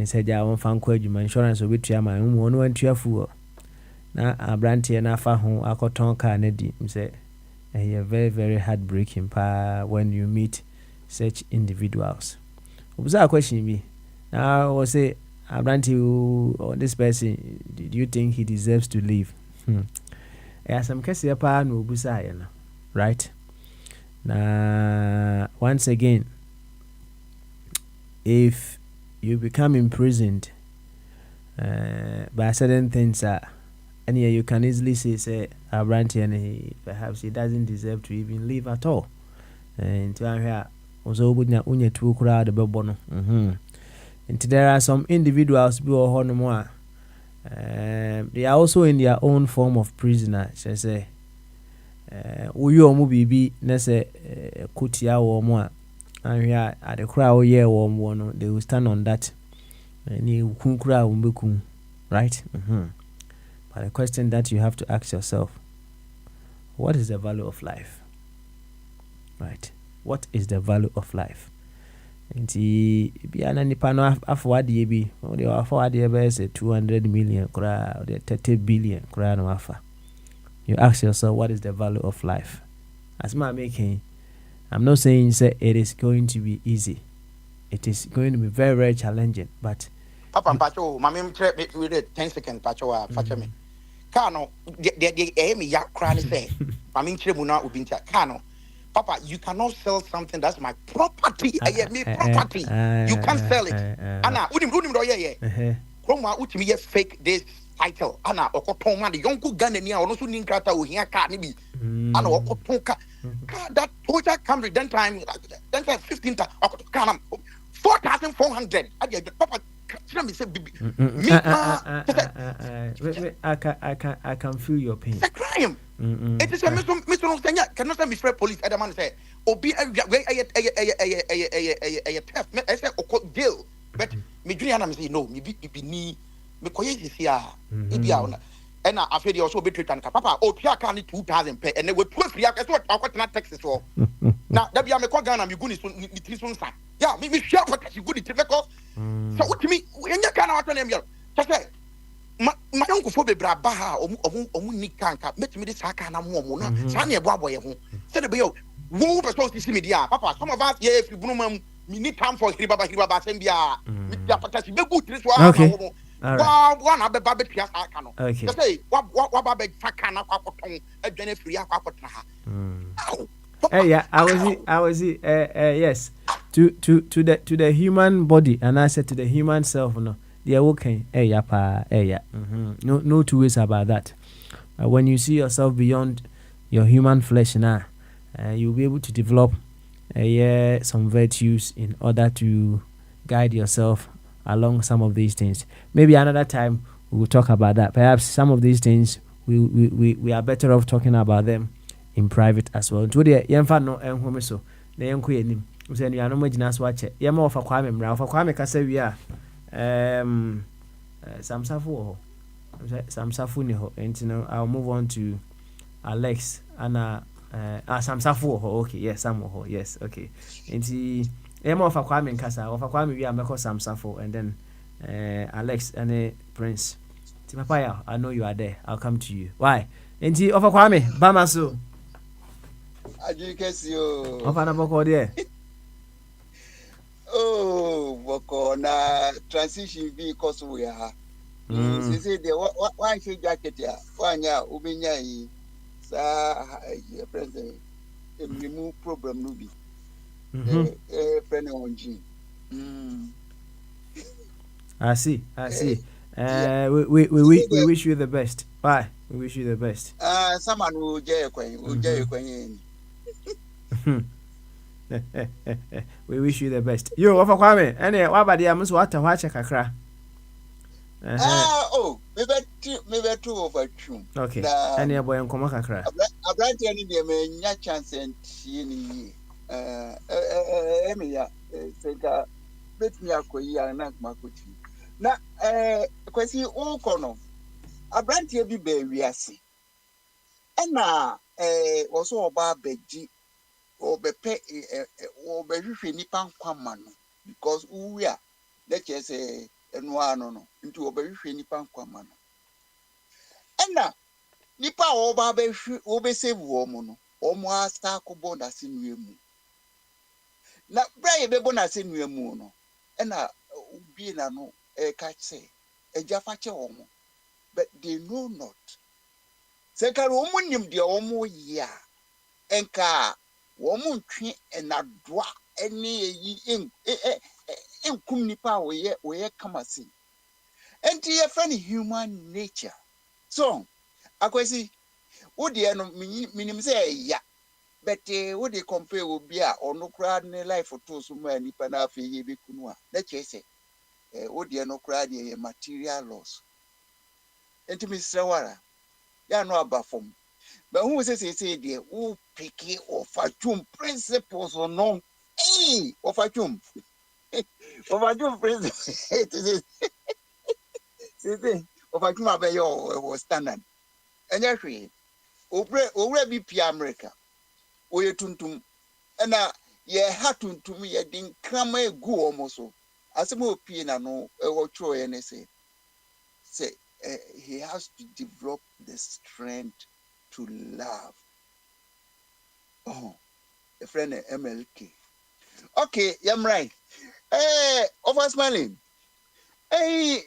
say ja won fan kwa adwuma insurance obetua ma mu ono antua fu na abran tie na fa ho akoton car na di say very, very heartbreaking when you meet such individuals. Obuza question me now we say abran TV this person, do you think he deserves to live? Some kesi pa no obuza ya na. Right now, once again, if you become imprisoned by certain things, and you can easily say Abranti and perhaps he doesn't deserve to even live at all. And also unye tu kura de bebono. And there are some individuals who are they are also in their own form of prisoner. Shall say. Uyo mu bibi na se kutia wo mu a anhia ade kra wo ye wo mu no they will stand on that ni kun kra wo mbekun right but the question that you have to ask yourself, what is the value of life? Right, what is the value of life? Nti bia na nipa no afowade bi o de afowade be say 200 million kra o de 30 billion kra no afa. You ask yourself, what is the value of life? as my making, I'm not saying say it is going to be easy. It is going to be very, very challenging. But Papa Pacho, my mem with 10 seconds, Pacho, Facha me. Kano, the Amy Yak Cranny say, my mean Tribuna Ubinta, Kano. Papa, you cannot sell something that's my property. I am me property. You can't sell it. Anna, Udim Roya. Chroma Utimi fake this title. Anna, Okotoma, the Yonku Ganania, or no Sunin Krata, who here can't be. Anna Okotoka. That Toyota Camry, then time 15 4,400. Papa, me say, I can feel your pain. It's a crime. It is a Mr. Kenya cannot say Mr. Police. Other man say, "Obi a theft." I say, "Okay, deal." But me Juliana me say, "No, me be ni me koye this year. It be out." And I feel they also be treated. Papa, oh, Pia can 2,000 pay, and they will 12 years. That's what I got not Texas for. Now that be a me call Ghana, me good is on sa. Yeah, me share what you good it because. So what to me? When you can't out on them, just say. My uncle for Bebra Baha or Nikanka, met me this Hakana Momona, Sanya Baboy. Said the bill, woo, but so see me, dear Papa. Some of us, yeah, if you bloom, we need time for Hibaba Sembia, with the Patashi, be good this one. Okay. One of the Babet Piasano. Okay. Just say, what Babet Fakana Quapotong, a Jennifer Quapotna. Yeah, I was yes. To the human body, and I said to the human self, no. They are okay. No two ways about that. When you see yourself beyond your human flesh now, you'll be able to develop some virtues in order to guide yourself along some of these things. Maybe another time we will talk about that. Perhaps some of these things we are better off talking about them in private as well. To the yemfa no enhome so na yenko yenim. We say you are no magina so ache. Yema ofa kwame mra, ofa kwame kasa wi a Samsafu ni ho. And I'll move on to Alex and Samsafu ho. Okay, yes, Sam ho. Yes, okay. And Emma of Aquamin Casa of Aquamin we are Mako Samsafu and then Alex and Prince. Timapaya, I know you are there. I'll come to you. Why? And of Aquame, Bamasu. I do guess you Of Anaboko there. Oh, Boko na transition because we are. They say the one should jacket ya. One ya ubinya yi sa president. Remove problem no be. Friend on G. I see. We wish you the best. Bye. We wish you the best. Someone will jay We wish you the best. You offer Kwame. Any what about the amus water watch a kakra? Maybe two over two. Okay. Any boy and come kakra. A bright any day may chance and see Emilia Sega bet me a quay and not Makuchi. Now, Quasi Okono. A brand here be baby, I see. And now, also about Beji. Or be pay or be nipan kwama no because we are let us say no no into obe nipan kwama no ena nipa oba be save wo mo no omo asa ko bonus nue mu na bra be bonus nue mu no ena bi na no catch say eja fa che omo but they know not se ka omo nim de omo ya enka woman twin and a drop any in kumnipa we come see. And to your friend human nature. So I could see would the minimum say ya, but would they compare with beer or no crowd in life for two so many panafi be kunwa. Let's say would the no crowd a material loss. And to Mr. Wara, ya no about from. But who says dear, who pick it or fatum principles or no? Hey, or fatum. Of fatum principles. It is of fatum abayo or standard. And actually, already be America. Or you tuntum. And ye had to me a ding cram a go almost. As a more piano, no, or Troy and say, he has to develop the strength to love. Oh, a friend MLK. Okay, I'm right. Over smiling. Hey,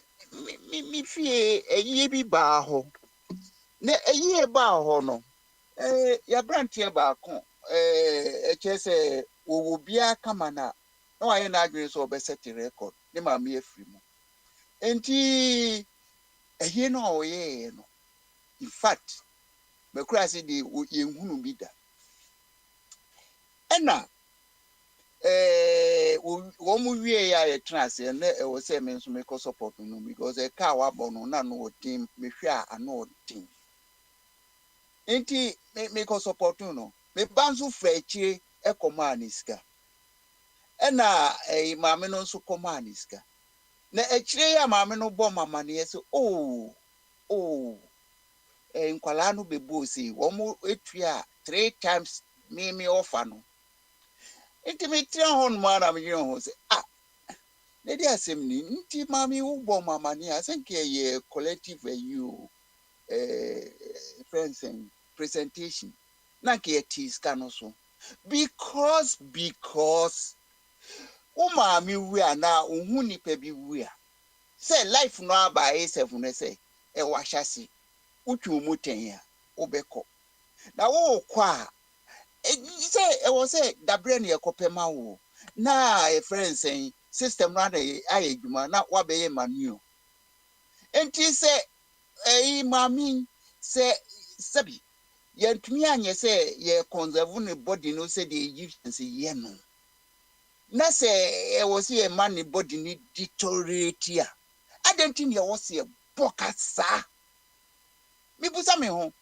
me fear a ye be baho. Ne a year baho no. Ya branch here back. Just will be a kamana. No, I ain't arguing so be set the record. Ne ma me a free mo. Enti a year no ye no. In fact, me cry say the ye be that. Enna wɔn mu wie ya yɛ tena ase ɛnɛ ɛwɔ sɛ me nso mekɔ support no because ɛka a wabɔ no na no ɔden mehwɛ a ano ɔden nti mekɔ support no meba nso fra akyire ɛkɔmaa ne sika ɛna maame no nso kɔmaa ne sika na akyire yi a maame no bɔ mama ne yɛ sɛ nkwalaa no bɛbɔ sei wɔn mu etua 3 times me offer no nti me tira hɔ no ma na me yɛ ho sɛ Lady Assembly, nti mami ubo mama ni asenke ye collective you friends and presentation. Na ke tis kanoso. Because o mami we na unhu nipa bi we a. Say life no aba e7 ne say e wahase. Utwu mu ten a obekọ. Na wo kwa say e wo say dabre na ekopema wo. Na e friends and system na aye dwuma na wabeye manuo enti se mami se sabi ye ntumi anye se ye conserve ne body no se the Egyptians ye no na se e wo se ye man ne body ni deteriorate a adenti ne wo se bokasa mi busa me ho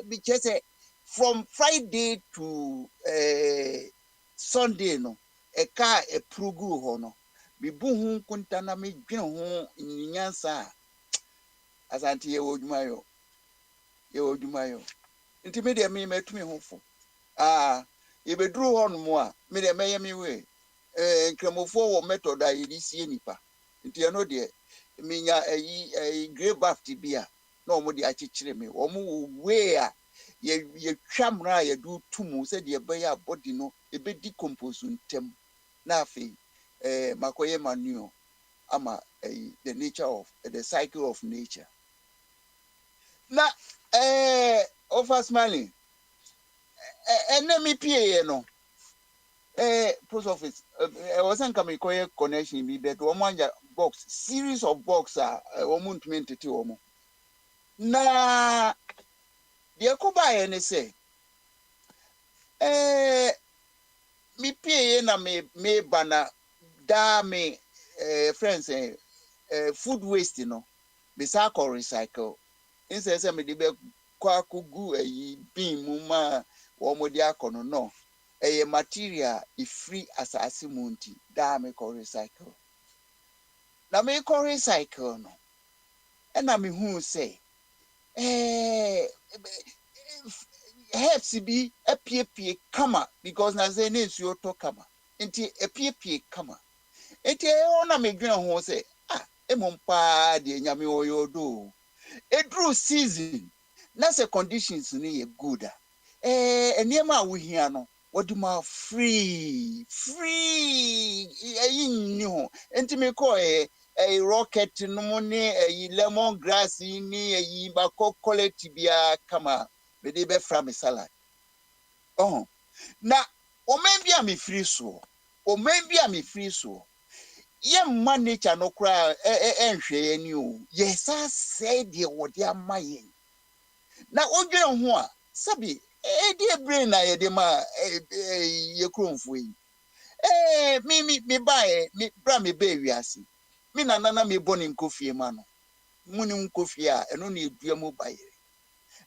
bi che from Friday to Sunday no eka eprugu ho no bibu hu kunta na me dwen ho nyansa asante ye wodwumayo nti me de me matumi ho fo ye beduru ho no mo a me de meye me we nkramofo wo method a ye sie nipa nti eno de minya ayi grey baft bia na omo de akyekyere me omo we a ye twamra ye du tumu se de be ya body no e be decompose ntem na afi makoye manuo ama the nature of the cycle of nature na over smiling enemy pie no post office wasn't coming koye connection bi but wo manja box series of box wo muntu mentete wo mo na de ko ba ye ne se mi pie na me bana da me friends food waste no be cycle recycle inse se me de be kwa kugu bin mu ma wo mo de akono no material free asase munti da me ko recycle na me ko recycle no e na me hu say herbs bi apie kama because na say na nsuo to kama nti apie kama nti ona me dwen ho say emompa de nyame oyodo edru season na say conditions ni ye good eniema wo hia no woduma free ni ho nti me ko rocket no ne lemon grass ni bako collect bia kama be de be fra me salad na o men bia me free so ye man nature no kra enhwe ani o yes I say de wode amaye na odwen ho a sabi de brain na ye de ma ye kromfo yi me bae me bra me ba wiase me nana me boni nkofie ma no muni nkofie a eno na edua mu bae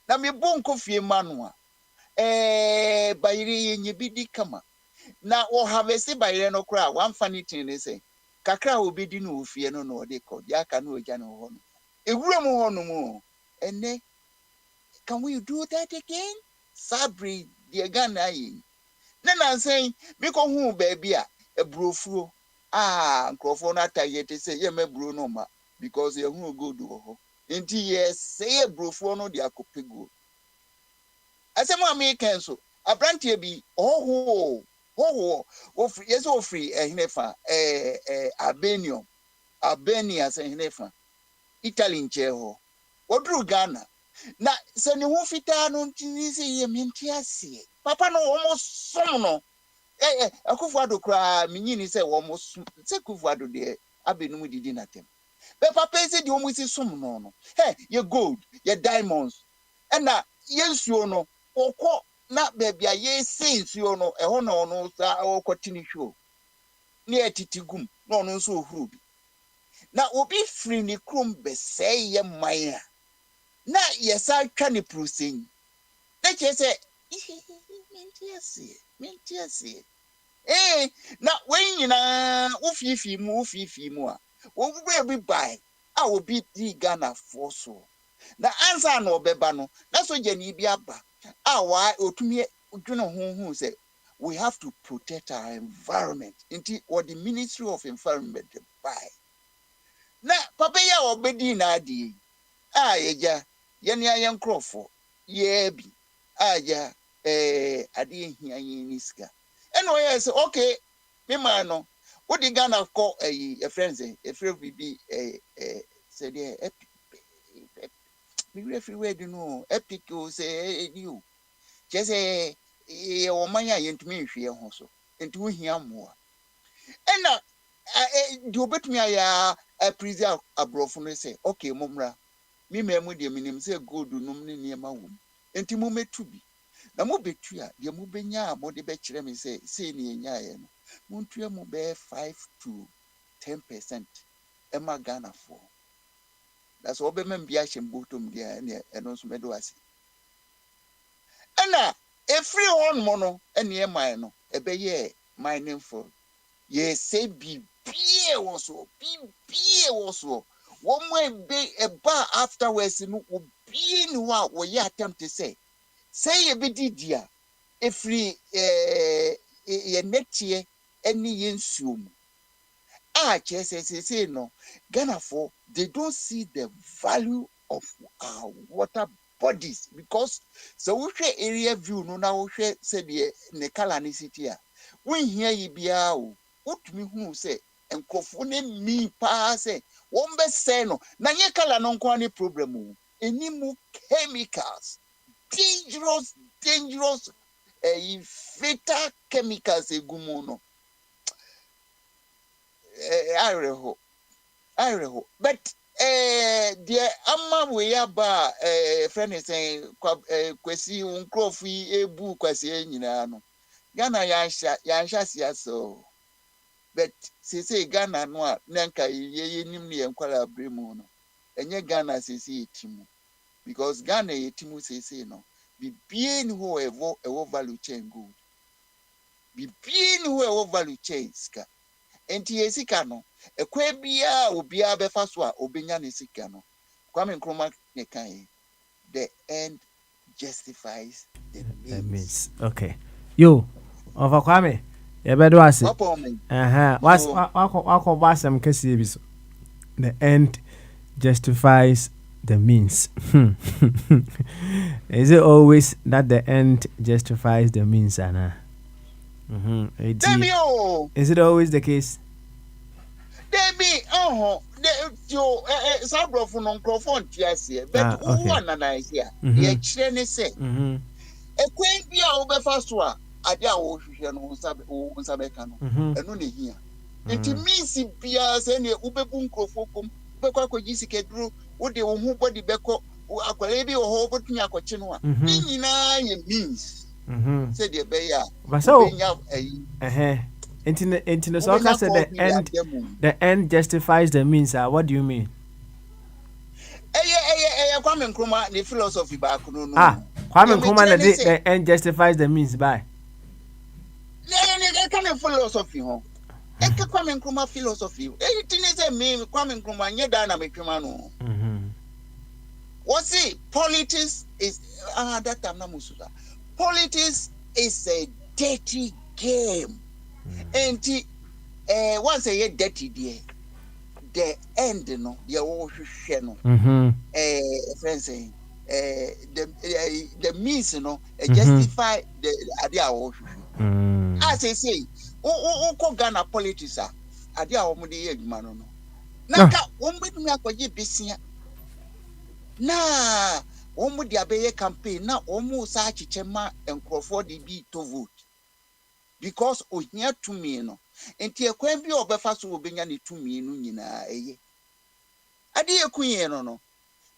na me bon nkofie ma no a bayire ye nyebidi kama na wo harvest bayire no kra one funny thing ne say kakra obedi no ofie no no de ko ya ka no oja no ho no ewura mu ho no mu ene can we do that again sabri de gana yi na say me ko hu ba bi a ebrofuro nkrofo na tayete say ye mebro no ma because ye hu good ho nti yes say ebrofuro no de akopego asem American so Abrantie bi ofri yes ofri ehnefa Albania se ehnefa Italy nche ho odru Ghana na se ne ho fitaa no ntini se ye menti ase papa no almost som no Akufo-Addo kra minyini se wo se Akufo-Addo de abenum didi natem be papa se de omo si som no ye gold ye diamonds na ye nsuo no okọ na bebia ye se nsuo no eho na ono sa okotini hwo ne etitigum na ono nso ohuru bi na obi free ni krom be say ye man na ye sa twa ne prusen na che se mentiase na when nyina ufifi mu a wo bi buy a obi di Ghana for so na answer na obeba no na so jani bi aba a wa otumi dwene honhom say we have to protect our environment inti what the Ministry of Environment buy na papa ya obedi na adi yeja yene ayen krofo ye bi aja adi hia yin niska eno ye say okay me man no wo di Ghana ko a friends e free bi say the epic we everywhere do know epic o say you just say o man ya yentumi nhwe ho so enti wo hia mo ena di obetumi aya preserve abrofo no say okay momra mi memu de minim say gold num ne niema wo enti mo metu bi na mo betu a de mo benya a mo de be kire me say ne enya ye no mo ntua mo be 5 to 10% ema Ghana for that's what be mem bia hye mbotom dia ne eno so medo ase ena e free on mo no ene e man no e be ye mining for ye say bie was so one way be a bar afterwards no obi ni wa wo ye attempt to say ye be didia e free ye netie eni ye nsuom say no Ghana for they don't see the value of our water bodies because so we share area view no na we share say the ne kala ni city a we here yi bia o utumi hu say enkofo ne mi pa say won be say no na ye kala no nko ani problem o enimu chemicals dangerous fatal chemicals egumo no ireho but the amma we aba friend is saying kwesi unkrofi ebu kwesi nyina no Ghana yansha so but say Ghana no a nanka ye nim ne enkwala abremu no enye Ghana say etimu because Ghana etimu say no bibie ni ho evo value chain good bibie ni ho evo value chain ska enti esika no ekwa bia obia befa so a obenya ne sika no Kwame Nkrumah ne kan the end justifies the means. Okay yo over Kwame ye bedo ase wako basem kese bi so the end justifies the means. Is it always that the end justifies the means, Anna? Is it always the case? Debbie, Sabro from Uncrophone, yes, but one and I here. The Cheney say, a quaint be over first one. I dare ocean on Sabecano, and only here. It means it be as any Ubebun Crofocum, Beko Jessica drew, what they will move body Beko, or Aqualebi or Hobart Miako Chinua. Means, said the Bayer. But so, Into so said the end justifies the means. What do you mean? Kwame Nkrumah, the philosophy back. Kwame Nkrumah, the end justifies the means by. That kind of philosophy, huh? Kwame Nkrumah philosophy. Anything is a meme. Kwame Nkrumah, you dynamic man. What's it? Politics is that time na musuda. Politics is a dirty game. And once a year dirty there, the end no, the old channel. Friends saying the means, justify the idea of as I say, Ghana politics are idea of the man. Naka, one with me, I na wɔn de abɛyɛ campaign na wɔn saa akyekyɛ ma nkurɔfoɔ de bi to vote because ohia tumi no nti ekwan bi a ɔbɛfa so wɔbɛnya ne tumi no nyinaa ɛyɛ ade eku yɛn no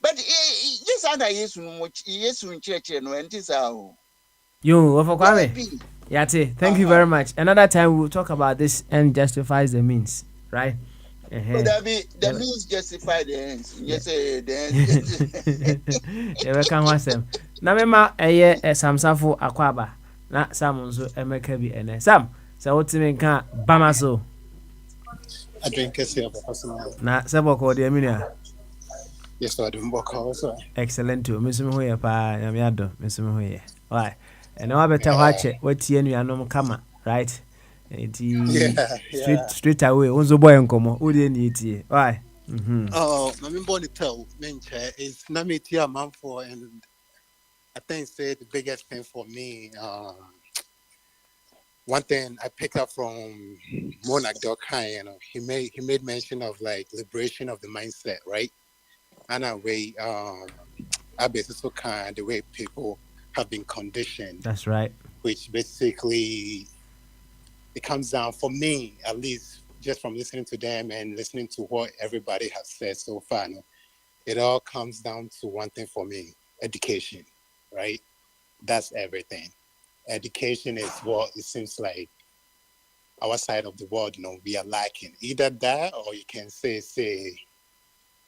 but yes ada yesu no yesu nkyerɛkyerɛ no ɛnti saa o yo Kwame yate thank you very much another time we'll talk about this end justifies the means right. So the means justify the ends. Yes, the ends. Yeah, we can watch them. Na mema eye Samsafo Akwaba na Sam nso emeka bi ene. Sam, say wotime nka bama so. I drink kesi personal. Na sebo ko de minia. Yes, so I do work also. Excellent to. Mesumi ho ye pa, nyame ado. Mesumi ho ye. Why? And now better watch it. Watie nuanom kama, right? Straight away onzo boy nkomo wo dey ni tie why my member the tell menche is namiti a man for and I think say the biggest thing for me one thing I picked up from Monarch Dorkai, he made mention of like liberation of the mindset, right? And a way I basically kind the way people have been conditioned. That's right. Which basically it comes down, for me, at least, just from listening to them and listening to what everybody has said so far, it all comes down to one thing for me, education, right? That's everything. Education is what it seems like our side of the world, we are lacking. Either that, or you can say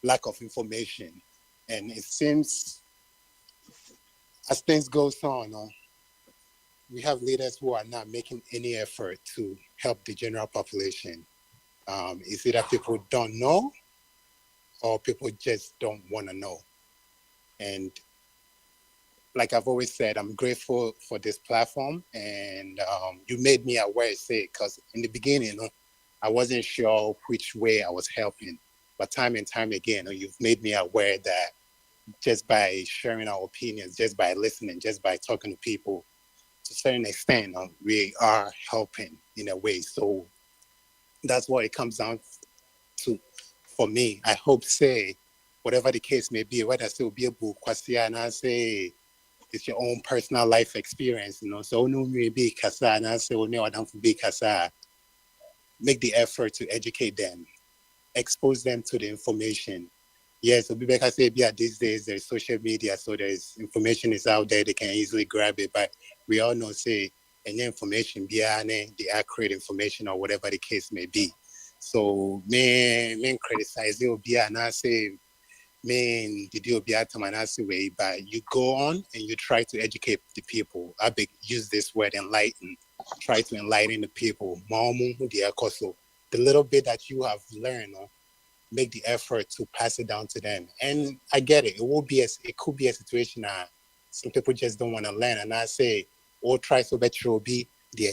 lack of information. And it seems, as things goes on, we have leaders who are not making any effort to help the general population. It's either people don't know or people just don't want to know. And like I've always said, I'm grateful for this platform. And you made me aware, because in the beginning, I wasn't sure which way I was helping. But time and time again, you've made me aware that just by sharing our opinions, just by listening, just by talking to people, to a certain extent, we are helping in a way. So that's what it comes down to for me. I hope, whatever the case may be, whether it will be a book, and I say it's your own personal life experience, So no maybe kasa, and I say, no, I don't be kasa. Make the effort to educate them, expose them to the information. Yes, so Bibeka say, these days there's social media, so there's information is out there, they can easily grab it. But we all know, any information, the accurate information or whatever the case may be. So, men criticize it, and I say, the deal be at way, but you go on and you try to educate the people. I use this word enlighten, try to enlighten the people. The little bit that you have learned, make the effort to pass it down to them. And I get it. It could be a situation that some people just don't want to learn. And I say, or try so better will be the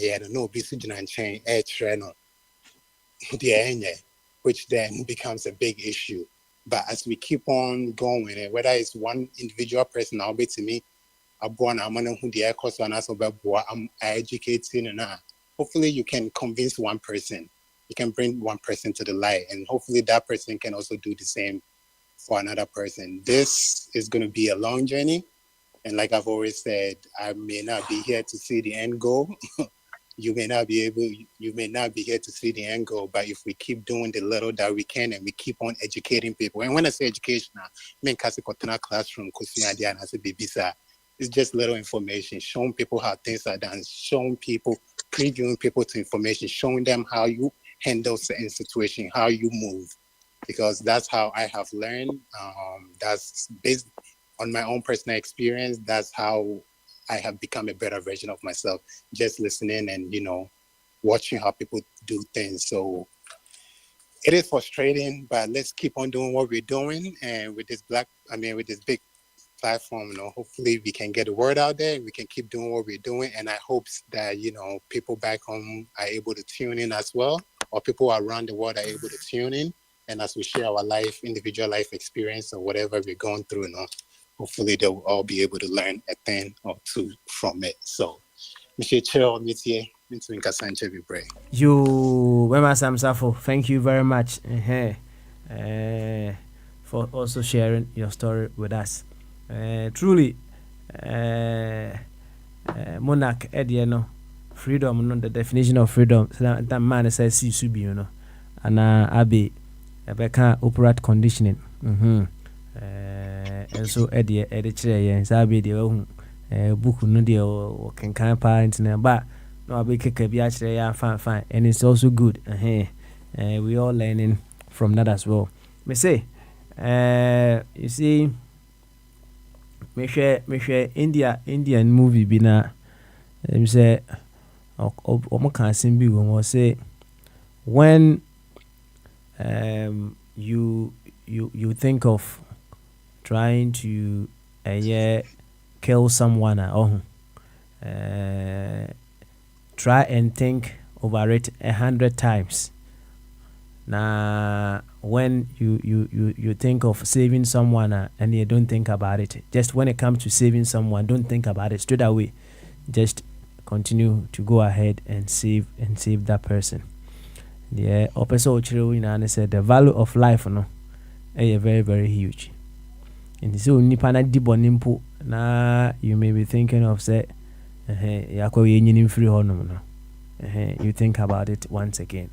which then becomes a big issue. But as we keep on going, whether it's one individual person, I'll be to me, I'm educating, and hopefully you can convince one person. You can bring one person to the light, and hopefully that person can also do the same for another person. This is going to be a long journey. And like I've always said, I may not be here to see the end goal. You may not be here to see the end goal, but if we keep doing the little that we can and we keep on educating people, and when I say education, I mean classroom, it's just little information, showing people how things are done, showing people, previewing people to information, showing them how you handle certain situation, how you move, because that's how I have learned. That's based on my own personal experience. That's how I have become a better version of myself, just listening and, watching how people do things. So it is frustrating, but let's keep on doing what we're doing. And with this big platform, hopefully we can get the word out there and we can keep doing what we're doing. And I hope that, people back home are able to tune in as well, or people around the world are able to tune in. And as we share our individual life experience or whatever we're going through, hopefully they will all be able to learn a thing or two from it. So, Mr. Chill, Mr. Sanche Vibre. You, Wema Samsafo, thank you very much for also sharing your story with us. Truly, Monarch Ediano, freedom, no, the definition of freedom, that man says, see, Subi, you know, and Abbey, Rebecca, operate conditioning. And so Eddie, Eddie, Sabi, the book, no dear, or can kind parents in a bar. No, be kick a biatch, fine, and it's also good. We all learning from that as well. Me say, you see, me share Indian movie bina. Me say, omo can sing big one. Say, when you think of trying to kill someone, try and think over it 100 times. Now, when you think of saving someone and you don't think about it, just when it comes to saving someone, don't think about it straight away. Just continue to go ahead and save that person. The episode said the value of life, no, is very, very huge. And so nipa na di bonimpo na you may be thinking of say you think about it once again.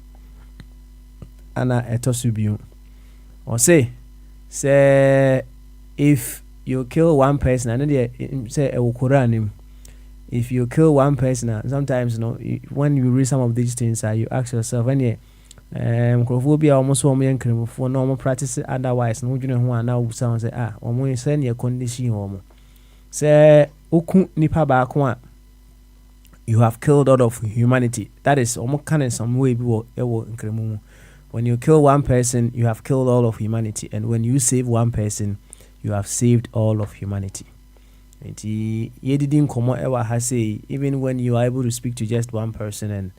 Ana etosubiu or say if you kill one person, and then say if you kill one person, sometimes when you read some of these things, you ask yourself, when microphobia almost for normal practice otherwise, no you know now sound say almost send your condition say oku nipa ba kwa. You have killed all of humanity. That is almost kind of some way. When you kill one person, you have killed all of humanity. And when you save one person, you have saved all of humanity. Even when you are able to speak to just one person and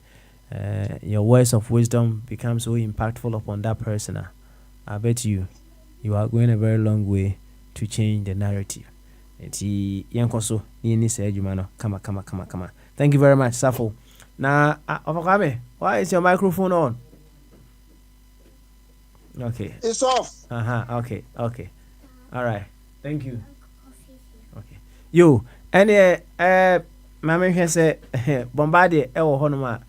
your words of wisdom become so impactful upon that person, I bet you are going a very long way to change the narrative. Come. Thank you very much, Safo. Now, Ovakame, why is your microphone on? Okay. It's off. Okay. All right. Thank you. Okay. You, any, Mammy has said, Bombardier, Honoma,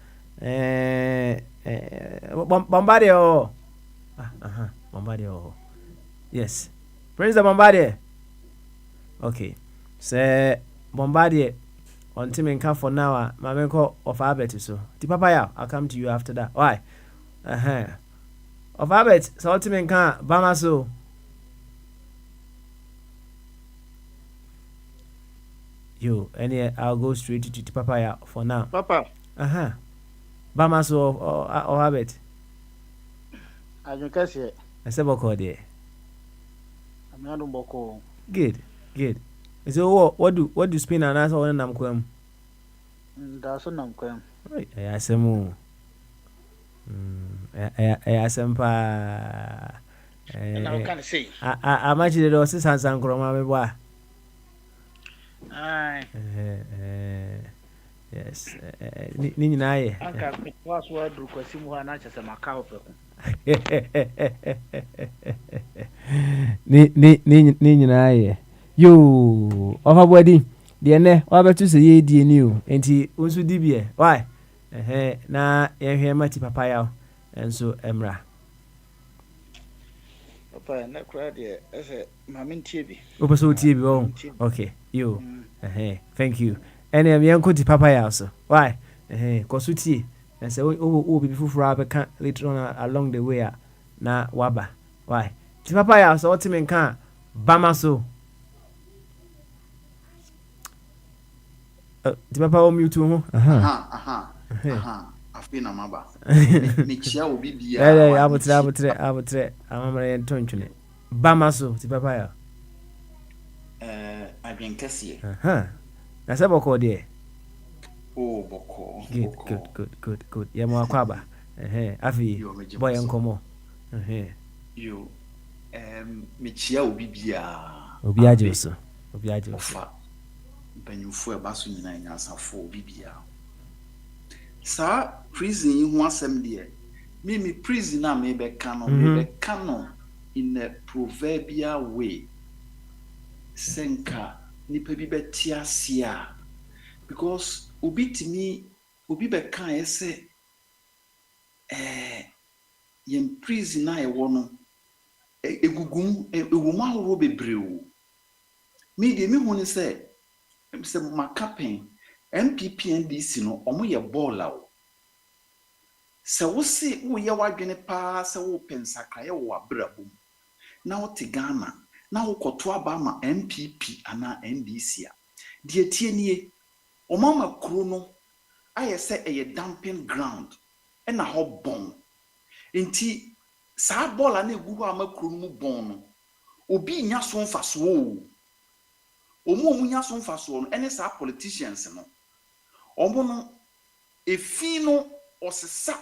Bombardier. Bombardier. Yes. Prince the Bombardier. Okay. Say, Bombardier. On team and come for now, my menko of Albert so. The papa, I'll come to you after that. Why? Of Albert, so team and can Bama so. You, any I'll go straight to the papa for now. Papa. Bama so or Albert. I don't catch it. I said boko there. I'm not on boko. Good. So what do spin and answer when I'm come? That's what I'm come. Right, I sempa. And I can't say. I imagine the doses and some croma. Yes. Nini Uncle was word because you were not just a Macau. Nini you of a wedding, dear ne, or to say ye dear new, and he also dibia. Why? Na here mati papaya, and so Emra. Papa, not cried yet. I said, Mammy TV. Open TV. Oh, okay. You. Thank you. And I'm young to papaya also. Why? Kosuti. And say, oh, before Rabbi can't later on along the way. Na waba. Why? Papaya also ultimate can. Bamaso. The papa o mute ho. Afin amaba. Mechia obi bia. Abutre. Amamre ntontwene. Bamaso, the papa ya. Adwen kese. Na se boko de. Oh, boko. Good. Ya mo akwaba. Afi boy enkomo. Yo. Mechia obi bia. Obi aje so. Obiaje. Ofa mpanyinfo e ba so nyina nyansafo bibia. Sa prison yi ho asem de me prison na me be kano in a proverbial way. Senka nipa bi beti asia because obi be kan ese yen prison na e wo no egugum ewoma horo bebrewo me de me hu ne se makapen MPP NDC no omo ye baller o se wo se wo ye wadwene pa se wo pensakra ye wo abrabom na wo te Ghana na wo koto aba ma MPP ana NDC a de tie nie omo makro no aye se eye dumping ground e na ho bon enti sa baller na egu ho amakro no mu bon no obi nya so mfaso o omo nya so mfaso no ene sa politicians no omo no efi no osesa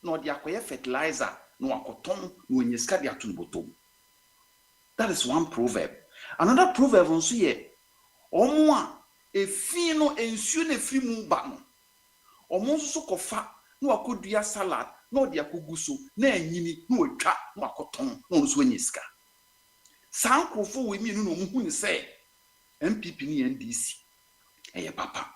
na odi akoye fertilizer no akoton no onyeska de ato no botom. That is one proverb. Another proverb nso ye omo a efi no ensuo na efi mu ba no omo nso so kofa na akodua salad na odi akoguso na anyini na otwa na akoton na nso onyeska. Sankrofo we mi no no mu ni say MPP ni NDC eye papa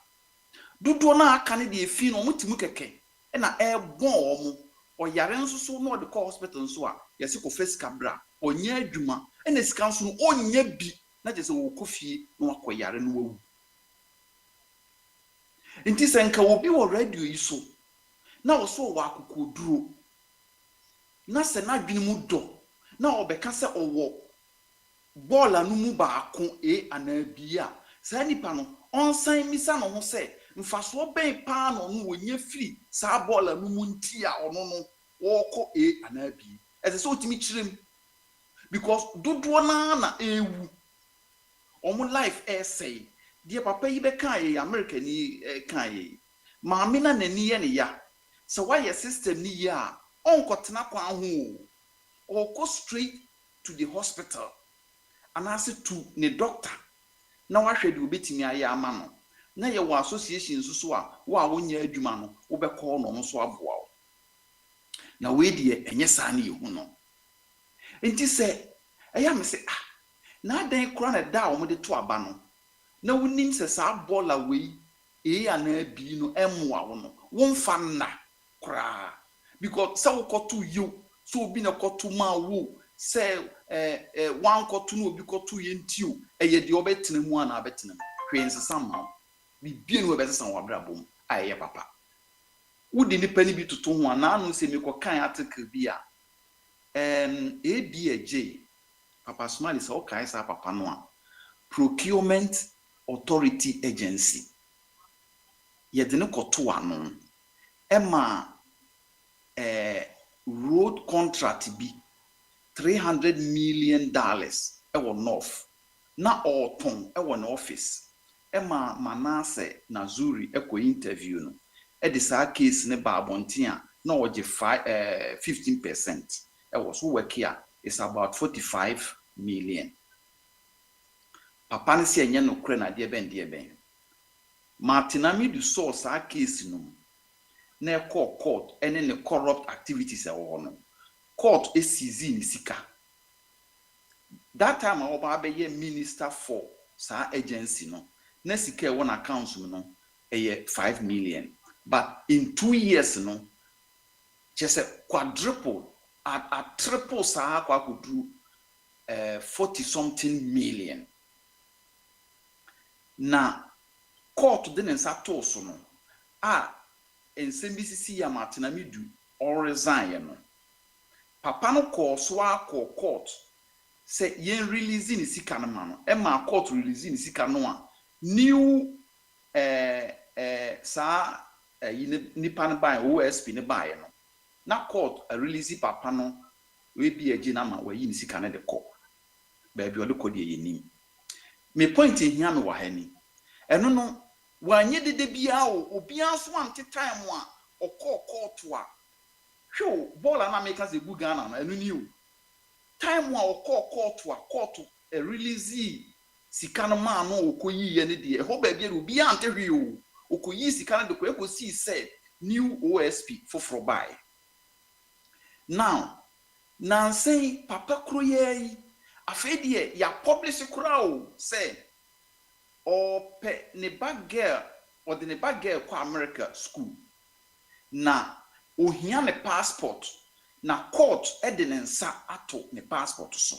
dodo na aka ne de efi no mutimu keke e na e bon omo oyare nso so na odi call hospital nso a yesi ko face cabra onya adwuma e na sika nso no onya bi na je se wo kofie na wakoyare no wawu nti senka obi wo radio yi so na wo so wa akokoduro na se na dwene mu do na obeka se owo bola no mu baako anabia sa nipa no onsan misa no ho se mfaso ben pa no no wonya firi sa bola no mu ntia ono no woko anabi ese so otimi kirem because dodo na ewu omo life essay die papa yi be kan America ni kan maame na nani ye ne ya se why system ni ya onkotena kwa ho o go straight to the hospital and ask to ne doctor na wahwe de obetimi aye ama no na ye wo association so a wo a wonya adwuma no wo be call no so aboa wo na we de enye saa ne yehu no enti se eya me se na dan kura na da wo de to aba no na wonim se saa bola we ana bi no emwa wo no wo mfa na kura because se wo koto you so obi na koto ma wo se one koto no obi koto ye ntio eye de obetena mu ana abetena hwense sama bibie no obetesa wo abrabom aye papa wudi ni pani bi toto ho ana anu se mekokan article bi a ABAJ papa Smiley se o kai sa papa no a Procurement Authority Agency ye de ne koto ano ema road contract bi $300 million ewo north na oton ewo na office ema Manase Nazuri eko interview no e de sa case ne ba abonten a na oje 15% ewo so work here is about 45 million. Papa ne se enye no kre na de ben Martinami du source a case no na court ene ne corrupt activities ewo no court esizi ni sika. That time I was a minister for sa agency no. Na sika one accounts no 5 million. But in 2 years no just a quadruple at triple sa kwa could do 40 something million. Na court didn't sa to so no. En CBCC ya Martinami du or resign no. Papa no call swa call court say yen release ni sika no ma no e ma court release ni sika no a new sa nipa no buy OSP ne buy no na court release papa no we bi agi na ma we yi ni sika no de call ba bi o de call de yenim me point hia me wa ha ni eno no wanye dede bia o obi anso ante time a o call court a hwo bola na make us a good Ghana na enu ni o time wa o call court a release sika no ma no okoyi ye ne de ho ba bia obi ante hwe o okoyi sika no de ko ekosi said new OSP for buy now Nancy papa kroye afedie ya publish crowd say or pe ne bag girl or the ne bag girl kwa America school na ohia ne passport na court edenensa ato ne passport so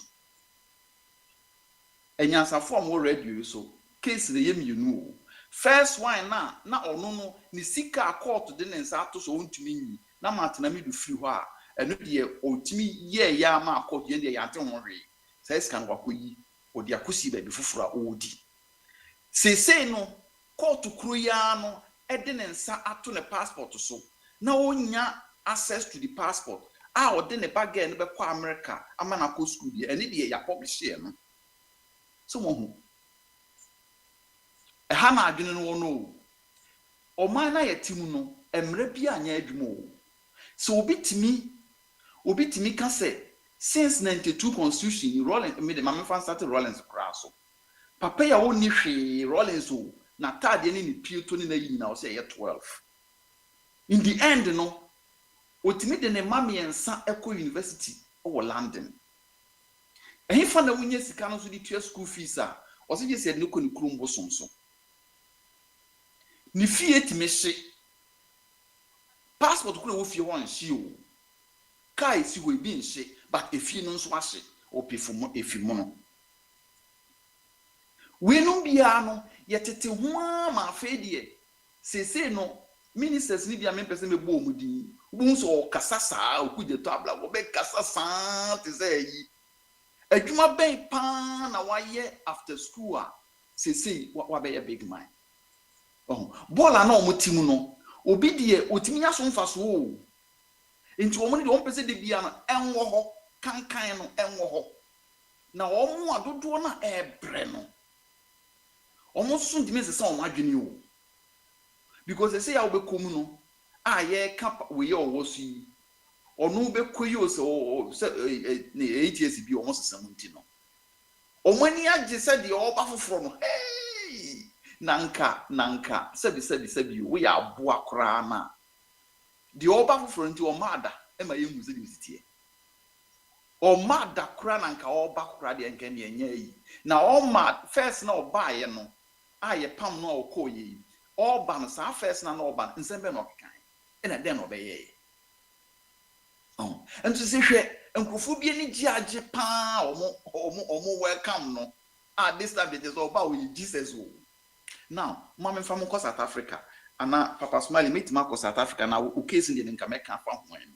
enyansa form wo radio so case the yemi you first one na ono no ni sika court denensa ato so ontumi nyi na matena mi do free ho a eno de otumi ye ya ma court ye de ya ante ho hwe sai scan wakoyi odi akosi ba bi fufura odi sese no court kuro ya no edenensa ato ne passport so na onya access to the passport ode ne bagage no be kwa America ama na ko school ye ene de ya publish ye no so mo hu ha na adwene no no o man na yetimu no emre bia anya adwumo so obitimi ka say since 92 constitution Rollins me the mamfa started Rollins craso papa ya woni hwe Rollins o na tade ne pieto ne na yi na o say 12 in the end no otimi de ne mamiensa eko university o London ehifa na wunye sika no so di tua school fees a o se je se ne ko ni krumbo somso ni fie timi hye passport kuro wo fie ho anhye o kai si wo bi nhye but efie no nso ahye o pefumo efimo no we no bia no yetete ho ma afedie sese no ministers ni bia me pese me bo omudi bu so kasa saa okuje to abla wo be kasa saa te say yi adwuma ben pa na waye after school a sese wa be big man bola na omotimu no obi die otimi nya so mfa so o enti omo ni de ompese de bia no enwo ho kankan no enwo ho na omo adodo na ebre no omo so ndime se omo adwene o because they say ya obekom no ye ka we ye owo so yi onu bekoyi o se ne ATS bi omo sesam nti no omo ni agye se de oba foforo no hey nanka sebi we ya aboa kora na de oba foforo nti omada e ma ye muze de sitie omada kora nanka oba kora de enke ne enya yi na oma first na oba ye no aye pam no okoyi oba no sa first na oba nsembe no kan ena den obeye and to say hwe enkrofo bi ni giage pa omo welcome no this time it is oba we Jesus o now mama fam ko South Africa ana Papa Smiley meet ma ko South Africa na o case ndi nka meka fa ho en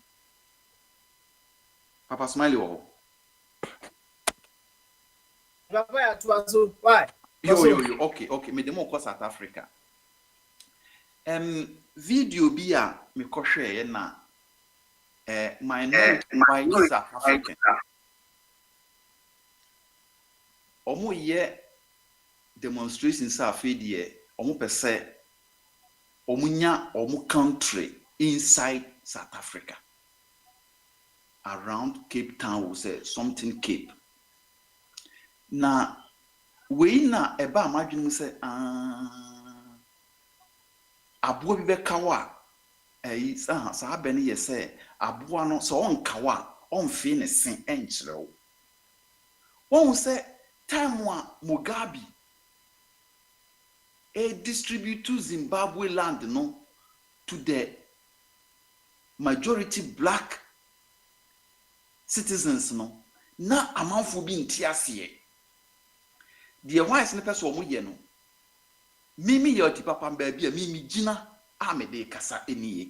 Papa Smiley o Papa ya tuazo why yo okay me dem ko South Africa video bi a me ko hwe na my South African omo ye demonstrations afedie omo pese omo nya omo country inside South Africa around Cape Town we say something Cape na we na eba amadwenu say abo bi be kawa sa be ne ye say abo no so on kawa on fi ne sen enchire wo won say time wa Mugabe distribute to Zimbabwe land no to the majority black citizens no na amanfo bi ntiase the wise ne person mo ye no mimi ye oti papa mba bia mimi gina amede kasa eniye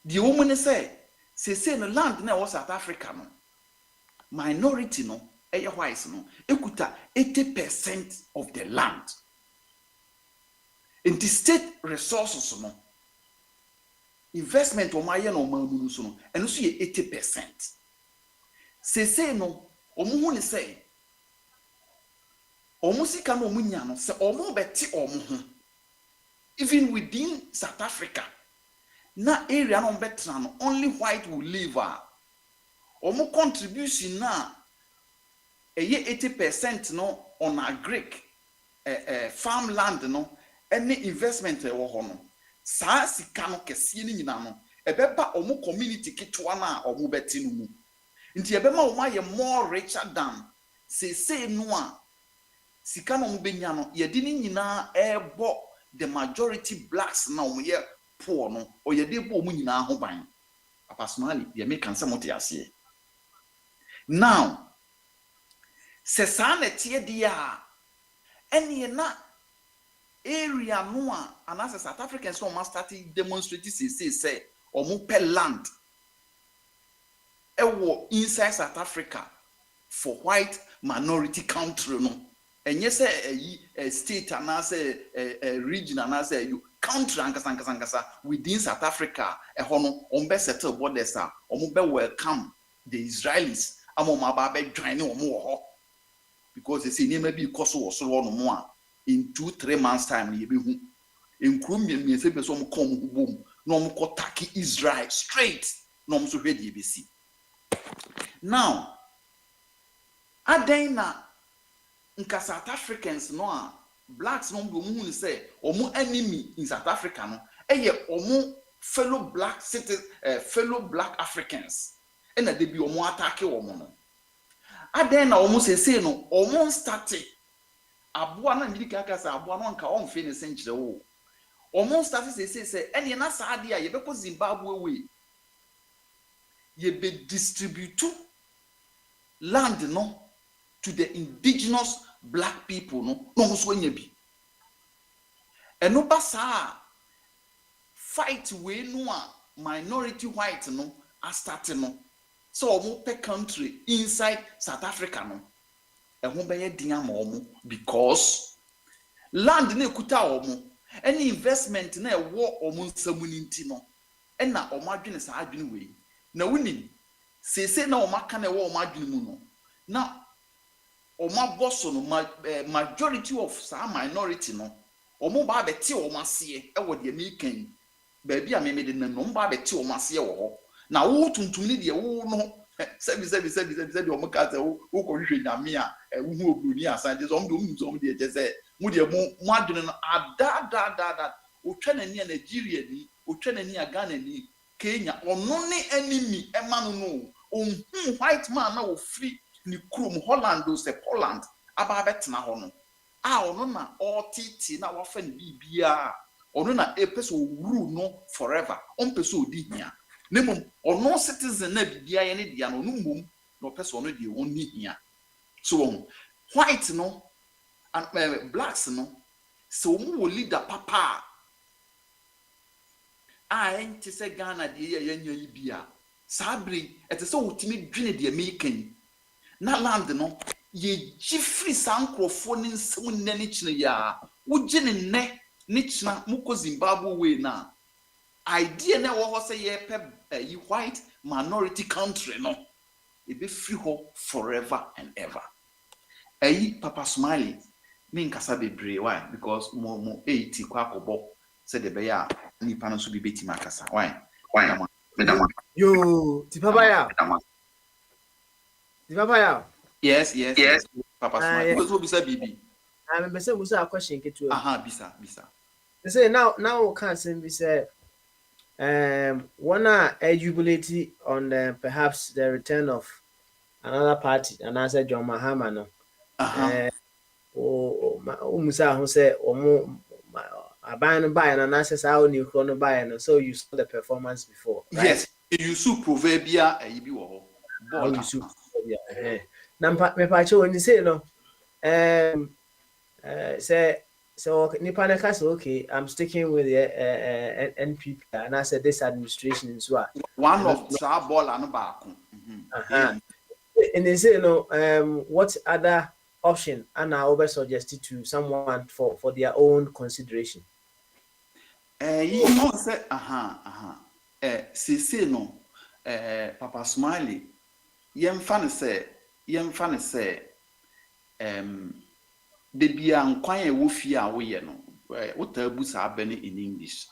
the woman say no land na was South Africa no minority no eye wise no ekuta 80% of the land in the state resources no investment o maye no mamu so no eno so ye 80%. Say no omo hu ne say omo sika no omo nya no say omo beti omo hu even within South Africa na area no betra no only white will live omo contribution na eye 80% no on agric farmland no any investment ɛwɔ hɔ no saa sika no kɛseɛ no nyina no ɛbɛba ɔmo community ketewa na ɔmo bɛte no mu nti ɛbɛma ɔmo ayɛ more richer than say no a sika no ɔmo bɛnya no yɛde ne nyinaa ɛbɔ the majority blacks na ɔmo yɛ poor no or yɛde bɔ ɔmo nyinaa ho ban personally deɛ meka nsɛm ɔte aseɛ now sɛ saa na ɛteɛ deɛ a ɛneɛ na area no a anaasɛ South Africans no ɔma start demonstrate say ɔmo pɛ land ɛwɔ inside South Africa for white minority country no ɛnyɛ sɛ state anaasɛ region anaasɛ country ankasa within South Africa ɛhɔ no ɔmo bɛ settle borders a ɔmo bɛ welcome the Israelis ama ɔmo aba bɛ join ne ɔmo wɔ hɔ because they say nneɛma bi kɔ so wɔ soro hɔ no mo a in 2-3 months time no yɛbɛhu nkuro mmiɛnsa bi so ɔmo kɔ ɔmo bom na ɔmo kɔ taki Israel straight na ɔmo so hwɛ deɛ ɛbɛsi now adan na nka South Africans no a blacks no ɔmo hu say ɔmo enemy in South Africa no ɛyɛ ɔmo fellow black fellow black Africans ɛna de bi ɔmo attack ɔmo no adan na ɔmo sese no ɔmo start aboa na ndidi kaka sa aboa no nka ɔmfe ne senkyere wo ɔmo start sese ɛne na saa de a yɛbɛkɔ Zimbabwe we yɛbɛ distribute land no to the indigenous black people no ɔmo so anya bi ɛno ba saa fight we no a minority white no a start no so ɔmo per country inside South Africa no ɛho bɛyɛ din ama ɔmo because land na ekuta ɔmo any investment na ɛwɔ ɔmo nsam ni nti no ɛna ɔmo adwene saa adwene wei na wuni sese na ɔmo aka na ɛwɔ ɔmo adwene mu no na ɔmo abɔ so no majority of saa minority no ɔmo ba abɛte ɔmo aseɛ ɛwɔ deɛ mekan baabi a meme de nam no ɔmo ba abɛte ɔmo aseɛ wɔ hɔ na wo tuntum ni deɛ wo no sɛbi ɔmo ka sɛ wo kɔhwehwɛ nyame a wo hu obroni asan de so ɔmo de ɔmo nso ɔmo de kyɛ sɛ mo deɛ mo adwene no ada otwa n'ani a Nigeria ni otwa n'ani a Ghana ni Kenya ɔno ne enemy ɛma no ɔhu white man na wo free ni krom Holland o sɛ Poland aba abɛtena hɔ no a ɔno na ɔtete na wafa ne bibia ɔno na epɛ so rule no forever ɔmpɛ so odi hia nemom ɔno citizen na bibia yɛ ne dia no no mom na ɔpɛ so ɔno de ɔni hia so white no and blacks no so ɔmo wɔ leader papa a ɛnte sɛ Ghana de yɛ nya yi bia sabri ɛte sɛ wotimi dwene de American na land no ye gifri sankrofo ne nsɛm nne ne kyene ya wogye ne nne ne kyena mukɔ Zimbabwe we na idea na wo ho sɛ ye pɛ white minority country no e be free ho forever and ever Papa Smiley me nkasa bebre why because mo 80 kwa akɔbɔ sɛ de be ya nipa no so bi beti makasa why yo ti papa ya yes Papa Smiley because we say bibi I'm be say we say a question ketu bisa say now can say be say wanna jubilate on perhaps the return of another party and I said John Mahama no musa who say aban buy and I say how new chrono buy no so you saw the performance before right? Yes you su proverbia e bi wo ho you su proverbia me pa cho when you say no say so nipa na kasa okay I'm sticking with the NPP and I said this administration is what one of sa ball and back and they say what other option and I over suggested to someone for their own consideration you know say say no Papa Smiley yemfa ne say de bia nkwan e wo fie a wo ye no wo ta bu sa abene in English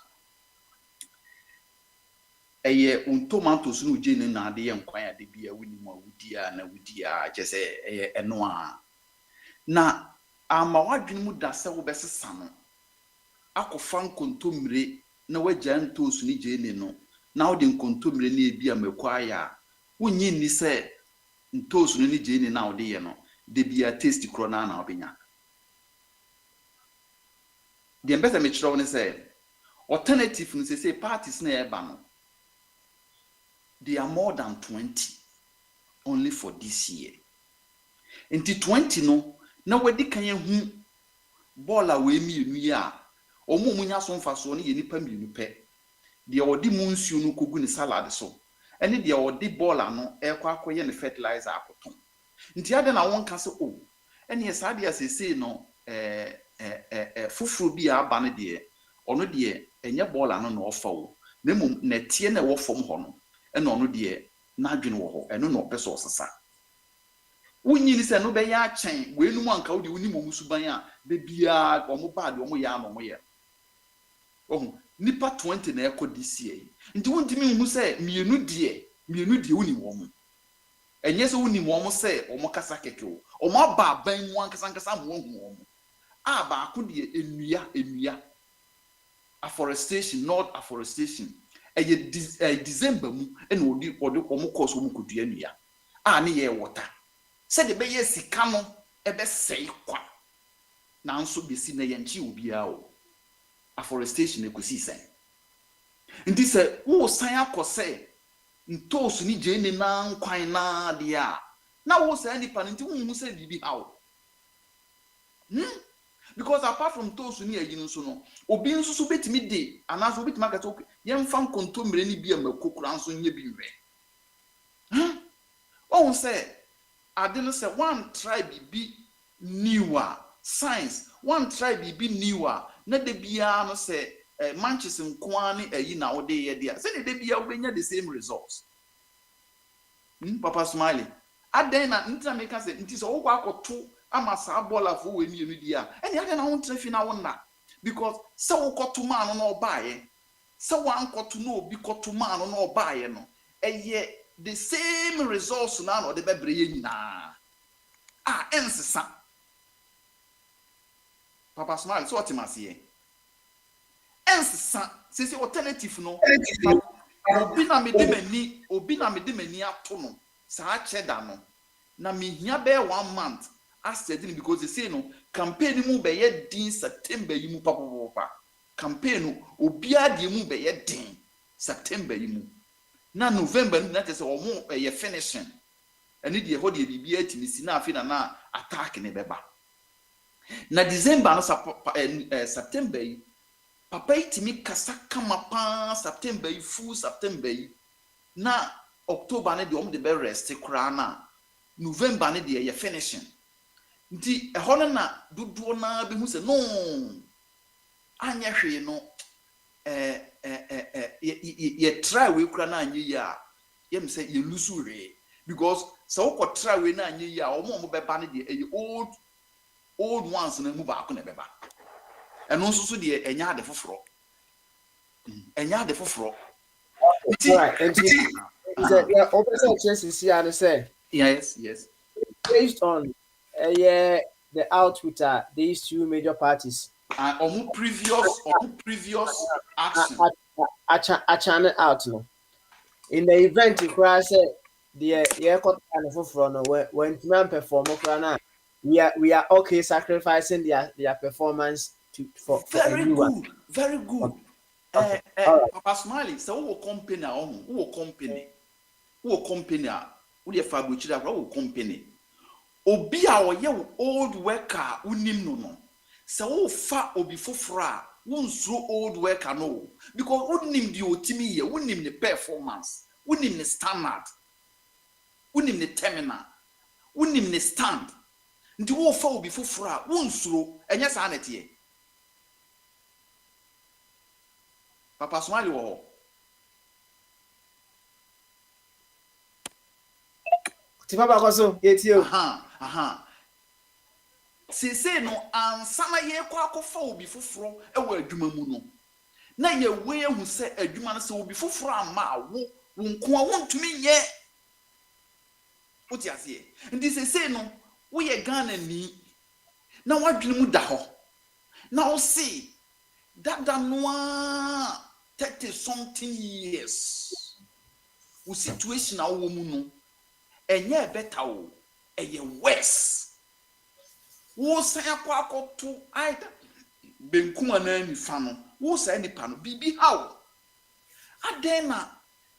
tomatoes no je ne na de ye nkwan a de bia woni mo wudi a na wudi a je say eno a na ama wadwene mu da sɛ wobɛsesa no akɔfa nkontomire na wagya ntoosu ne gyene no na wode nkontomire ne ebi amako ayɛ a wonyi ni sɛ ntoosu ne gyene na wode yɛ no de bia taste kro na wobɛnya deɛ mpɛ sɛ mekyerɛ wo ne sɛ alternative no say parties na ɛba no they are more than 20 only for this year. Nti 20 no na wadi kan hu ball a we mienu ya omo munya so mfa so ne ye nipa mienu pɛ de odi mu nsuo no kogu ne salad so ɛne de odi ball no ɛkɔ akɔyɛ ne fertilizer akoton nti ade na won ka se o ɛne yɛ saa de asese no fufuru bi aba ne de ɔno de ɛnyɛ ball no na ɔfa wo na mum na tie na ɛwɔ fam hɔ no ɛna ɔno de na adwene wɔ hɔ ɛno na ɔpɛ so ɔsesa wunyi ni se no be ya chen we nu anka wo de woni momu suban a be bia omo ba de omo ya no omo ye ohun nipa 20 na ekọ this year nti wontimi hu se mienu de woni wo mu enye se woni wo mu se omo kasa keke wo omo aba ban mu ankasa mo hu wo mu a ba ko de enua afforestation not afforestation eye December mu ena odi omo course omo kodua enua a ne ye water said the beye sika no ebe sei kwa nanso besi na yanchi obi a o afforestation ekosi sen ndi se wo san akose ntosu ni je ni na nkwan na de a na wo san nipa nti wo hu se bibi ha o because apart from tosu ni ayi nso no obi nso so betimi de anaso obi betimi akata yemfa nkontomire ni bia makokura nso nye bi nwe wo se adeno say one tribe be newer science one tribe be newer na de bia no say Manchester nkoa ne ayi na wo de ye de say de bia wo benya the same results Papa Smiley aden na ntina me ka say nti so wo kwa akoto ama sa bola fo we mienu dia ene aden na wo ntrafi na wo na because say wo koto ma no na obaye say wo ankoto na obi koto ma no na obaye no eye the same results na no de bebre ye nyina ensesa Papa Smile so otimase ensesa sisi alternative no obi na me de mani ato no saa cheda no na me hia be 1 month asedi because they say no campaign mu be ye din September yi mu papa campaign no obi ade mu be ye din September yi mu na November na tese omo ye finishing eni de ho de bibia atimi si na afi na attack ne beba na December no September yi papa itimi kasa kama pa September yi full September yi na October ne de omo de be rest kra na November ne de ye finishing nti ehɔ na dodo na be hu se no anya hwe no ye try we kura na anye ya yem say ye lusu re because so wo try we na anye ya omo be ba ne de old ones na mu ba ko na be ba eno nso so de enya ade foforo yeah open chances here and say yes based on the output these two major parties on previous action a channel out no in the event you cry say the got for no when man perform na we are okay sacrificing their performance for everyone. Very good Papa Smiley so wo company wo de fabuchira wo company obi a oye old worker unim no se wo fa obi fofora wo nsuro old worker no because unim di otimi ye unim ne performance unim ne standard unim ne terminal unim ne stand ndi wo fa obi fofora wo nsuro enye sa na tie Papa Smiley wo ti papa ko so yeti o sese no ansana ye kwa akofa obi foforo ewo adwuma mu no na ye we ehu se adwuma no se obi foforo ama wo nko a wontumi nye oti ase ndi sese no wo ye Ghana ni na wadwene mu da hɔ na wo se dada no a 30 something years wo situation a wo mu no ɛnyɛ better o ɛyɛ worse wo san akɔto either benkum anaa nifa no wo san nipa no bibi how aden na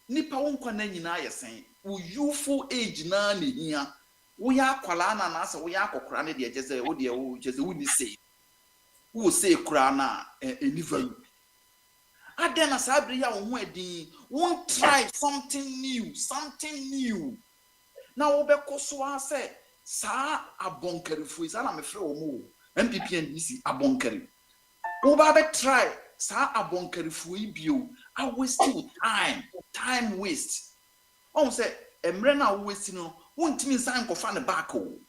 nipa wo nkwa na nyinaa yɛ sɛn wo youthful age na ne hia wo ya akwala na na sɛ wo ya akɔkora ne de gyeze wo de wo gyeze wo ni sei wo sei kora na eniva aden na saa bere ya wo ho adin won try something new na wo be koso asɛ saa abonkarifo isa na mefrɛ wo mo MPP and DC abonkari wo ba be try saa abonkarifo yi bio I waste time waste on say emre na waste no wontimi nsan kofa ne back o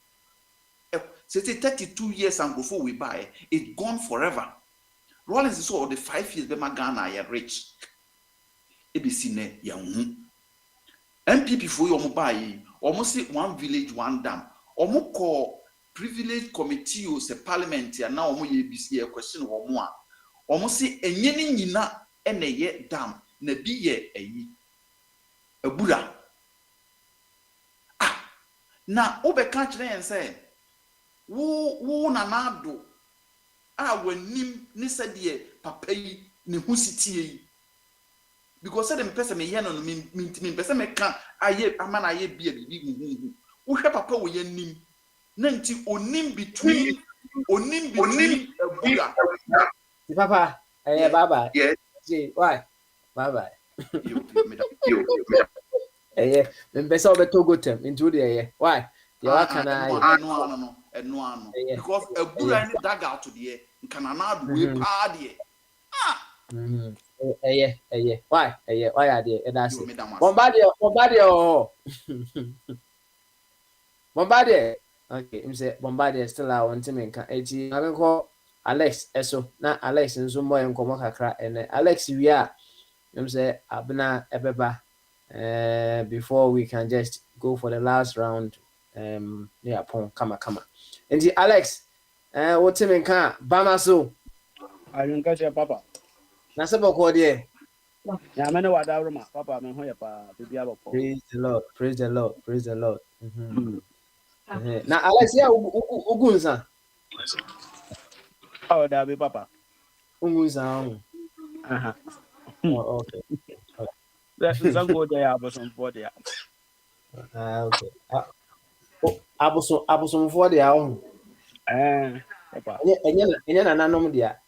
say 32 years and before we buy it gone forever. Rollins is all the 5 years be Ghana ya rich ebisi ne ya hu MPP for you buy almost say one village one dam omo call privilege committee o say parliament ya na omo ye bisi e question omo a omo say enye ni nyina ene ye dam na bi ye eyi abura na obeka kire yen say wo na nado a wanim ni sade papa yi ne husitie yi because say dem person me ye no me person me kan aye amana aye bia bibi hu wo hwe papa wo ye nim na nti onim between abura papa bye yes why bye mpesa obeto gotem into the why you can anu because abura ni dag out there nkana na do we pa there why are there and that's Bombardier okay him say Bombardier still I want him nka eti I can call Alex eso na Alex nso mo enkomo kakra ene Alex we are him say abna ebeba before we can just go for the last round yeah pon kama enti Alex what him nka bama so ayunka che papa na se boko de ya mene wada roma papa me ho ye pa bibia boko praise the Lord na Alex ya ugunza oh da be papa ugunza aha okay that's go there abosom for there okay abosom for there papa enye na nanom dia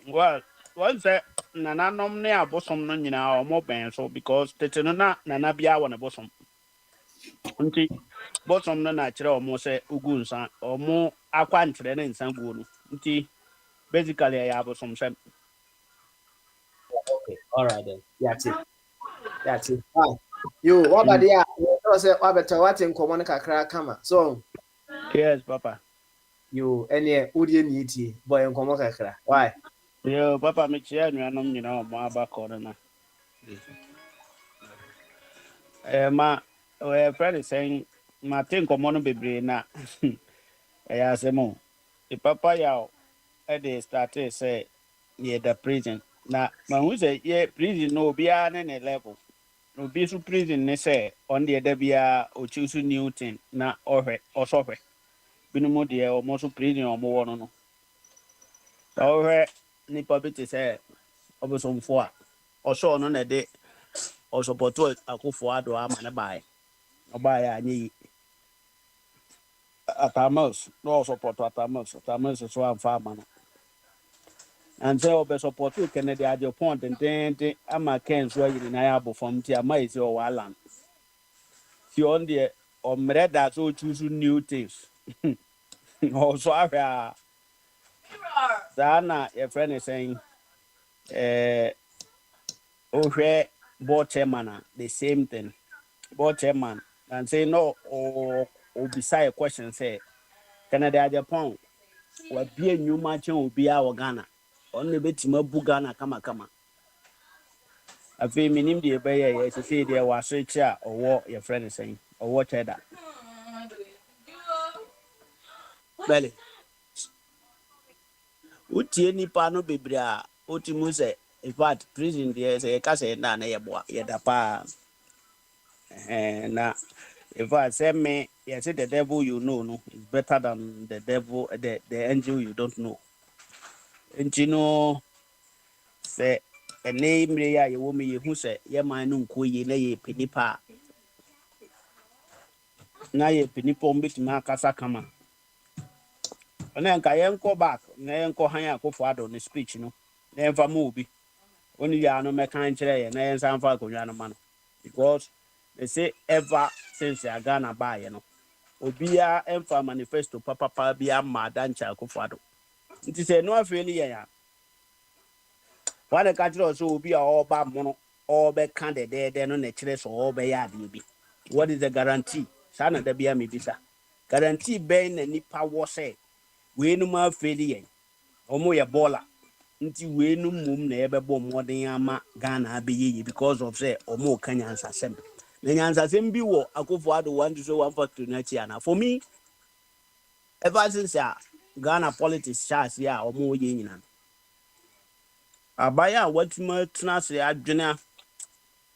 well once nananom ne abosom no nyina omo ben so because tete no na nana bia wona bosom nti bosom no na kire omo se ugu nsan omo akwa ntre ne nsan guo no nti basically ya abosom se okay all right then that's it you what about there you say what better what in common kakra kama so yes papa you any udie niti boy in common kakra why yo papa me chia nuanom nyina omo abakọ na ma friend saying ma tin komo no bebre na ya asemo e papa ya e dey start say ye the prison na ma hu say ye prison no bia na ne level no bi su prison ne say on the da bia o choose new thing na ohwe osohwe binu mo de o mo su prison o mo wono no ohwe ni papi te say obosomfo a oso no na de o support akofo ado ama na bai oba ya anyi atamos no support atamos so am farmer no and say obe support Kennedy ajo point and ama ken so yiri na ya bo from ti ama isi o walan ti on the o mreda so choose new things also area Dana your friend is saying board chairman the same thing board chairman and say no or beside a question say Canada Japan will be a new match will be our Ghana only bit mabu Ghana kama I feel minim the bay to say there was switch or what your friend is saying or what that Belly. Utie nipa no bebre a otimu se in fact prison there say ka say na ye boa ye da pa na in fact say me you say the devil you know no is better than the devil the angel you don't know. And you know say a name ya ye wo me ye hu say ye man no nko ye na ye penipa na ye penipa ombetimi akasa kama. Ona nka ye nko back na ye nko han akofo ado ne speech no na enfa mo obi only ya no mekan kire ye na ye nsan fa akonwa no ma no because they say ever since ya Ghana buy you know obia enfa manifesto papa bia ma dancha akofo ado nti say no afeli ye ya wale ka kire so obi a oba mo no obe kan de no na kire so obe ya ade bi what is the guarantee sana da bia me bisa guarantee ben na nipa wo say we no ma afeli ye omo ye baller nti we no mum na ebebo modern ama Ghana abeye because of say omo kanyansa sem na nyansa sem bi wo akofo ado 1 to 1 factor na chi ana for me ever since Ghana politics chas ya omo ye nyina abaya watima tuna se adwene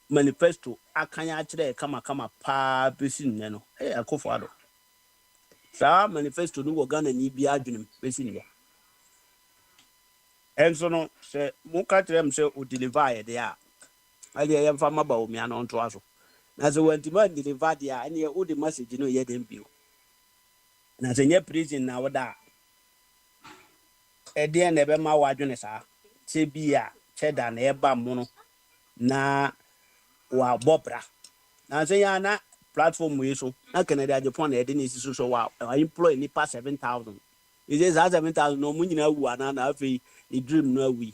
manifesto akanya kire kama pa besi nne no akofo ado sa manifesto no wo Ghana ni bi adwene besi nne enso no se muka kire mse o deliver ye de a ali ye mfa maba o mi ana onto aso na se wantima deliver de a ene o de message no ye dem bio na se nye prison na woda e de na be ma wadwene sa che bia cheda na e ba mu no na wa bobra na se ya na platform we so na Canada Japan na e de ni so wa employ ni pa 7,000 is it 7,000 no mu nyina wu ana na afi ni dream no awi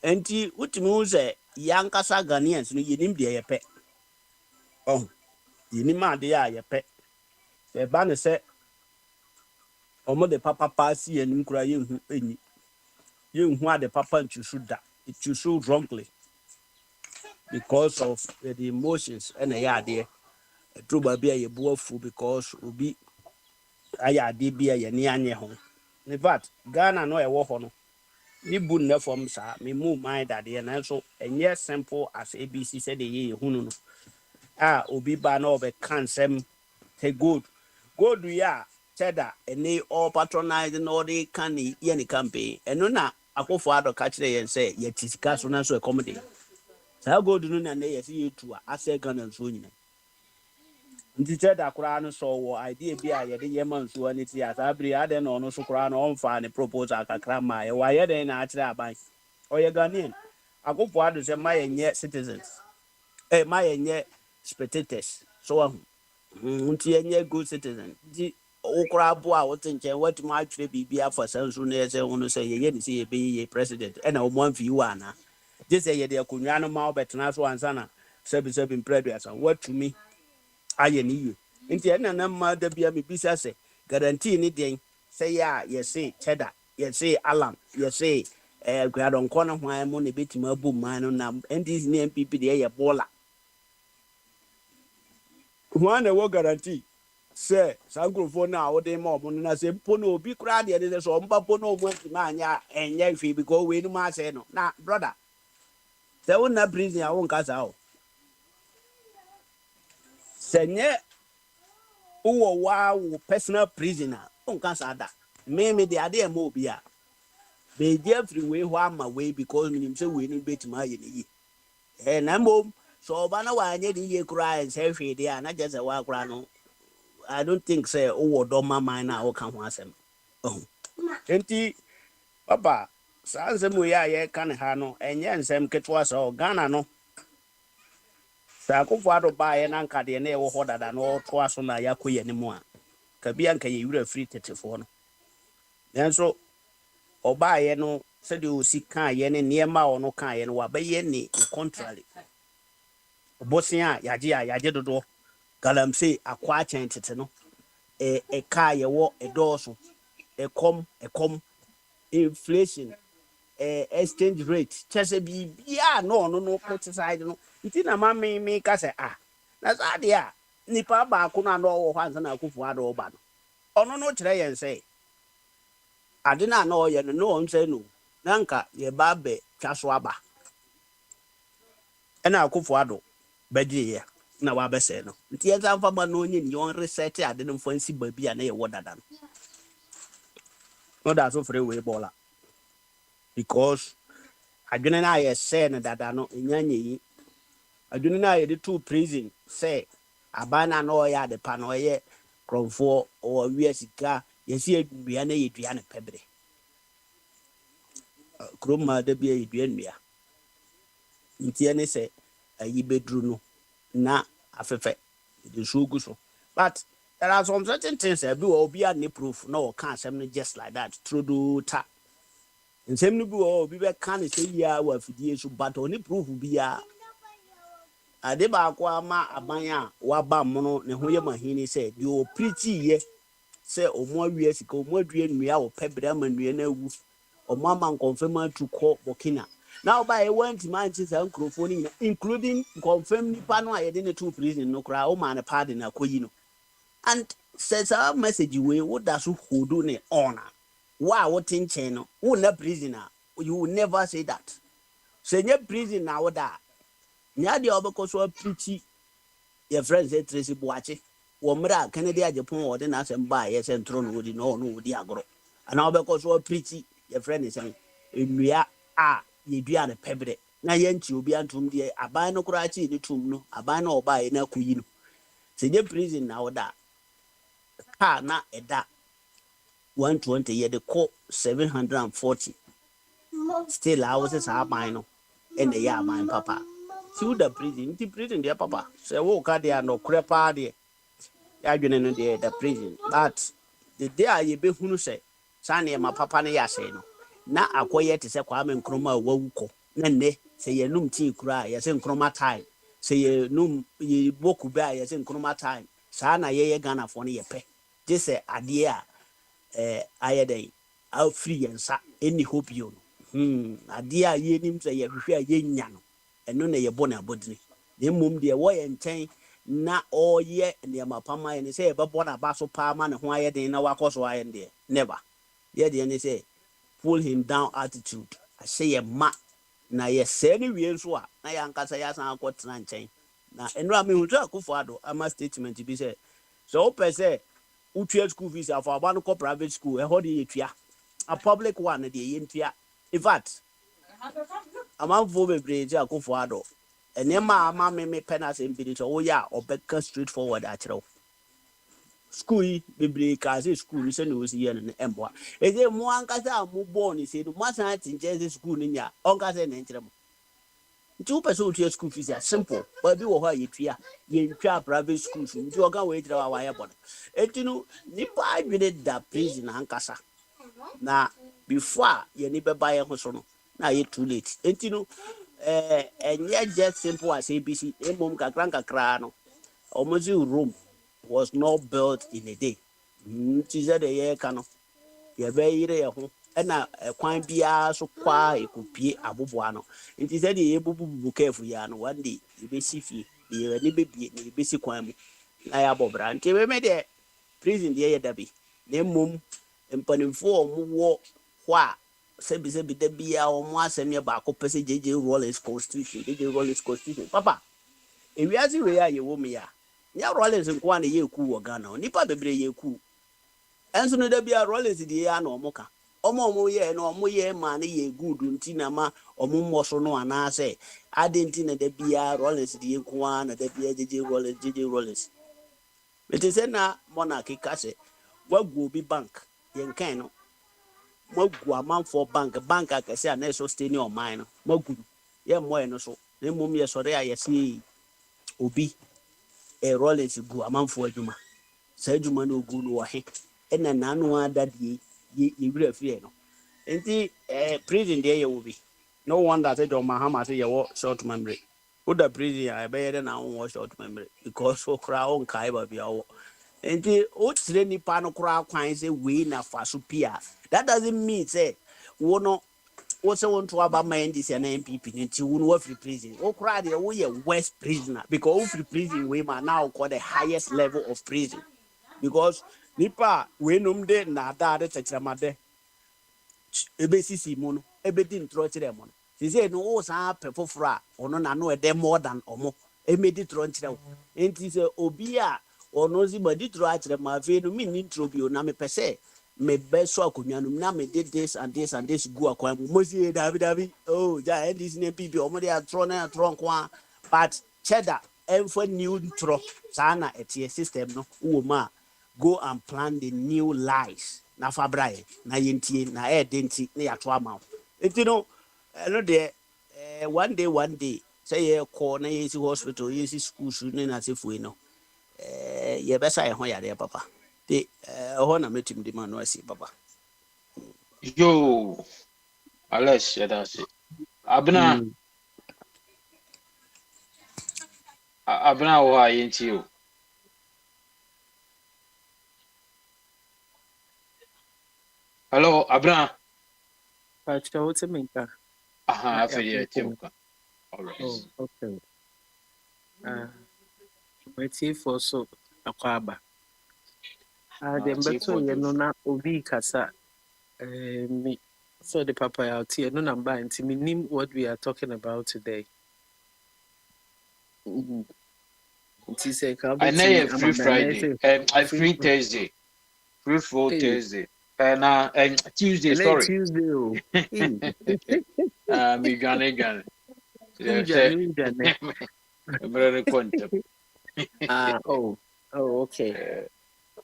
enti utimi hu se yankasa Ghanaians no yenim de ye pe yenim ade ya ye pe se ba ne se omo de papa si yenim kura ye hu enyi ye hu ade papa nchusu da nchusu wrongly because of the emotions and ya ade true ba bia ye buafu because obi aya ade bia ye ne anye ho in fact Ghana no e wo ho no ni bu na from sa me move mind ade na so enye simple as ABC said ye hunu no obi ba na obe kansem te good ya cheddar any all patronizing all the can ye campaign eno na akofo ado ka kire yen say ye tisika so na so accommodate sa good no na ye see you to ase Ghana so nyina nti cheddar kura no so wo idea bi a ye de ye man so ani ti asa bri ade no no so kura no on fa ne proposal kakra ma ye wa ye den na akire aban oye Ghanaian akofo ado say my ye citizens my ye spectators so nti enye good citizen di okra bo a wotenche watuma atwere bibia for sansu na yese hono se ye ni se ye be ye president e na omo amfi wa na je se ye de akonwa no ma obetena so ansa na sebi mpredu asa watumi aye ni ye nti ena na ma da bia me bisa se guarantee ni den se ya ye se cheddar ye se alam ye se gradon kono hwan mo ne betima bu man no na NDC ni MPP de ye bola hwan na wo guarantee say sangrofo na wo dey ma omo na say mpo na obi kura de dey so mpa po na omo ntima anya enye fi because we no ma say no na brother say won na prison a won kasa o senye wo personal prisoner won kasa da me de ade em obi a be dey free we ho ama we because me say we no betima ye ni na mom so ba na wa anye di ye kura en say hwe de a na just wa kura no I don't think say do mama na o kan ho asem enti papa sanse mu ya ye kan ha no enye nsem ketwa so Ghana no sa akofo ado ba ye na nka de na e wo ho dada no to aso na yakoye ne mu a ka bia nka ye wura free tetefo no nenso oba ye no se de o si kan ye ne niema o no kan ye no wa ba ye ni contrary obosia yaje dodo galamse akwa chen tete no ka ye wo edoso ekom inflation exchange rate chese bia no put aside no nti na ma me ka se na sa de a nipa ba ko na no wo hansa na akufu ado ba no ɔno no kyerɛ yɛn sɛ ade no a na ɔyɛ no na ɔm sɛ no na nka yɛba bɛtwa so aba ɛna Akufo-Addo bɛgyeeɛ na wabɛsɛe no nti yɛnsa mfa ma no ɔnyɛ ne ɔnresɛte ade no mfa nsi baabi a na yɛwɔ dada no no da so frɛ wei bɔɔla because adwene no a yɛsɛe no dada no ɛnya nyɛ yi adwene no a yɛde too prison sɛ aban no a na ɔyɛ ade pa no ɔyɛ kurɔmfoɔ ɔwɔ wia sika yɛsi adua no yɛdua no pɛbrɛ kurom ma da bi yɛdua nnua nti ɛne sɛ ayi bɛduru no na afɛfɛ yɛde nsuo gu so but there are some certain things that do obi a ne proof no can asɛm no just like that trodo ta nsɛm no bi wɔ obi bɛka ne sɛ yia wɔ afidie so but ɔne proof bia ade baako ama aban a waba mono ne ho yɛ mahini sɛ deɛ ɔpriti yɛ sɛ ɔmo awie sika ɔmo adua nnua wɔ pɛbrɛ ama nnua no awu ɔmo ama nkɔmfɛm atu kɔ Burkina na ɔba yɛ wanti manti saa nkurɔfoɔ no nyina including nkɔmfɛm nipa no a yɛde ne to prison no koraa ɔma ne paade na akɔyi no and says our message way what does who do ne honor wow what in chain who na prisoner you will never say that say your prison now that nya de obeko so preach your friends say Tracy Boache wo mra Kennedy Japan or den asem ba yes entro no di no di agro and obeko so preach your friend is saying enua a ye dua ne pebre na ye nti obi antum de aban no kura chi ni tum no aban no oba ye na kuyi no say your prison now that car na eda 120 ye de call 740 still I was a mine no and the ya mine papa see the prison there papa say wo ka there no crepa there ya dwene no there the prison but the day I be hunu say sane ma papa ne ya say no na akoye te se Kwame Nkrumah wawuko na ne say ye num tea kura ye say Nkrumah time say ye num ye boku ba ye say Nkrumah time sa na ye Ghana for ne ye pe this ade a ayedai a free yansa any hope you ade a ye nim say ye hwehwe a ye nya no eno na ye bona bodini na mum de wo ye nten na oye ne ma pama ne say ye bebo na ba so pa ma ne ho ayeden na wakoso ayende never ye de ne say pull him down attitude I say ye ma na ye say ni wie nso a na ya nkasa ya san akotena nchen na eno a me hu to Akufo-Addo ama statement bi say so pese utwe school fees for about no private school e ho de yetua a public one de yentua in fact amanfo bebre je Akufo-Addo enema ama me penance mbidi so wo ya obeka straight forward a kire school yi bebre ka say school se no si ye no emboa e je mo ankasa mo born se no mo san tinje school ni nya onka se ne nkire mo nti wo pese utwe school fees are simple but bi wo ho yetua yentwa private schools nti oga we tira wa ya bono etinu nipa adwene da prison ankasa na before ye ni beba ye ho so no na ye too late etinu enye just simple as ABC emom kakra no omozi room was not built in a day nti ze de ye ka no ye be yire ye ho na kwan bia so kwa ekopie aboboa no nti se de ye bububu careful ya no one day e be sifie ye ni bebie ni be si kwan mu na ya bobra nti me de prison de ye dabi na mum empanimfo omwo ho a sebi da bia omo asem ye ba ko pese JJ Rollins constitution papa e wiazi we ya ye wo me ya nya Rollins nko an ye ku wo Ghana nipa bebre ye ku enso no da bia Rollins de ya na omo ka omo ye na omo ye ma na ye good nti na ma omo mmoso no ana se adenti na da bia Rollins de ye ku an na da bia JJ Rollins it say na monarchy ka se wagu obi bank ye nkan no wagu amanfo bank akese na so stay ni o mine no wagu ye moye no so na mum ye sore a ye se obi Rollins gu amanfo adwuma sa adwuma no gu no wo he ena nanu adadie ye wura fie no enti prison de ye wo bi no wonder say John Mahama say ye wo short memory oda prison I be ye na wo short memory because so kra on kai ba bia wo enti o tire nipa no kra kwan say we na faso pia that doesn't mean say wo no wo say won to aba man this na MPP nti wo no wa free prison o kra de wo ye worst prisoner because wo free prison we ma now call the highest level of prison because nipa we num de na da de tekremade ebesisi mu no ebedi ntro kire mu no sisi no wo san pe foforo a ono na no ede more than omo emedi tro nkire wo enti se obi a ono zi badi tro akire ma fe no mi ni ntro bi o na me pese me be so akonwa no na me did this and this and this go akwan mu mosi david oh ja and this ne bibi omo de atro na atro nkwa but cheddar for new ntro sana etie system no wo ma go and plan the new lives na fabrae na yentie na denti na yato ama enti no no de one day say ye call na yesi hospital yesi school su na sefu no ye besa ye ho yare papa de ho na metim de man no asi papa Yo, Alex, yeah, that's it. Abna, mm. Abna, why ain't you? Hello, Abna. Pacha, what's it mean? Aha, I feel Yeah, it. All right. oh, okay. Wait for so akwaba. The better you know na obi kasa me so the papa out here no number and me name what we are talking about today. It is a I know a free Friday. I free Thursday. Free for Thursday. And Tuesday, sorry. Tuesday. Oh. Me Ghana. Oh, okay.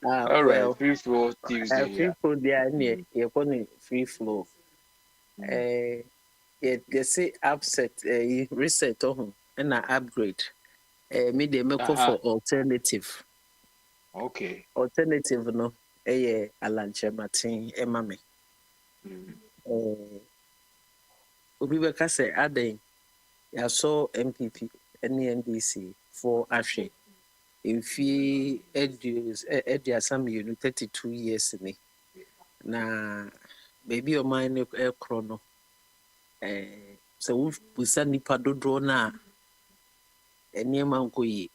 All right, Well, free flow Tuesday. free flow there near you're going free flow. You say upset, reset and upgrade. Me they make for alternative. Okay. Alternative no. Alanche Martin emame. Obi beka say aden ya so MPP NDC for Ashe. If he edu some 32 years ni. Na baby o mine e chrono. So we busa nipa dodo na enema nko yi.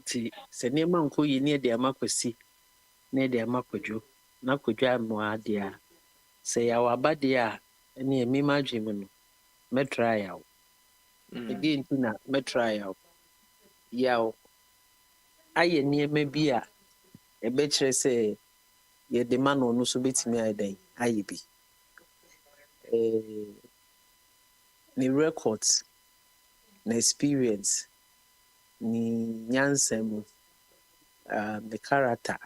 Ti se enema nko yi ne de amakwasi ne de amakwadwo na kwadwo amwa de a se ya wabade a ene emi madwem no metry yaw edi nti na metry yaw aye niema bi a ebe kire se ye de ma no so betimi adan aye bi ni records na experience ni nyansem the character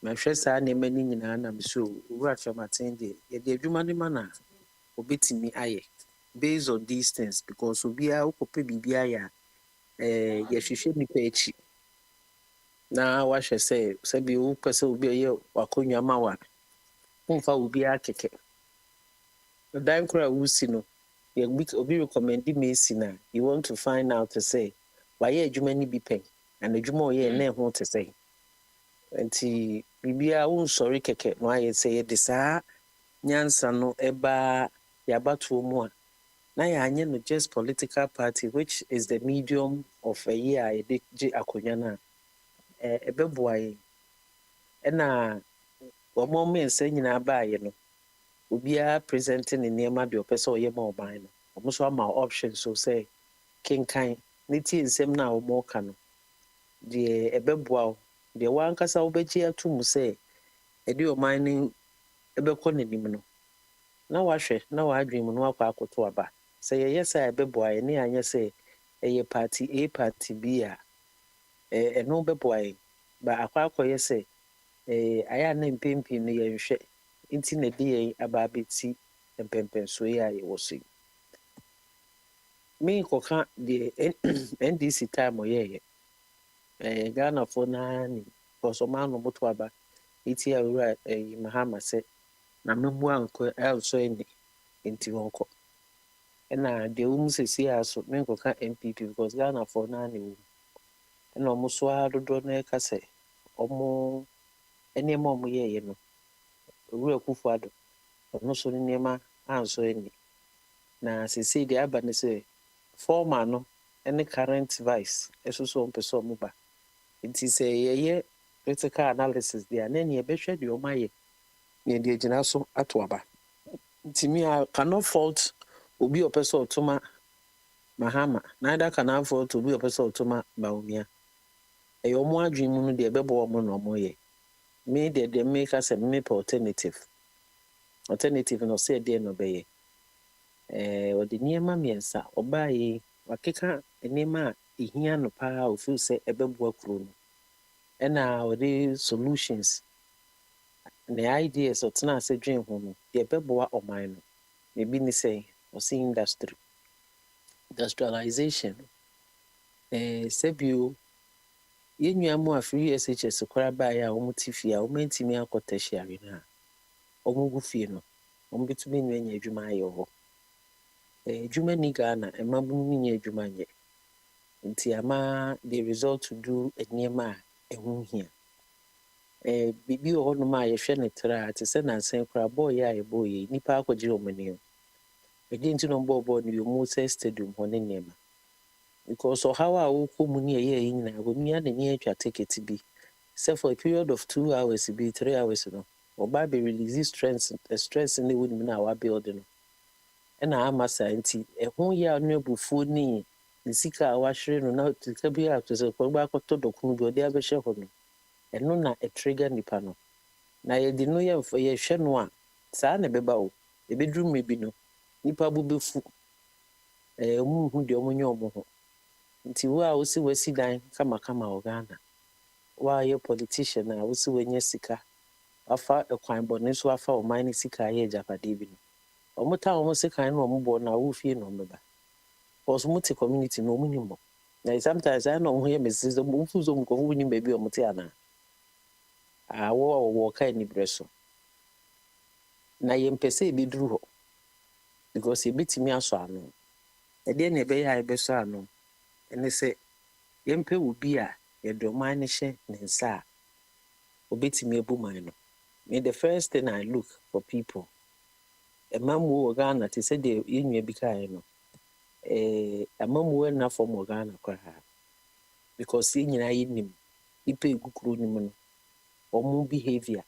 mahwɛ saa nneɛma no nyinaa nam so owura twamaten deɛ yɛde adwuma no ma na obetumi ayɛ based on these things because obiara wokɔpɛ biribi ayɛ a yɛhwehwɛ nnipa akyi na wahwɛ sɛ sɛbi wopɛ sɛ obi ɔyɛ wakonnwa ma wa womfa obiara kɛkɛ dan koraa wosi no obi recommend me si na you want to find out to say wayɛ adwuma no bi pɛn and adwuma ɔyɛ na ɛho te sɛ nti bibia wonsɔre kɛkɛ no ayɛ sɛ yɛde saa nyansa no ɛba yɛabatoɔ mu a na yɛanyɛ no just political party which is the medium of a year a yɛde gye akonnwa no a ɛbɛboa yɛn ɛna wɔn mmiɛnsa nyinaa baayɛ no obiara present ne nneɛma deɛ ɔpɛ sɛ ɔyɛ ma ɔban no wɔn nso ama option so sɛ kenkan ne tie nsɛm no a wɔka no deɛ ɛbɛboa wo deɛ wankasa wobɛgye ato mu sɛ ɛde ɔman no ɛbɛkɔ n'anim no na wahwɛ na wadwen mu no wakɔ akoto aba sɛ yɛyɛ sɛ ɛbɛboa yɛn ne anyɛ sɛ ɛyɛ party A party B a ɛno bɛboa yɛn ba akɔyɛ sɛ ayɛ a na mpempem no yɛnhwɛ nti na ɛde yɛn aba abɛti mpɛmpɛnsoɔ yi a yɛwɔ so yi menkɔka deɛ NDC time ɔyɛɛyɛ Ghanafoɔ naa ni because ɔman no moto aba eti awura Mahama sɛ na memmu ankɔ ɛnsɔ ani nti wɔnkɔ ɛna deɛ wɔn sisi aso menkɔka MPP because Ghanafoɔ naa ni wɔm ɛna wɔn so ara dodoɔ no ɛka sɛ wɔn nneɛma a wɔn yɛɛyɛ no owura Akufo-Addo ɔno so ne nneɛma ansɔ ani na sisi deɛ aba ne sɛ former no ɛne current vice ɛso so wɔn pɛ sɛ wɔn ba It is a critical analysis there. Then you be sure the my near the ginaso atwaba. To me, I cannot fault Obi Opeso Toma Mahama. Neither can I fault Obi Opeso Toma Baumia. A yomo dream no de bebo mo no moye. Me de make us a map alternative. Alternative no say de no be. Or the near mamiensa or buy wakeka enema ihia no pa o feel say ebebo kro no. And now the solutions. The ideas of Tana say dream home, the beboa or mine. Maybe ni say or see industry. Industrialization. Sebio yenua mu afiri SHS kwara ba ya omu tifia o mentimi akotahia na omu gu fie no omu bitumi nwenye adwuma ayo ho adwuma ni Ghana emabu ni nya adwuma nye nti ama the result to do enema ehu hia bibi ho no ma ye hwe ne tra ate se na sen kwara boy ya ye boy nipa akogire omani edi nti no bobo ni omu se stadium ho ne nema because of how I will come near ye in I will near the near ticket be. So for a period of 2 hours, it be 3 hours, or Barbie releases stress in the women now are building. And I must say, a whole year no before ni, the sick I was sure not to be out to the Kobaco to the Kubo, the other shepherd. And no, a trigger ni panel. Now you didn't know for your shenwa, San a bebao, the bedroom may be no. Nipa will be full. A moon who the omonyo. Nti wo a wosi wasi dan kama Ghana wa ye politician a wosi wenye sika afa ekwan bone so afa o man sika ye japade bi no omuta o sika no ombo na wo fie no meba because muti community no munimo na sometimes I know here message mo fuzo mo ko ni baby o muti ana a wo ka ni breso na ye mpese bi duru ho because e bitimi aso ano e de na ebe ya ebe so ano ene se yempe obi a yedoman ne hye ne nsa obetimi ebuman no me the first thing I look for people amamu Ghana te say de yenua bi kai no amamu na from Ghana kwa because nyina yenim ipe gukuru nim no omu behavior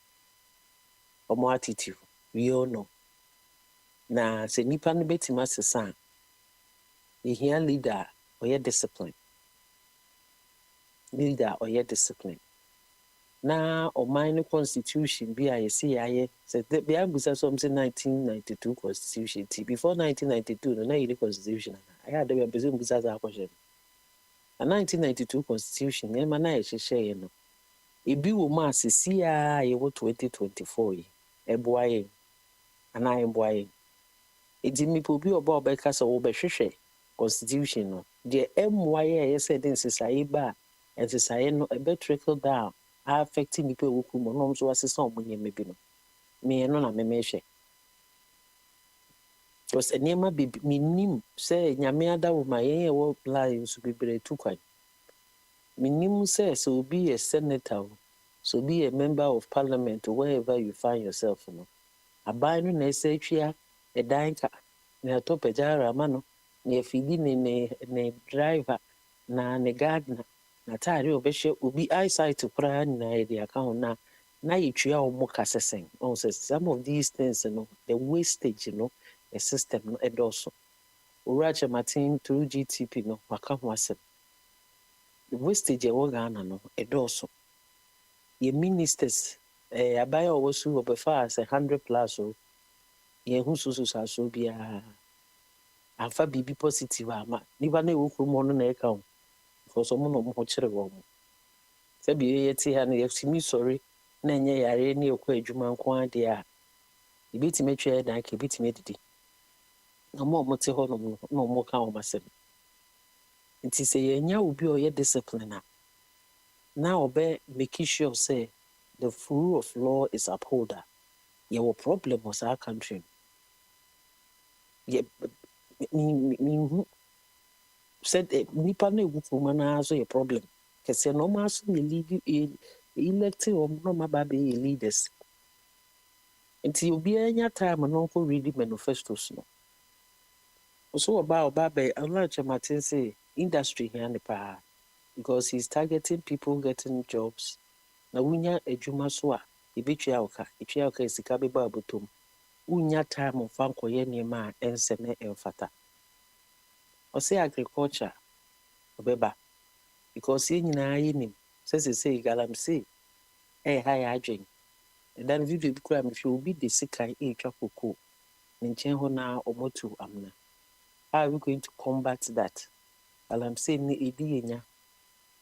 omu attitude we all know na se nipa no betima sesa ehia leader or your discipline. Leader or your discipline. Now, or minor constitution, be I see, I said that be able to something 1992 constitution. Before 1992, the 90 constitution. I had the presume because I question. A 1992 constitution, and my share, you know. It be woman, see, I 2024, a boy, and I am boy. It did me put you about Becca's or Beshe constitution. No. The MYA said in Sisaiba and Sisai no a bit trickle down, affecting people who come so as a song when you may be no. Me and no memeshe. Was a name be minim, say, Yamada with my air work lives to be very too quite. Minim says so be a senator, so be a member of parliament wherever you find yourself. No. A binary SHA, a dinka, near top a jar mano. Near feeding ne driver na ne gardener na tari obeshe ubi eyesight to cry na the account na you o mo kasesen on says some of these things the wastage the system no edoso uracha Martin through GTP no maka ho asem the wastage e wo Ghana no edoso ye ministers abaya owosu obefa as 100 plus o ye hu so bia Alpha BB positive ama niba na ewu krumo no na eka ho because omo no mo kire wo mo se bi yeti ha na yefimi sorry na enye yare na ekwa adwuma nko ade a ibitime twa dan ka ibitime didi na mo te ho no mo ka o masem nti se yenya obi o ye discipline na obe make sure say the rule of law is upholder your problem was our country me said nipa na egu from na so a problem kese no ma so lead elected or no ma ba be leaders until obi anya time no ko read manifestos no so oba be Allah Martin say industry here ne pa because he's targeting people getting jobs. Na wunya ejuma so a ebetua oka, etua oka esika beba abotom. Unya time of ankoye niema enseme emfata. Ose agriculture obeba because ye nyina ye nim say galamsey high adwen. Dan video bi kura me hwe obi de sikan etwa koko. Ne nchen ho na omotu amna. How are we going to combat that? Galamsey ni edi yenya.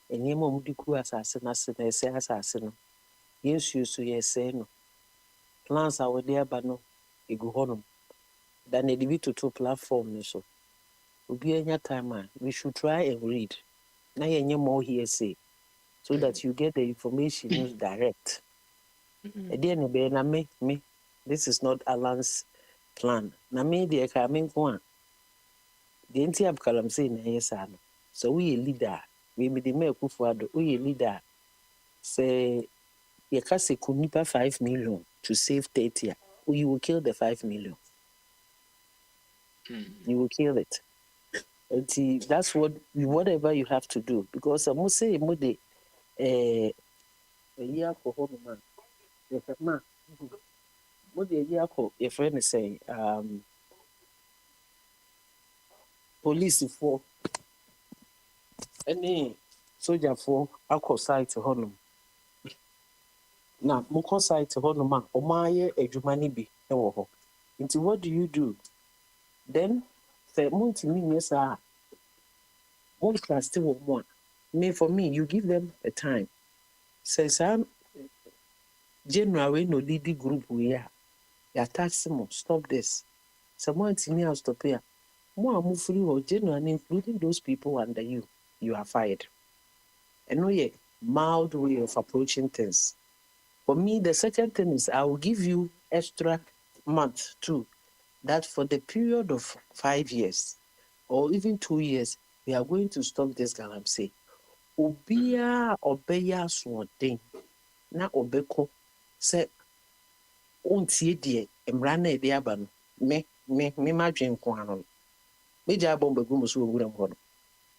Enyema omudi ku asase na se na ese asase no. Yensu so yese no. Plans are there but no egu honum. Dan edibi to platform no so. Obi enya time we should try and read. Na yenye more hearsay so that you get the information direct. Again, na me, this is not Alan's plan. Na me the coming one. The entire Galamsey na yes ano. So we a leader. We be the mayor Kufuado. We a leader. Say you can say kunipa 5 million to save 30. You will kill the 5 million. You will kill it. And that's whatever you have to do because I must say mode a year for home man. Man. What the year for your friend is saying police for any soldier for alcohol site honum. Now, moko site honum o maye ejumani bi ewo ho. Into what do? Then say monti me yes one class still one. For me, you give them a time. Say some January no leading group we are. You attach some stop this. Someone to me has stop here. More move free or January, including those people under you. You are fired. And no yet mild way of approaching things. For me, the second thing is I will give you extra month too. That for the period of 5 years or even 2 years, we are going to stop this Galamsey. Obia obeya swording. Na obeko se ontie die emra na ede aba no me ma dwen ko ano. Me ja bomba gumu so owuram ho no.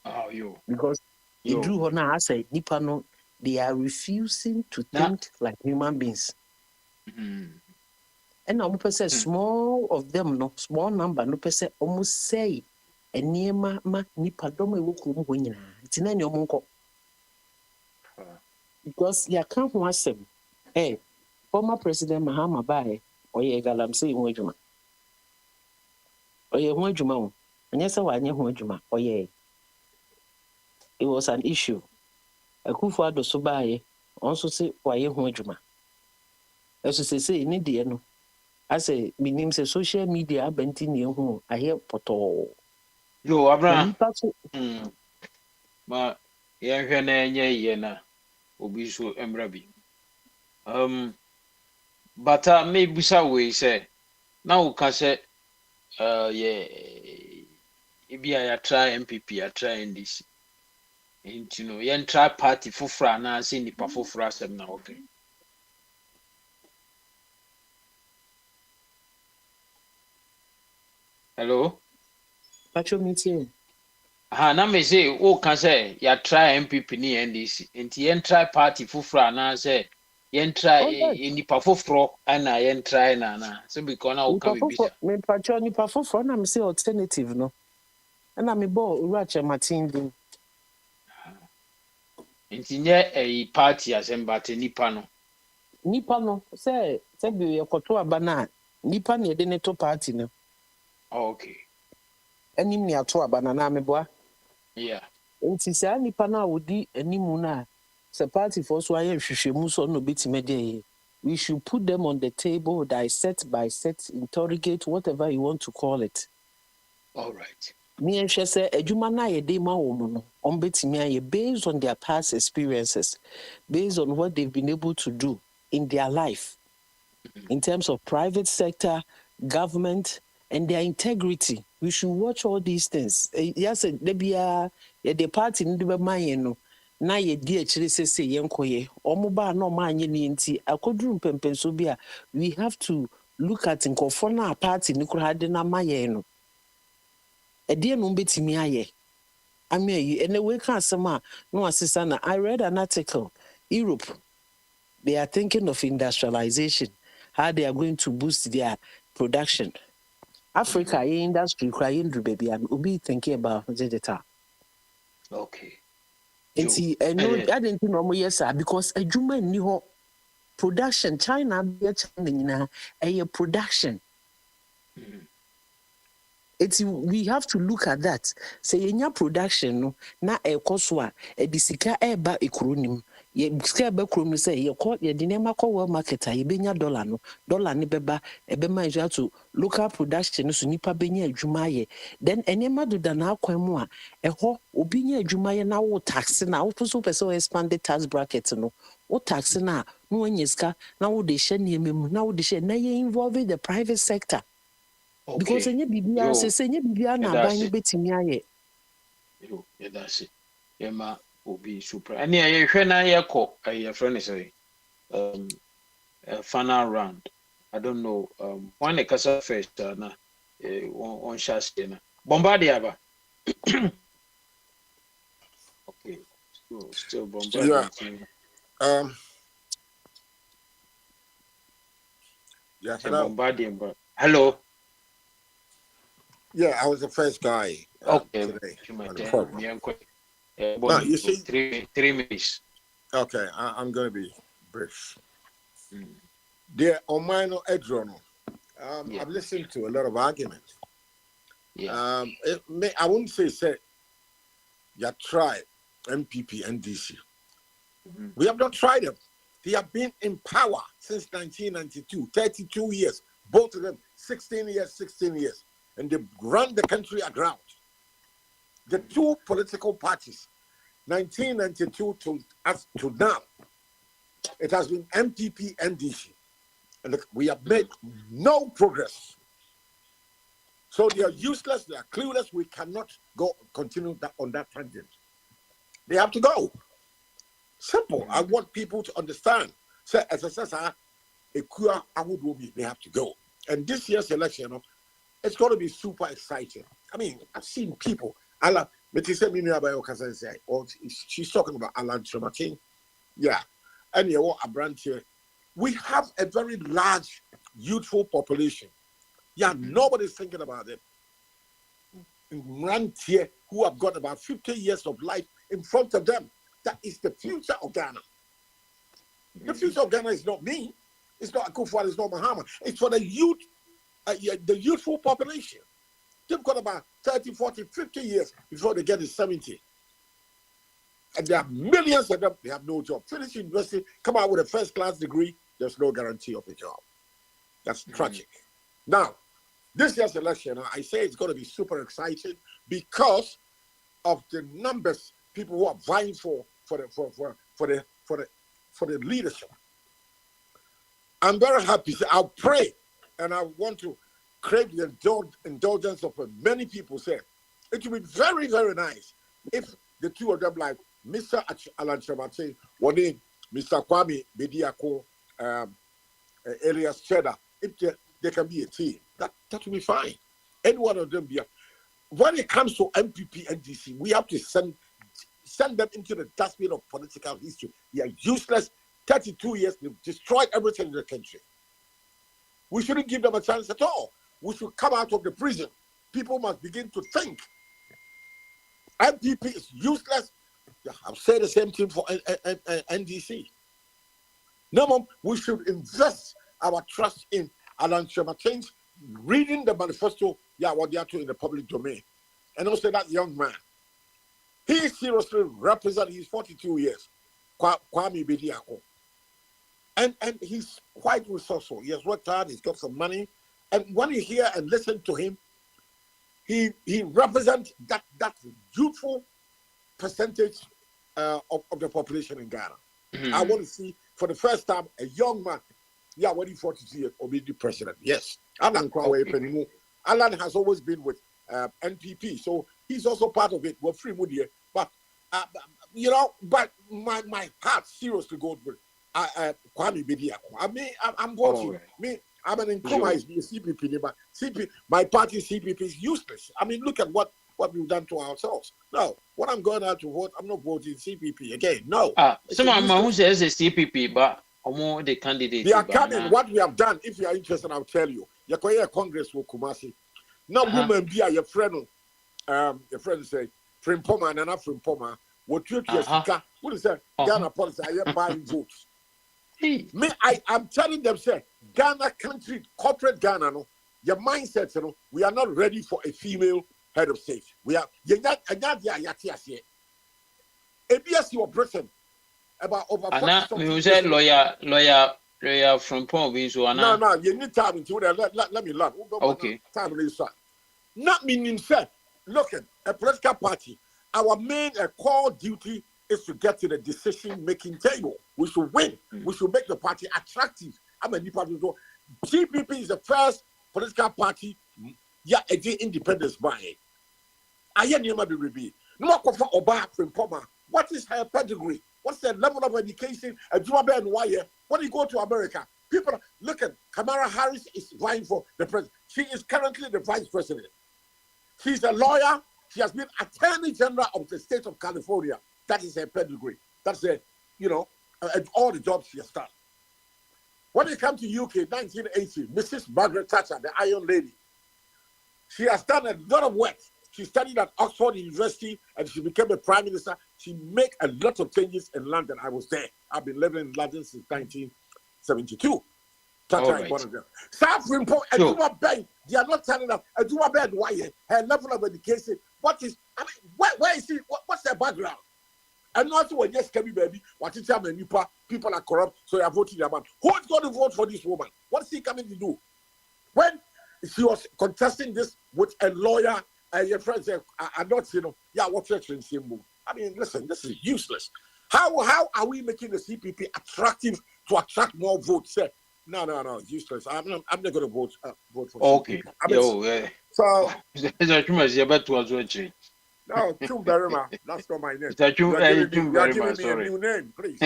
Oh, yo. Because you drew on I say nipa no they are refusing to think like human beings. And I say small of them no small number no person almost say eniema ma nipa dom e woku ho nyina. Tina ne omonko. Because ya kan ho asem. Hey, former President Mahama Baye oye Galamsey ho adwuma. Oye ho adwuma o. Anya se wa anya ho adwuma oye. It was an issue. Akufo-Addo so Baye also say waye ho adwuma. Eso say ni de no. I say minim say social media abenti ne ho aye poto. Yo Abraham. Ma ye hwe na enye ye na obi so emra bi. But me busa we say now we can say ibi ya try MPP ya try NDC. You know, yen try party fufra na say nipa fufra asem na okay. Hello? Pacho meeting. Na me say o can say ya try MPP ni NDC. Enti yen try party fufra na say yen try nipa fufro ana yen try na. So because na o can be bisa. Me pacho nipa fufro na me say alternative no. Na me bo Urache Martin din. Enti nye a party asembate nipa no. Nipa no say bi yekoto aba na nipa na de ne to party no. Oh, okay. Enim ni ato aba na me boa. Yeah. Enti say nipa na wodi animu na se party for so aye hwehwemu so no betime dey. We should put them on the table, dissect by set, interrogate, whatever you want to call it. All right. Me and she say adwuma na ye dey ma wo no on betime aye based on their past experiences, based on what they've been able to do in their life in terms of private sector, government, and their integrity. We should watch all these things. Yes, the party in the Mayeno, na ye dear chile say yenkoye, omoba no manye nti, akodrum pempensobia. We have to look at inkofona party nikura de na mayeno. A dear numbetimiaye. I mean, and we can't say, no, Susanna. I read an article. Europe, they are thinking of industrialization, how they are going to boost their production. Africa, industry, crying, baby, and will be thinking about digital. Okay. And see, I didn't know, yes, sir, because a Juma knew production, China, a production. We have to look at that. Say in your production, no, na e koswa, e disika eba ekronim. Ye disika eba ekronim say ye call ye dinema call world marketer, ye benya dollar no, dollar ni beba, e bema you have to local production so nipa benya adwuma ye. Then enema do da na akwan mu a, e ho obi nya adwuma ye na wo tax na wo so person expand the tax bracket no. Wo tax na no anyeska na wo de hye niemem na wo de hye na ye involve the private sector. Okay. Because any bibia say any bibia na ban betimi aye. Yo, yeah, that's it. Yeah, ma obi super. And yeah, you hwe na ye ko your friend is say final round. I don't know when the kasa first na on shashe na. Bombardier ba. Okay. So still Bombardier. Yeah. Bombardier but hello. Yeah, I was the first guy today. Now, you see, 3 minutes. Okay, I'm going to be brief. The Omano Edrono. I've listened to a lot of arguments. Yeah. I wouldn't say you tried MPP and DC. We have not tried them. They have been in power since 1992, 32 years. Both of them, 16 years. And they run the country aground. The two political parties, 1992 to now, it has been MPP and DC. And we have made no progress. So they are useless, they are clueless. We cannot continue on that tangent. They have to go. Simple. I want people to understand. So, as I said, they have to go. And this year's election, it's going to be super exciting. I mean, I've seen people. She's talking about Alan Trematin. Yeah. And you know, a brand here. We have a very large youthful population. Yeah, nobody's thinking about them. Brand here who have got about 50 years of life in front of them. That is the future of Ghana. The future of Ghana is not me. It's not Akufo, it's not Muhammad. It's for the youth. The youthful population. They've got about 30, 40, 50 years before they get to 70. And there are millions of them, they have no job. Finish university, come out with a first-class degree, there's no guarantee of a job. That's tragic. Now, this year's election, I say it's going to be super exciting because of the numbers people who are vying for the leadership. I'm very happy. I'll pray. And I want to crave the indulgence of many people. Say it would be very, very nice if the two of them, like Mr. Alan Trematin, Mr. Kwame Bediako, Elias Cheddar, if they can be a team, that will be fine. Any one of them be. When it comes to MPP and DC, we have to send them into the dustbin of political history. They are useless. 32 years, they've destroyed everything in the country. We shouldn't give them a chance at all. We should come out of the prison. People must begin to think. MPP is useless. I've said the same thing for NDC. No, we should invest our trust in Alan Trematin reading the manifesto, what they are doing in the public domain. And also that young man. He seriously represents, he's 42 years, Kwame Bediako. And he's quite resourceful. He has worked hard, he's got some money. And when you hear and listen to him, he represents that youthful percentage of the population in Ghana. I want to see, for the first time, a young man, when he's 42 years, will be the president. Yes. Alan has always been with NPP, so he's also part of it. We're free with you. But, but my heart seriously goes with Kwame Bediako. I mean, I'm voting. I'm an Nkrumah, is CPP, but my party CPP is useless. I mean, look at what what we've done to ourselves. No, when I'm going out to vote, I'm not voting CPP again. No. Someone who says a CPP, but more the candidate. They are coming. What we have done, if you are interested, I'll tell you. You're Congress will Kumasi. Now, woman be your friend. Your friend say, Frimpoma and enough Frimpoma. What you what is that? Ghana policy, I am buying votes. Me, I'm telling them, say, Ghana country, corporate Ghana, no, your mindset, you know, we are not ready for a female head of state. We are, you're not ABS, your Britain, about over 40 lawyer from Province. No, you need time until let me learn. Okay. Time is not meaning, sir, look at a political party. Our main core duty is to get to the decision-making table. We should win. We should make the party attractive. I'm a new party. GPP is the first political party. Yeah, independence by. I hear Nima be. No for Oba from Poma. What is her pedigree? What's the level of education? When you go to America, people look at Kamala Harris is vying for the president. She is currently the vice president. She's a lawyer. She has been Attorney General of the state of California. That is her pedigree. That's all the jobs she has done. When you come to UK, 1980, Mrs. Margaret Thatcher, the Iron Lady, she has done a lot of work. She studied at Oxford University and she became a prime minister. She made a lot of changes in London. I was there. I've been living in London since 1972. Right. They are not telling us her level of education. What is, I mean, where is she? What's her background? And also, when yes, can be baby, what is happening? People are corrupt, so they are voting their man. Who is going to vote for this woman? What is he coming to do? When she was contesting this with a lawyer, and your friend said, I'm not, what's your symbol? I mean, listen, this is useless. How are we making the CPP attractive to attract more votes? Say, no, it's useless. I'm not going to vote for okay. CPP. So, no, Chumberima. That's not my name. You are giving me a new name, please.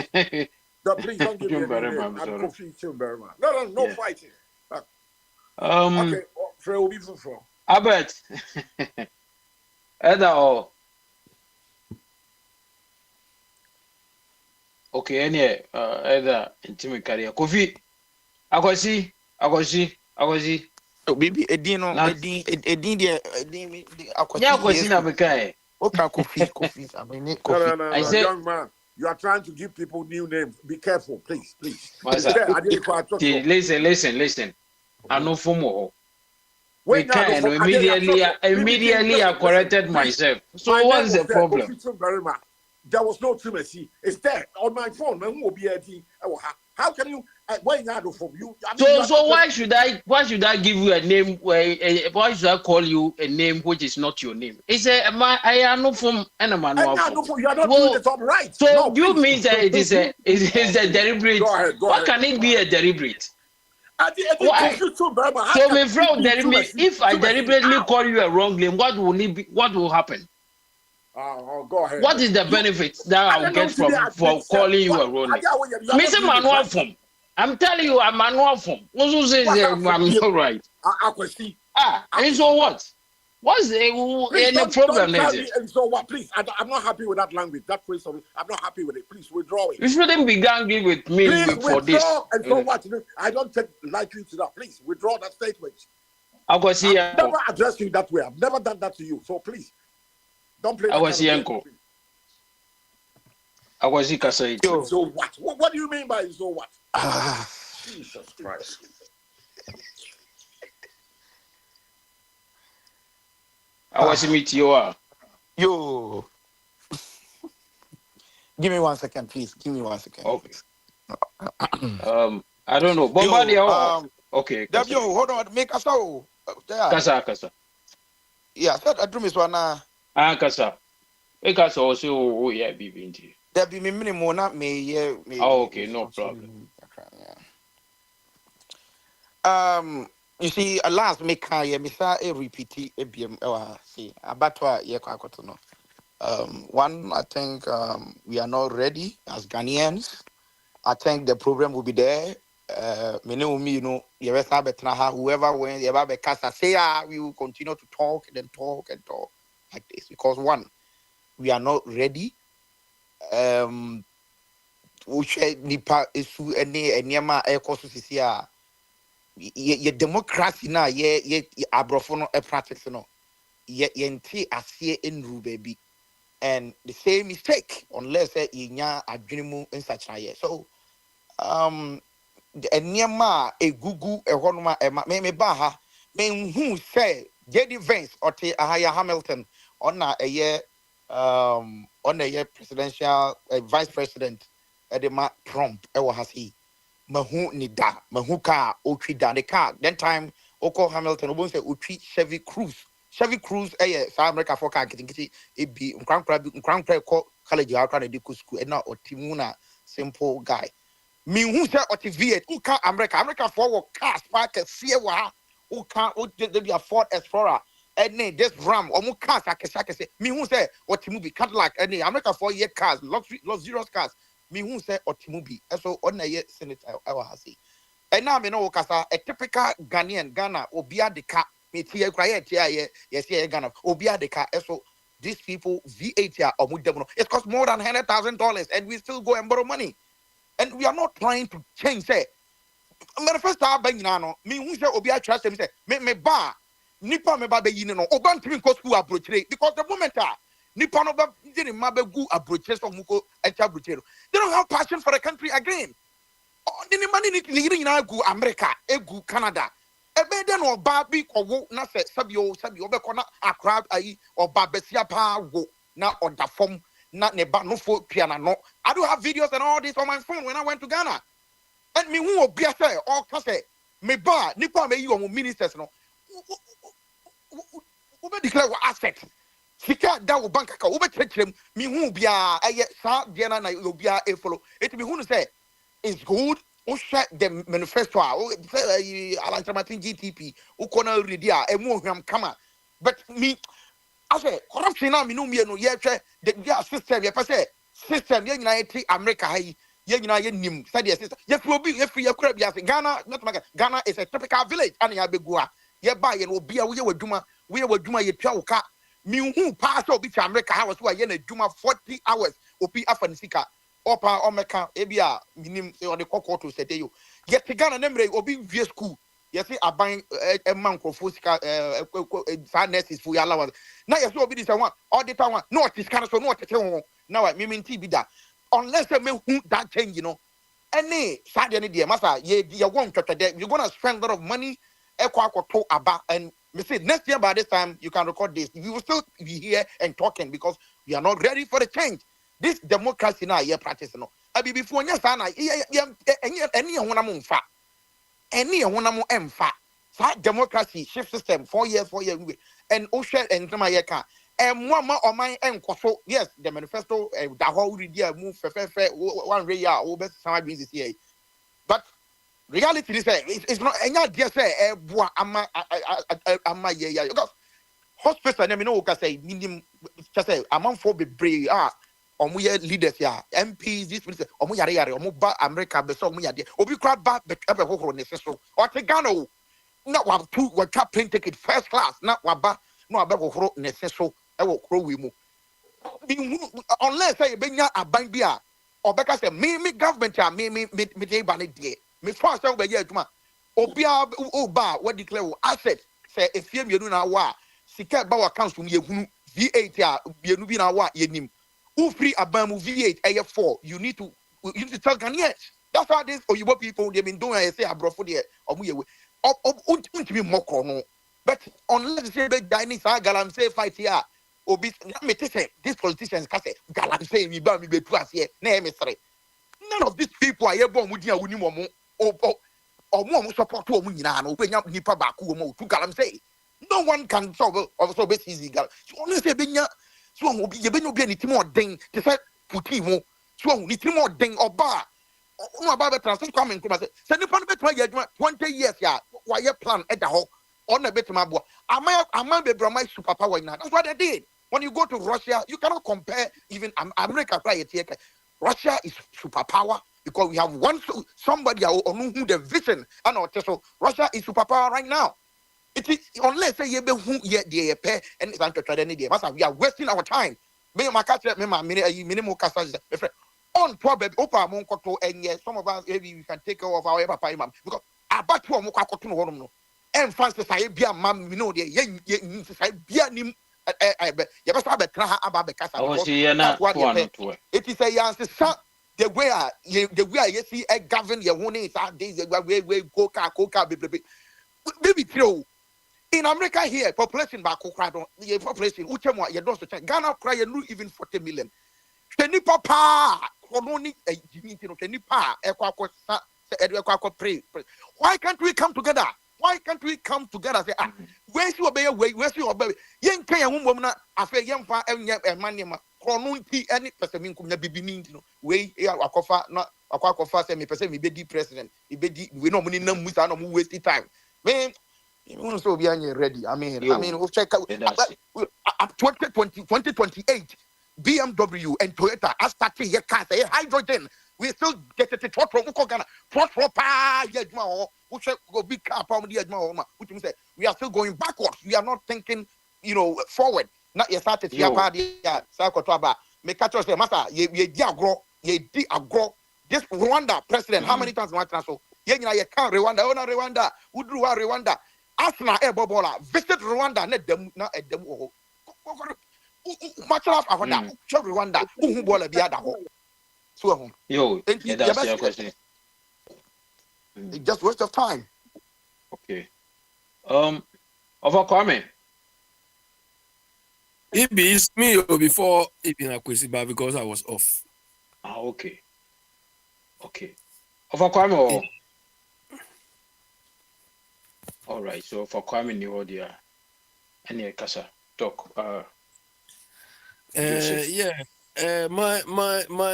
No, please don't give me a new name. I'm Kofi Chumberima. No fighting. Okay, Fred will be for. Albert. Either okay, any either intimate career. Kofi. Agosi. Baby, Edino, No, I said, young man, you are trying to give people new names. Be careful, please. Listen. I know for more. Immediately I corrected myself. So what's the problem? There was no primacy. It's there on my phone. How can you? From you? So why should I give you a name? Why should I call you a name which is not your name? It's I am not from any man. You are not doing the job right. So no, you mean that it is a deliberate? Go ahead. Why can it be a deliberate? Why? So if I deliberately call you a wrong name, what will it be? What will happen? Go ahead. What is the benefit that I'll get for calling you a wrong name? Mr. Manuel form. I'm telling you, I'm manual form. Also says I'm not right. And so what? What's the problem? And so what? Please, I'm not happy with that language. That phrase of it, I'm not happy with it. Please withdraw it. You shouldn't be angry with me for this. And so what? I don't take lightly to that. Please withdraw that statement. I've never addressed you that way. I've never done that to you. So please, don't play. So what? What do you mean by so what? Jesus Christ. I was meet you. Yo. Give me 1 second, please. Okay. I don't know. Bombardier. Okay. Yo, hold on. Make us so. Kasa. Yeah, said I drew me one. Kasa. Kasa also yeah, BB. There be minimum not me, yeah. Okay, no problem. You see, last make I misa a repeat ABM see abatwa ye kwakotono. One, I think we are not ready as Ghanaians. I think the program will be there. Whoever wins, we will continue to talk and talk. like this because one, we are not ready. Which nipa issue any niema ekoso sisi a ye democracy na ye abrofo no practice no ye nti asie enru baby and the same mistake unless inya adwene mu nsakyraye so niema egugu ehonoma me ba ha me hu say JD Vance ote ahaya Hamilton on a presidential vice president Edema Trump ewa hasi mahu ni da mahu ka otwi da the car that time oko Hamilton obon say otwi Chevy Cruise South America for car kitikiti ebi nkwankra ko college akra na de school e na otimu na simple guy me hu say oti V8 uka America for work cars park see wa uka o de Ford Explorer any this Ram omu cars akese me hu say otimu bi Cadillac any America for year cars luxurious cars me who say Otimubi, so on a senator our hasi. And now me know kasa a typical Ghana obia de car me tia quiet yes Ghana obia de car so these people V8 or mudemo it costs more than $100,000 and we still go and borrow money and we are not trying to change it. Manifesto banyano me who say obia trust him say me ba nipa me ba be yin no oban timi ko school approach because the moment nipa no ba didn't mabegu approaches of muko echa they don't have passion for the country again. Oh, the money ni na gu America, egu Canada. Ebe den oba bi kowo na se sabio be kona akra ayi oba besia pa wo na oda form na ne ba no fo piano no. I do have videos and all this on my phone when I went to Ghana. And me who obi say all can say me ba nipa me yi o ministers no. Who be declare what asset. Sika da wo bank account wo betrem me hu bia eye sa dia na obia e follow it me hu no say it's good o share the manifesto o say Alantramatin GTP o kona ready a emu ohwam kama but me I say corruption na me no me no ye hwe the system ye say system ye nyina ye America hai ye nyina ye nim say the system ye free ye kura bia say Ghana is a typical village and ya begu a ye ba ye no obia wo ye wadwuma ye twa wo ka me who pass obi to America house who are yen a 40 hours opi afanisika opa omeka ebia minim on the cocoa to say you get Ghana nemre obi via school you see aban a man crofosika sadness is for your allowance now you obi this one all the time no it is kind of so no it now I mean TB that unless me who that change you know any sad any dear master ye won't you're gonna spend a lot of money to aba and me say next year by this time you can record this. We will still be here and talking because we are not ready for the change. This democracy now here practice no. Abi before nya sana any honam mfa. Any honam emfa. Sa democracy shift system 4 years and Osha and Tama yeka. And one more or my enkoso. Yes, the manifesto da ho read move one way ya o best some business here. But reality is it's not any idea say ama yeah because hospital na me no ka say minimum just say among for be brave omo ye leaders ya MPs this minister omo yare omo ba America be so omo yade obi kra ba be kokoro ne so o te Ghana na wa two wa plane ticket first class na wa ba no abe kokoro ne so e wo kro wi mu unless say be nya aban bi a obeka say me government a me dey ba ne die me first say be ye aduma obia ba what declare asset say efie mienu na wa sika ba wa council ye hunu V8 a mienu bi na wa ye nim who free abamu V8 AF4 you need to tell Ghanaians that's how these Oyibo people they've been doing. I say abrofo there omu ye we untimi moko no but unless say be dining sa galam say fight here obi me say these politicians ka say galam say mi ba mi betu ase na e mesre none of these people are able mu dia woni mo omo support omo nyina no obenya nipa ba ko omo tu galam say no one can solve also be easy gal so only say benya so obi ye benya obi ani timo odin te say puti mu so ni timo odin oba no aba be transfer come in say nipa no betwa ye adwuma 20 years ya wa ye plan e da ho on na betuma bo ama be broma superpower ina that's what they did. When you go to Russia you cannot compare even America right here. Russia is superpower because we have somebody who the vision and so Russia is superpower right now. It is unless say you be who ye the pair and it's not try any day. We are wasting our time. Me my catch me my minimum customers. On problem opa mon koto and yes, some of us maybe we can take care of our papa imam because about to mo kwakoto no no. And Francis I be a mam you know the yen say be anim you best have a tra about the casa. It is a answer the way you see a govern your own is our days we go coca baby throw. In America here, population back the population, you don't check. Ghana cry you even 40 million. Any papa, only a nipa, pray. Why can't we come together? Why can't we come together? Say, where's your baby? Where's your baby? Young Kenyan woman, I say, young fa and money, Chronunti, any person could be mean, way, a coffee, not a coffee, and me person, me be president. We no money, no wasting time. Man, you so be ready. I mean, we'll check out 2028 BMW and Toyota are starting your cars, hydrogen. We still get it to big car, which means that we are still going backwards. We are not thinking, forward. Not your started here, party, Sakotaba. Make catch us, master, ye agro. This Rwanda president, how many times my transfer? You can't Rwanda, who drew Rwanda. Asna Ebobola, visit Rwanda, net them not at them. Much of Rwanda, who bola the other home. So, that's your question. It's just waste of time. Okay. Of a comment. It is me before even a question, but because I was off. Okay. Of a comment. All right, so for Kwame Niwodia, any Kasa talk. My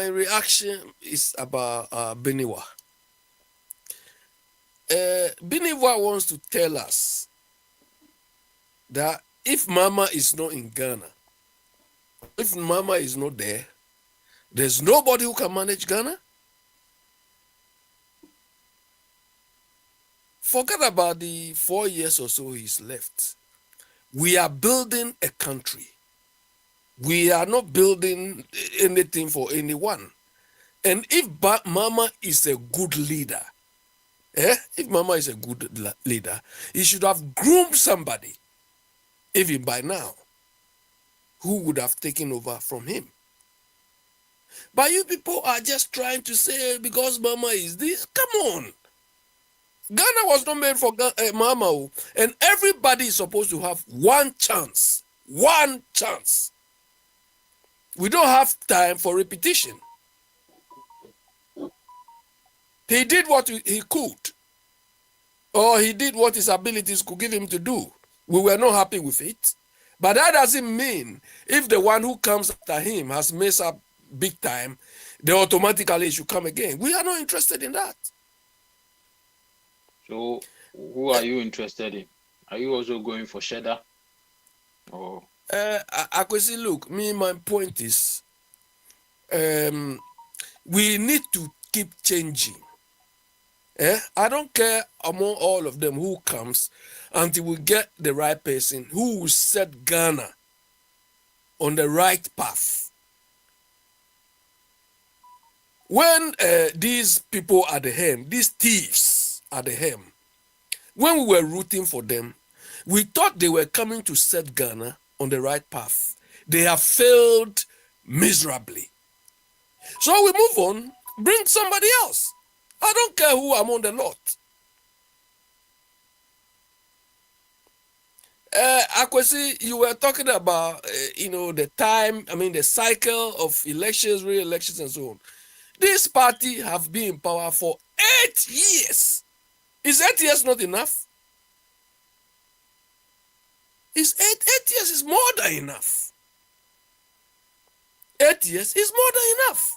reaction is about Beniwa. Beniwa wants to tell us that if Mama is not in Ghana, if Mama is not there, there's nobody who can manage Ghana. Forget about the 4 years or so he's left. We are building a country. We are not building anything for anyone. And if Mama is a good leader, if Mama is a good leader, he should have groomed somebody, even by now, who would have taken over from him. But you people are just trying to say because Mama is this, come on. Ghana was not made for Mama, and everybody is supposed to have one chance. One chance. We don't have time for repetition. He did what he could, or he did what his abilities could give him to do. We were not happy with it. But that doesn't mean if the one who comes after him has messed up big time, they automatically should come again. We are not interested in that. So, who are you interested in? Are you also going for Sheda? Or I could see. Look, my point is, we need to keep changing. I don't care among all of them who comes until we get the right person who will set Ghana on the right path. When these people at the helm, these thieves at the helm, when we were rooting for them, we thought they were coming to set Ghana on the right path. They have failed miserably. So we move on, bring somebody else. I don't care who among the lot. Akwesi, you were talking about, the time, the cycle of elections, re-elections, and so on. This party have been in power for 8 years. Is 8 years not enough? Is 8 years is more than enough. 8 years is more than enough.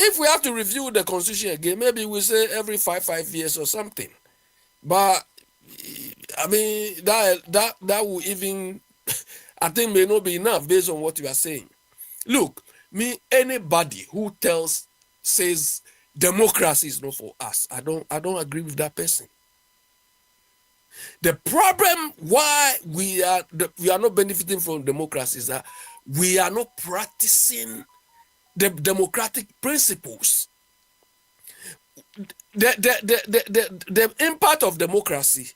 If we have to review the constitution again, maybe we say every 5 years or something. But that will even, I think, may not be enough based on what you are saying. Look, anybody who says democracy is not for us. I don't agree with that person. The problem why we are not benefiting from democracy is that we are not practicing the democratic principles. The impact of democracy,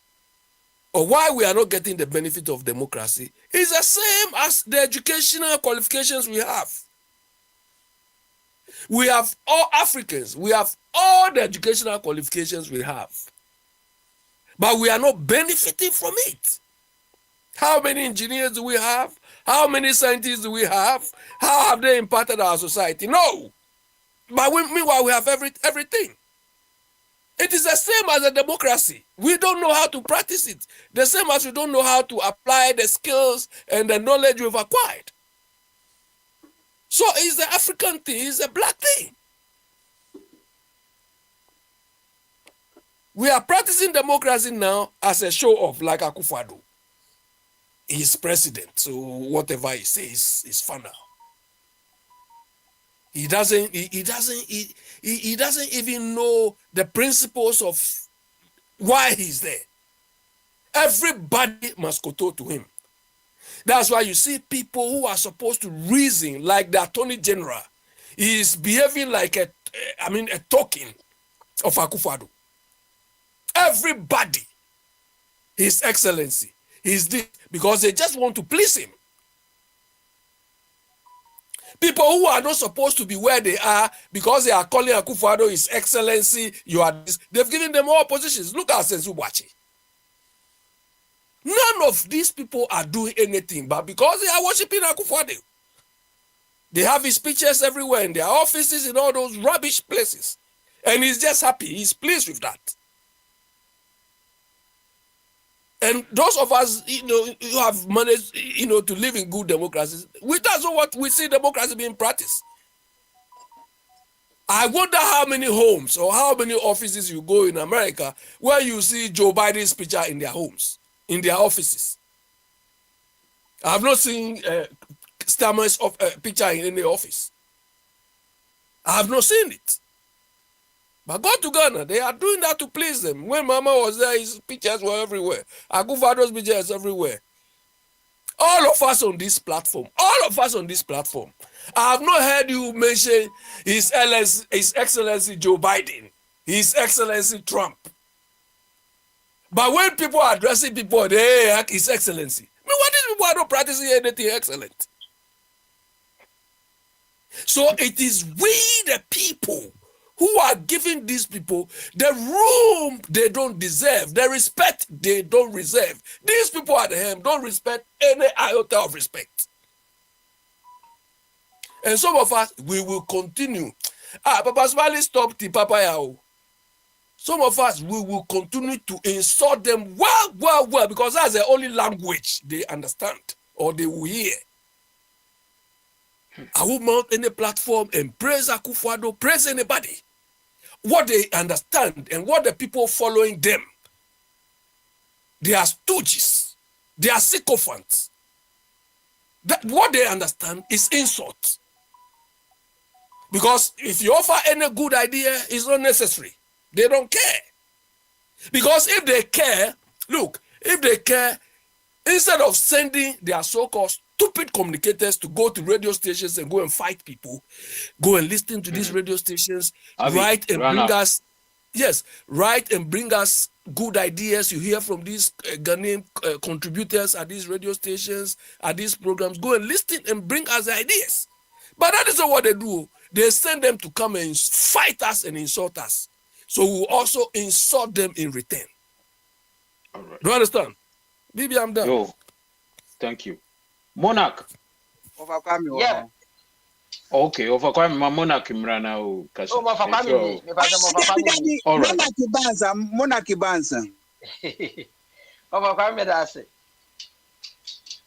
or why we are not getting the benefit of democracy, is the same as the educational qualifications we have. We have all Africans, we have all the educational qualifications we have, but we are not benefiting from it. How many engineers do we have? How many scientists do we have? How have they impacted our society? No. But meanwhile, we have everything. It is the same as a democracy. We don't know how to practice it. The same as we don't know how to apply the skills and the knowledge we've acquired. So it's the African thing, it's a black thing. We are practicing democracy now as a show off, like Akufo-Addo. He's president, so whatever he says is fun now. He doesn't even know the principles of why he's there. Everybody must kowtow to him. That's why you see people who are supposed to reason, like the Attorney General, he is behaving like a token of Akufo-Addo. Everybody, His Excellency, he's this, because they just want to please him. People who are not supposed to be where they are because they are calling Akufo-Addo His Excellency, you are this, they've given them all positions. Look at Sensu Boakye. None of these people are doing anything, but because they are worshiping Akufo-Addo, they have his pictures everywhere in their offices, in all those rubbish places. And he's just happy. He's pleased with that. And those of us, who have managed, to live in good democracies, that's not what we see democracy being practiced. I wonder how many homes or how many offices you go in America where you see Joe Biden's picture in their homes, in their offices. I have not seen Starmer's picture in any office. I have not seen it. But go to Ghana, they are doing that to please them. When Mama was there, his pictures were everywhere. Akufo-Addo's pictures everywhere. All of us on this platform, I have not heard you mention His Excellency Joe Biden, His Excellency Trump. But when people are addressing people, they ask His Excellency. What these people are not practicing anything excellent? So it is we, the people, who are giving these people the room they don't deserve, the respect they don't deserve. These people at the helm don't respect any iota of respect. And some of us, we will continue. Papa Smiley stopped the Papa Yao. Some of us, we will continue to insult them well, because that's the only language they understand or they will hear. I will mount any platform and praise Akufo-Addo, praise anybody. What they understand and what the people following them, they are stooges, they are sycophants. What they understand is insult. Because if you offer any good idea, it's not necessary. They don't care. Because if they care, instead of sending their so-called stupid communicators to go to radio stations and go and fight people, go and listen to these radio stations, write and bring us good ideas you hear from these Ghanaian contributors at these radio stations, at these programs. Go and listen and bring us ideas. But that is not what they do. They send them to come and fight us and insult us. So we will also insult them in return. All right. Do you understand? Bibi, I'm done. Yo, thank you. Monarch. Yeah. Okay, overcome my Monarch Imrana. All right. Monarchy Banza. Overcome that's it.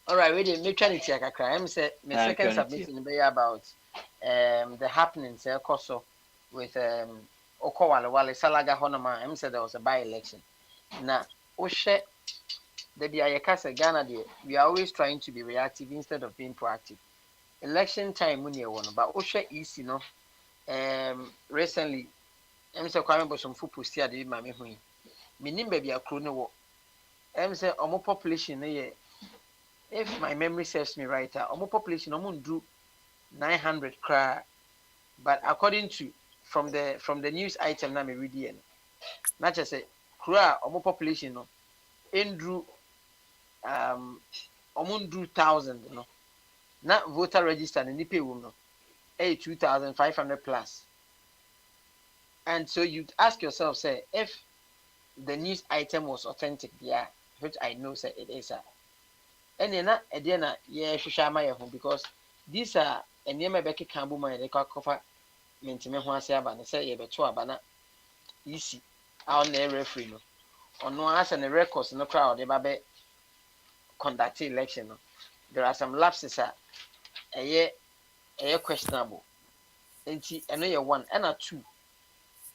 All right, wait, me try to check a crime. Say my second submission be about the happenings also with Okowale Salaga Honoma. I said there was a by-election. Now, Oshe. Ghana, we are always trying to be reactive instead of being proactive. Election time, but Osha is, recently, say Kwame Bosomfo post ya de ma me hu yi. Minim ba bia kro ne wo. Say omo population ne if my memory serves me right, omo population omo ndru 900 kra, but according to from the news item na me read here, na just say kra omo population no endru omo ndru 1000 no. Na voter register ne nipa wom no 2,500 plus. And so you ask yourself, say, if the news item was authentic, yeah, which I know, say it is, and then yeah, because these are a near my Becky Campbell, my cover, maintain one say about say, but two abana easy out there referee no, or no as and the records in the crowd, they babe conduct election. There are some lapses, a questionable. And I know you're one and a two.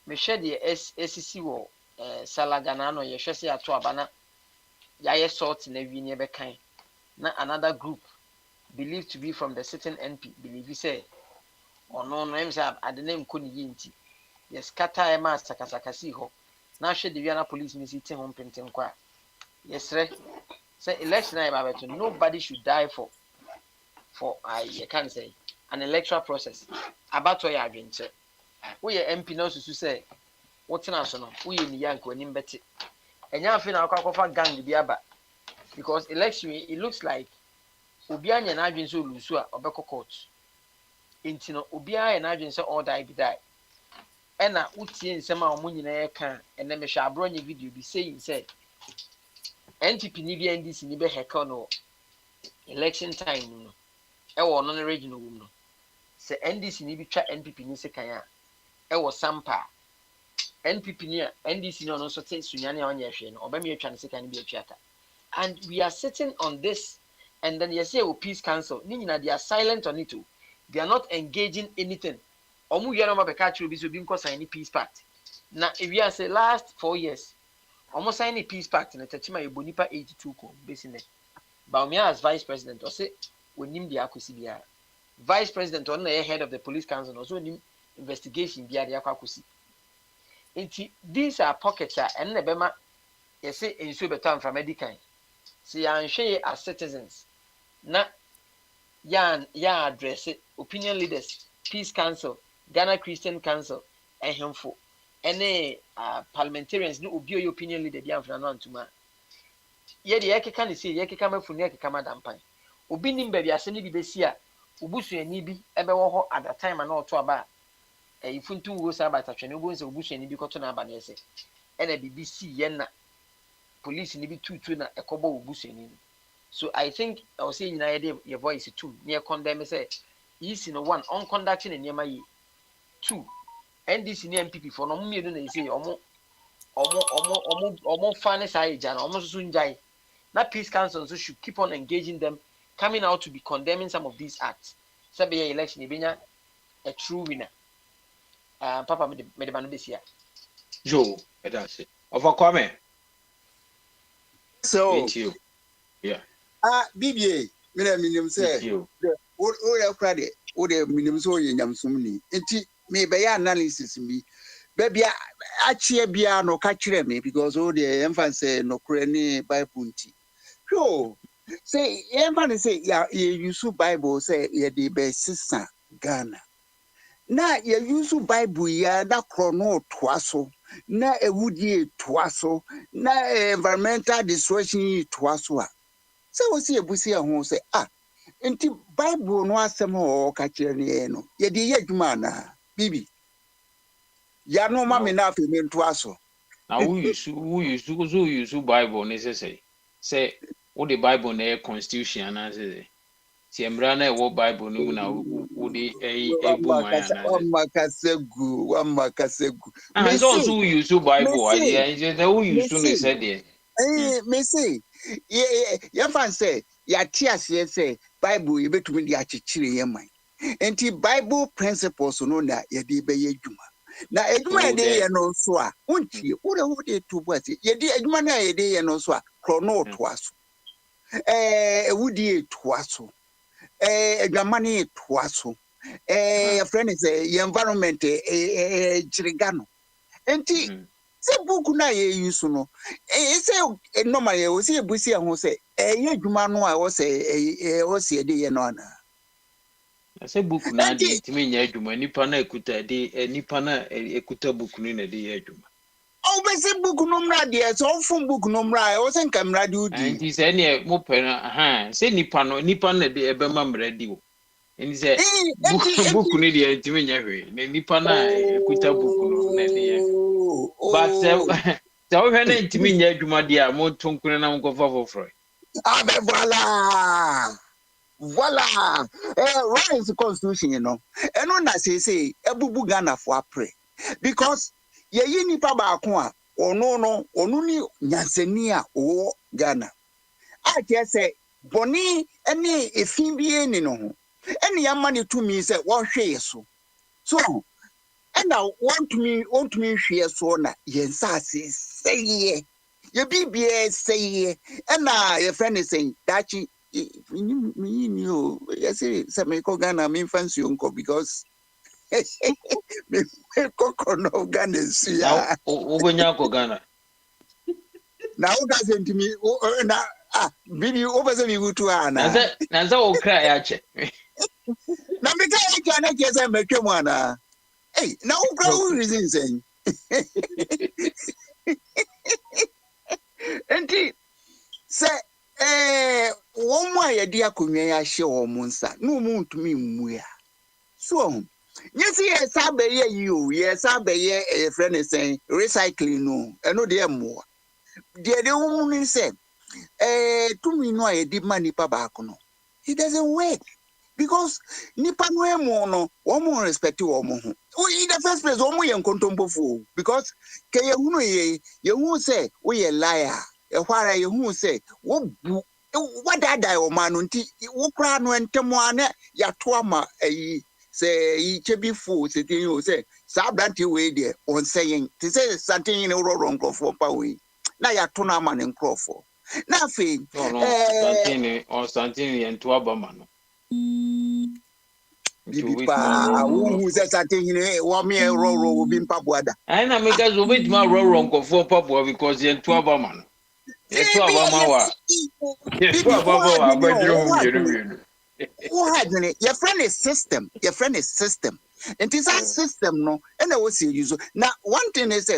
Me share the SEC wo Salagana no ye hwɛ sɛ ato abana ya sort na wi ne bekan na another group believed to be from the sitting NP believe say ono no em say ade na nko ne yinti yes scatter e ma sakasaka si ho na hwɛ de wi na police ni si te ho mpenten kwa yes re say election na ba beto nobody should die for I can say an electoral process abato ya adwenche we MP no susu say wotena so no we ni yank wani mbete enya afi na akwakofa gang bi aba because election it looks like obi anya na adwen so lusu a obekọ court enti no obi anya na adwen so all die bi die ena utie nsem a omo nyina ye kan ene me hwa abro nya video bi saying say NPP ni bi NDC ni be heka no election time no e wo no regional wum no se NDC ni bi twa NPP ni se kan a was sampa NPP near NDC no so say sunyane on yehwe no obami atwa ne sika ne bi atwata and we are sitting on this and then you say peace council ni nyina they are silent on it too. They are not engaging anything omu wi no mabeka chiro bi so bi nko sign peace pact na if you say last 4 years omu sign peace pact na tachima ebonipa 82 ko besine Baumia as vice president or say wonim dia akosi bia vice president on the head of the police council also nim investigation bia de akwakosi enti these are pockets and na bema you say enso betam from medical see anhwe as citizens na ya address opinion leaders peace council Ghana Christian Council ehemfo ene parliamentarians no obi oy opinion leader bia mfana no antuma ye de yekeka ne see yekeka mafu ne yekeka madampan obi nim ba bia se ne bi besi a obusuani bi ebe wo ho at the time na oto aba ifuntu wo sa ba tatwe ne obo nse obusuani bi koto na aba na ese ena BBC ye na police ni bi tutu na ekobo obusuani so I think I was saying your voice too near condemn say easy no one on conducting and near two NDC ni MPP for no me na say omo fan say jana omo so njai na peace council so should keep on engaging them coming out to be condemning some of these acts sabe election ebenya a true winner papa me de manu besia Joe that's over Kwame so thank you yeah BBA me na minim say o ya krade o de minim so ye nyamsum ni enti me be ya analysis mi baby achie bia no ka kire me because o de emphasis no kure ni bible nti so say emphasis say ya use bible say ye de be sisa Ghana na ye use bible ya da krono toaso na ewudie toaso na environmental destruction toaso a say we see ebusi ho say enti bible no asem ho ka kire ne no ye de ye adwuma na bibi ya no ma me na afi me toaso na who use bible necessary say what the bible na constitution na say si emra na wo bible no na wo de wamakasegu me so who use bible I say the who use no say there me say ya fan say ya tiase say bible ye betumi de akekire ye man enti bible principles no na ye de be ye dwuma na edwuma de ye no so a untie wo de to bo ase ye de edwuma na ye de ye no so a krono to aso ewudi to aso edwamane to aso your friend is environment chirigano enti se book na ye use no say normal ye o say ebusi ho say ye dwuma no a wo say o say de ye no ana sɛ book na de ntimi nya adwuma nipa na ekuta de nipa na ekuta book no na de ye adwuma o be say book no mra de so fun book no mra o say nka mra de udi nti sɛ ne mo pɛ no sɛ nipa na de ebema mra di o nti sɛ book no de ntimi nya hwe na nipa na ekuta book no na de ye but sɛ wo hwɛ na ntimi nya adwuma de a mo tonkune na mo kɔfa foforo abe voila rise constitution you know eno na say ebubu Ghana for apre because ye yi nipa ba ko a ono ni nyansani a wo Ghana a je say boni ene efin bi eni no ho ene ya mani to me say wo hwe so and I want me hwe so na yensa say ye bibie say and your friend is saying that you say me ko Ghana me fancy unko because me ko no Ghana sia o benya ko Ghana na o ga senti me na bibi o be se mi gutu ana na za o kra ya che na me ka ya na ke se me twem ana na o kra o reason saying enti se womo ayedi akonwa ya hye wo mo nsa no mu ntumi mmu ya so nyesi ye sabe ye you ye sabe ye friend say recycling no eno de emmo de wo mu say tumi no ayedi manipa ba ko no it doesn't work because nipa no emo no wo mo respect wo mo ho in the first place wo mo ye nkontompofo because ke ye hunu ye hu say wo ye liar ehwara ye hu say wo bu what that o man nti wo kra no ntemo ana ya to ama say yi chebi fu se tin o say sa branti we de on saying ti say something in ro nkrofo pa we na ya to na ama ne nkrofo na fe something ye nto abama no bibi pa wo say something in wo me ro bi mpaboada ai na me ka zo betima ro nkrofo paboa because ye nto abama no eto abama wa your friend is system and this system no and I was use now one thing is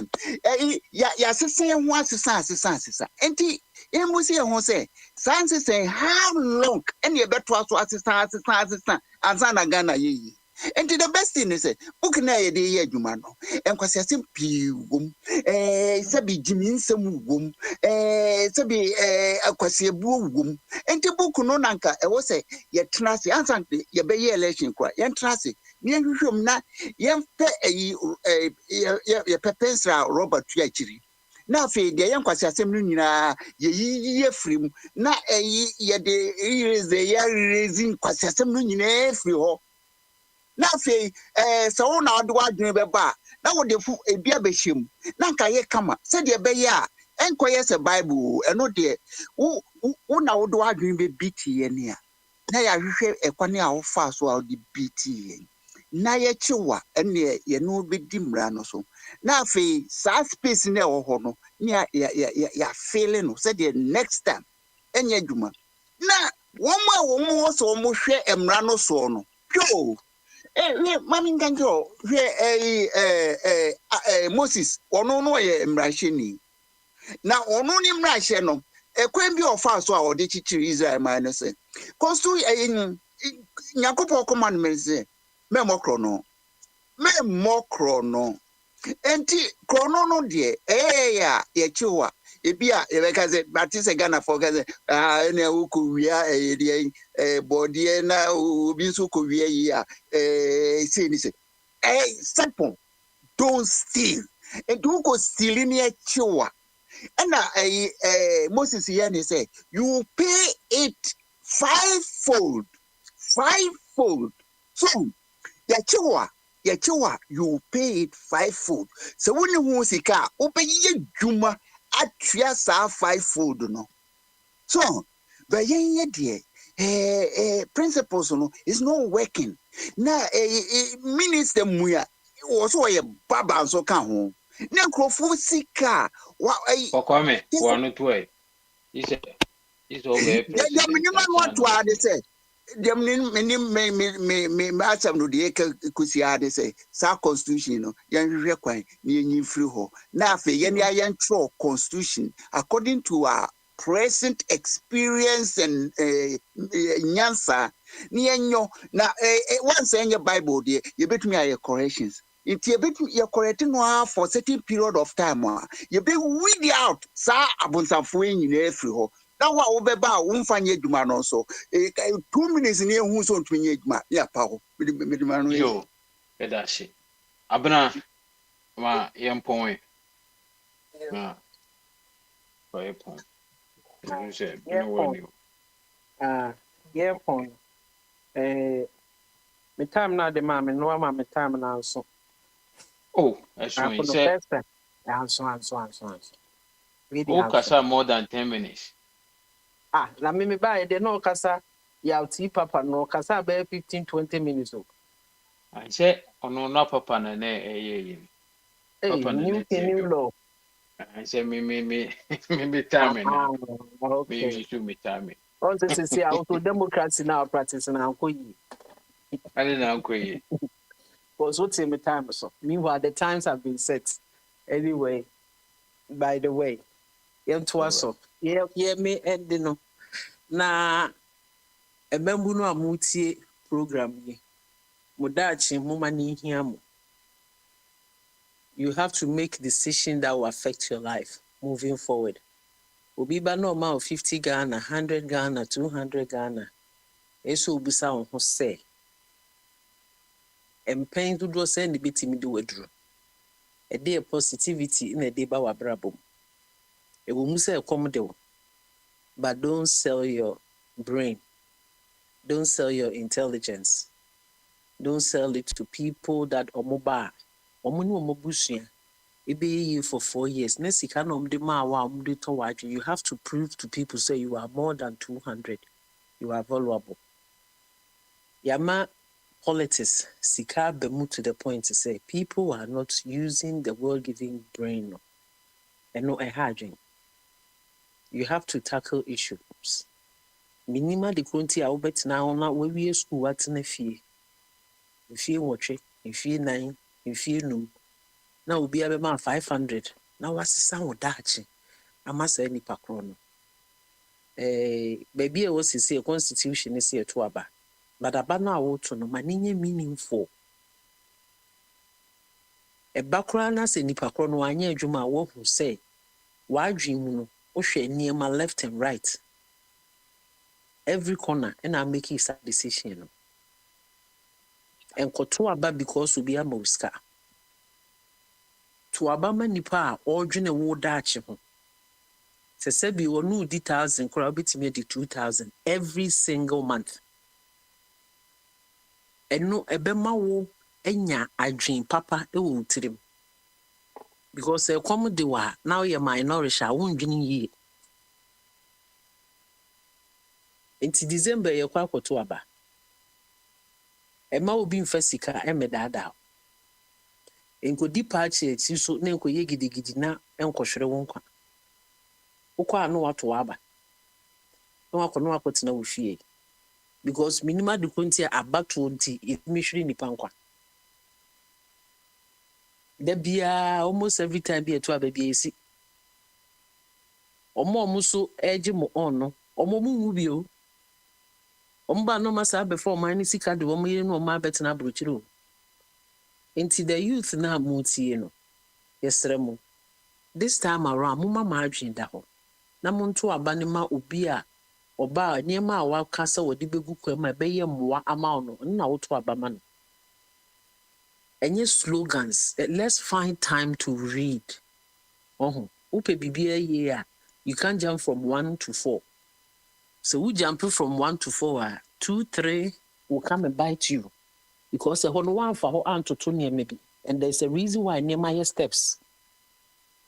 ya system one assisa and you must say science say how long and you better to assistant and Ghana ye. And the best thing is book na ye de adwuma no enkwase asem pii wom sabi jimin sem wom sabi akwase ebu wom enti book no nanka e wo se ye trase ansan ye be ye election kwa ye trase ni hwehwem na ye mpe ye pepensra Robert Tuachiri na fe de ye nkwase asem no nyina ye firim na ye de raise nkwase asem no nyina free ho na fe so wo na ado adwene beba na wo de fu ebia behiem na nka ye kama se de be ye a enkoye se bible eno de wo na wo do adwene be biti ye ne a na ya hwehwe ekwane a wo fa so a de biti ye na ye chiwa ene ye no be di mra no so na fe sa space na wo ho no ya feel no se de next time enye dwuma na wo mo so mo hwe emra no so no pio mami nganjo Moses ono no ye mraheni na ono ni mrahye no ekwen bi ofa so a ode chichiri Israel man no se kostu nyakopo command me se memokro no enti krono no de ya ye chiwa ebia yebeka ze batise Ghana for gaze ene ukuwia de bodie na obi so kuwia yi a say ni say simple don't steal and do go steal ni chiwa and Moses here ni say you pay it fivefold so ya chiwa you pay it fivefold so when you sika obeyi dwuma atria sa fivefold no so but ye de principles no is not working na minister muya also ye baba so kan ho ne nkrofo sika wa ai Kwame, one to way. He's over dem president. minimum what to add say dem me asam no de kusi ade say sa constitution no yen hwehwe kwan na yen free ho na afa yen ya yen tro constitution according to our present experience and nyansa ni enyo na once enye bible de ye betumi aye corrections if you bet you correcting no for certain period of time you be weed out sa abonsafo nyina free ho na wa wo beba wo mfa nye adwuma no so 2 minutes ni ehu so ntumi nye adwuma ya pa ho medima no yo edashi abna ma yempon na kwa yempon nse no wani yempon me time na de ma me no ma me time na so oh actually for the first time answer really oh kasa more than 10 minutes na me buy de no kasa ya ti papa no kasa be 15-20 minutes o I say ono na papa na papa na new law I say me time na okay me you me time on say auto democracy now practice na ko yi I na ko yi because what's in my time so meanwhile the times have been set anyway by the way to us yeah me end no na emembu no amutie program ni mudachi mumani hiamu. You have to make decisions that will affect your life moving forward. Obiba no amount of 50 Ghana, 100 Ghana, 200 Ghana. Eso ubisa on who say. And pain to do send the bit me do withdraw. A day of positivity in a day ba wabrabum. It will muse a commodore. But don't sell your brain. Don't sell your intelligence. Don't sell it to people that are mobile. It be you for 4 years. You have to prove to people say you are more than 200. You are valuable. Yama politics, sika bemu to the point to say people are not using the world-giving brain and no hygiene. You have to tackle issues. Minima de kunti a ubet na ona we school what na fie. If you watch it, if you 9, if you know. Now will be about 500. Now what's the sound of that? I must say, Nipa Chrono. Baby, I was to say a constitution is here to Abba. But Abba now want to know my meaningful. A background as a Nipa Chrono, I near Juma walk who say, why dream Oshe near my left and right? Every corner, and I'm making a decision. And Koto Abba because we be a Mosca. To Abama Nipa or June war Dutch. Said we will know 1,000, crowd me 2,000 every single month. And no Ebema wo enya I dream papa it will tell him. Because a common dewa now you're minority, I won't dream ye. Into December, you're quite to Abba. Emma will be in Fessica and Medada. Enko departure ti so na enko ye gidigidi na enko hwere wonkwa ukwa no wato aba no akotena wo fie because minima de konti about 20 itmishiri nipa nkwa da bia almost every time be to aba bia esi omo so eje mo on no omo mu bi o omo ba no masa before man sika de omo ye no ma betena brochiro. Into the youth na muti no yesremo this time around mama margin da ho na monto abanima obi a oba niema a wakasa wodi begu kwama beye mmoa ama no na woto abama no enye slogans. Let's find time to read. Upe bibia ye a you can't jump from 1 to 4. So we jump from 1 to 4 2 3 will come and bite you. Because one for to maybe, and there's a reason why near my steps.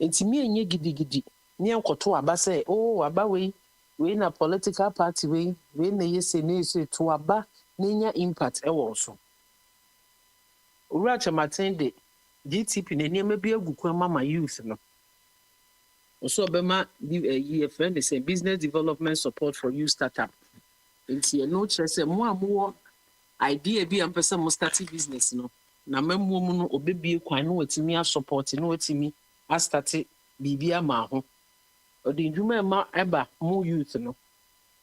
It's me and ye giddy. Near Koto Abba say, oh, Abba we in a political party we na yes to Abba, Nina impact also. Uracha Matende, GTP na nneɛma bi agu kwan ma youth no. Also obema a friend is a business development support for youth startup. Nti no kyerɛ sɛ mo a mowɔ idea bi a mpɛ sɛ mo start business no. Na mamuo mu no obebie kwan no watimi a support no watimi a start biribi ama ho. Odi ndwuma ma eba mo youth no.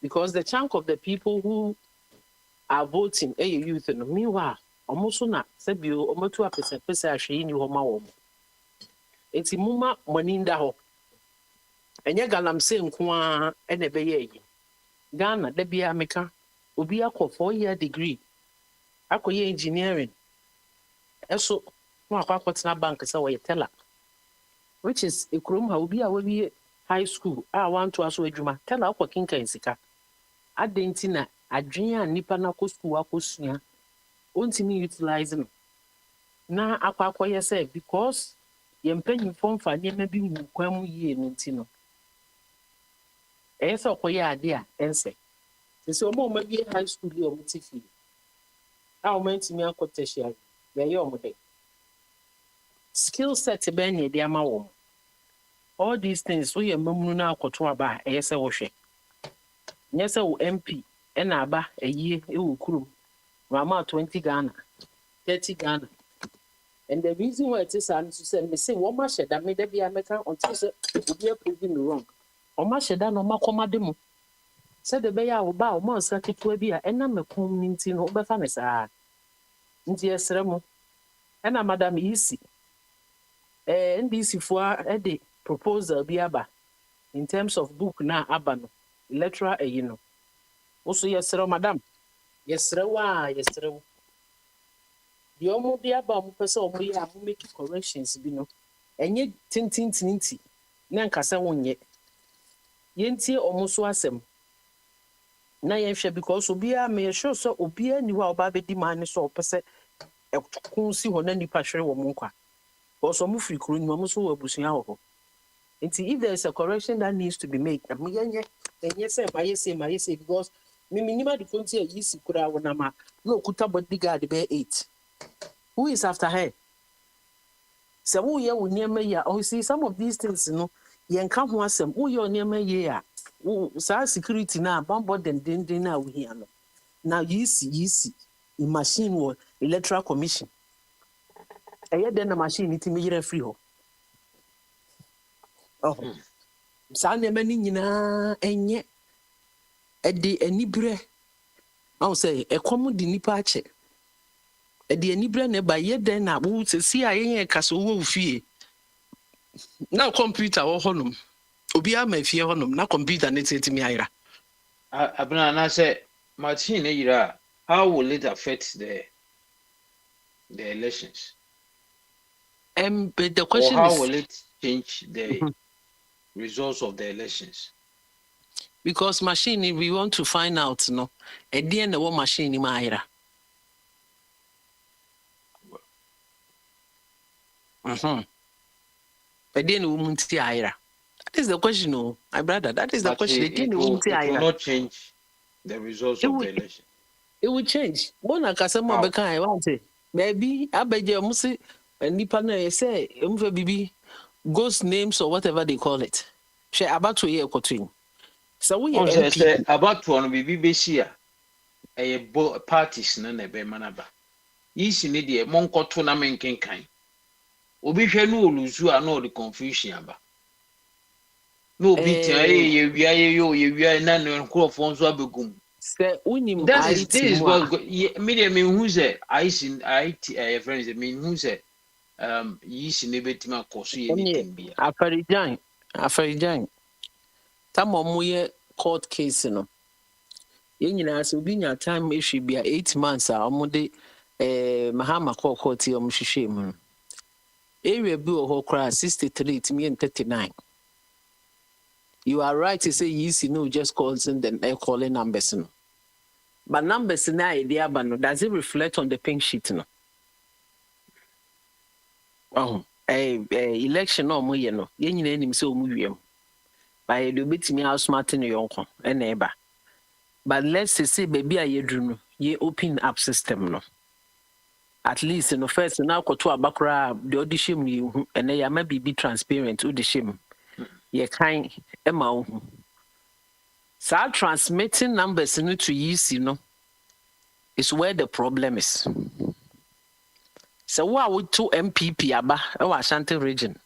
Because the chunk of the people who are voting youth no meanwhile almost na sebio omotu apese ahwe ni ho ma wo. Enti muma money nda ho. Enye galamse nko a ene be ye yi. Ghana da bia meka obi akọ 4-year degree akọye engineering. Eso no akọtena bank say we teller. Which is ekrom ha obi a we high school a want to aso adwuma teller akọ kinkan sika. Adenti na adwen a nipa na kɔ school akɔsua ontimi utilize no na akɔyɛ sɛ because yɛn mpanyinfo mfa nneɛma bi hu kwan mu yie no nti no ɛyɛ sɛ ɔkɔyɛ ade a ɛnsɛ sɛ ɔma bi high school yi ɔmo ti fi a ɔmo ntimi akɔ tertiary bɛyɛ ɔmo dɛ skill set bɛn na yɛde ama wɔn all these things woyɛ mmamunu na akɔto aba a ɛyɛ sɛ wɔhwɛ nyɛ sɛ wo MP ɛna aba ayie ɛwɔ kurom mama 20 Ghana 30 Ghana and the reason why it is and to say me say what much that me be American until say obi proving me wrong o ma sheda no makomade mu say the be ya wo ba o ma nsa ketua bi a ɛna mekom nti no obefa me saa nti esere mu ɛna madam Isi NDC fo de proposal bi aba in terms of book na aba no electoral no also yesere madam yesere wa yesere the omo bi aba mo pese omo ye a mo make corrections bi no enye tintintinti na nkasa wonye yentie omo so asem na yehwe because obi a me sure so obi ani wa oba be di man so pese ekun si ho na nipa hwere wo mo nkwa because omo free kuro ni mo so wo abusua ho nti if there is a correction that needs to be made am yenye say my say because me minima the konti a yisi kura wona ma no kuta bodyguard be 8 who is after her so wo ye wo niam ya oh see some of these things no yen ka ho asem wo ye niam ye a wo sa security na bambo den na wo hia no na yisi in machine wo electoral commission eye den na machine ti me yere free ho oh sa niam ni nyina enye edi enibre I say ekomu di nipa ache edi enibre ne ba ye den na wo sesi a yen kaso wo fie na computer wo honum obi a ma fie honum na computer ne tetimi ayira abna na say machine yira how will it affect the elections but the question or how is will it change the results of the elections? Because machine, we want to find out, no, at the end of what machine in my era. At the end of woman ira. That is the question, no, my brother. That is the question. It will not change the results of the election. It will change. Bona kasema beka I want it. Maybe abeje musi nipa na say bibi ghost names or whatever they call it. She about to hear kotin. So we say about one bibi besia a parties na be manaba. Yisi ne de monkoto na menkenkan. Obi hwe no oluzu a no the confusion aba. No bit ye wia na no nkrofo nso abegum. Say unim this is what me who say I friends me who say yisi ne betima koso ye anything bia. Afarijan. Tamo moye court case no. Ye nyina so bi nya time issue bia 8 months a omode Mahama court ti omhwehwe mu. Area bi o ho kra 63 to me 39. You are right to say you know just calls and then they calling numbers no. But numbers na idea but no does it reflect on the pink sheet no? Oh, election no mo ye no. Ye nyina nim say o mu wiem. By the bit me house smarting yonko and neighbor. But let's say baby a yedru no ye open up system no. at least no first now koto abakra the audition you and ya maybe be transparent audition ye kind ema so transmitting numbers no to easy no is where the problem is. So what would to MPP aba e wa Ashanti region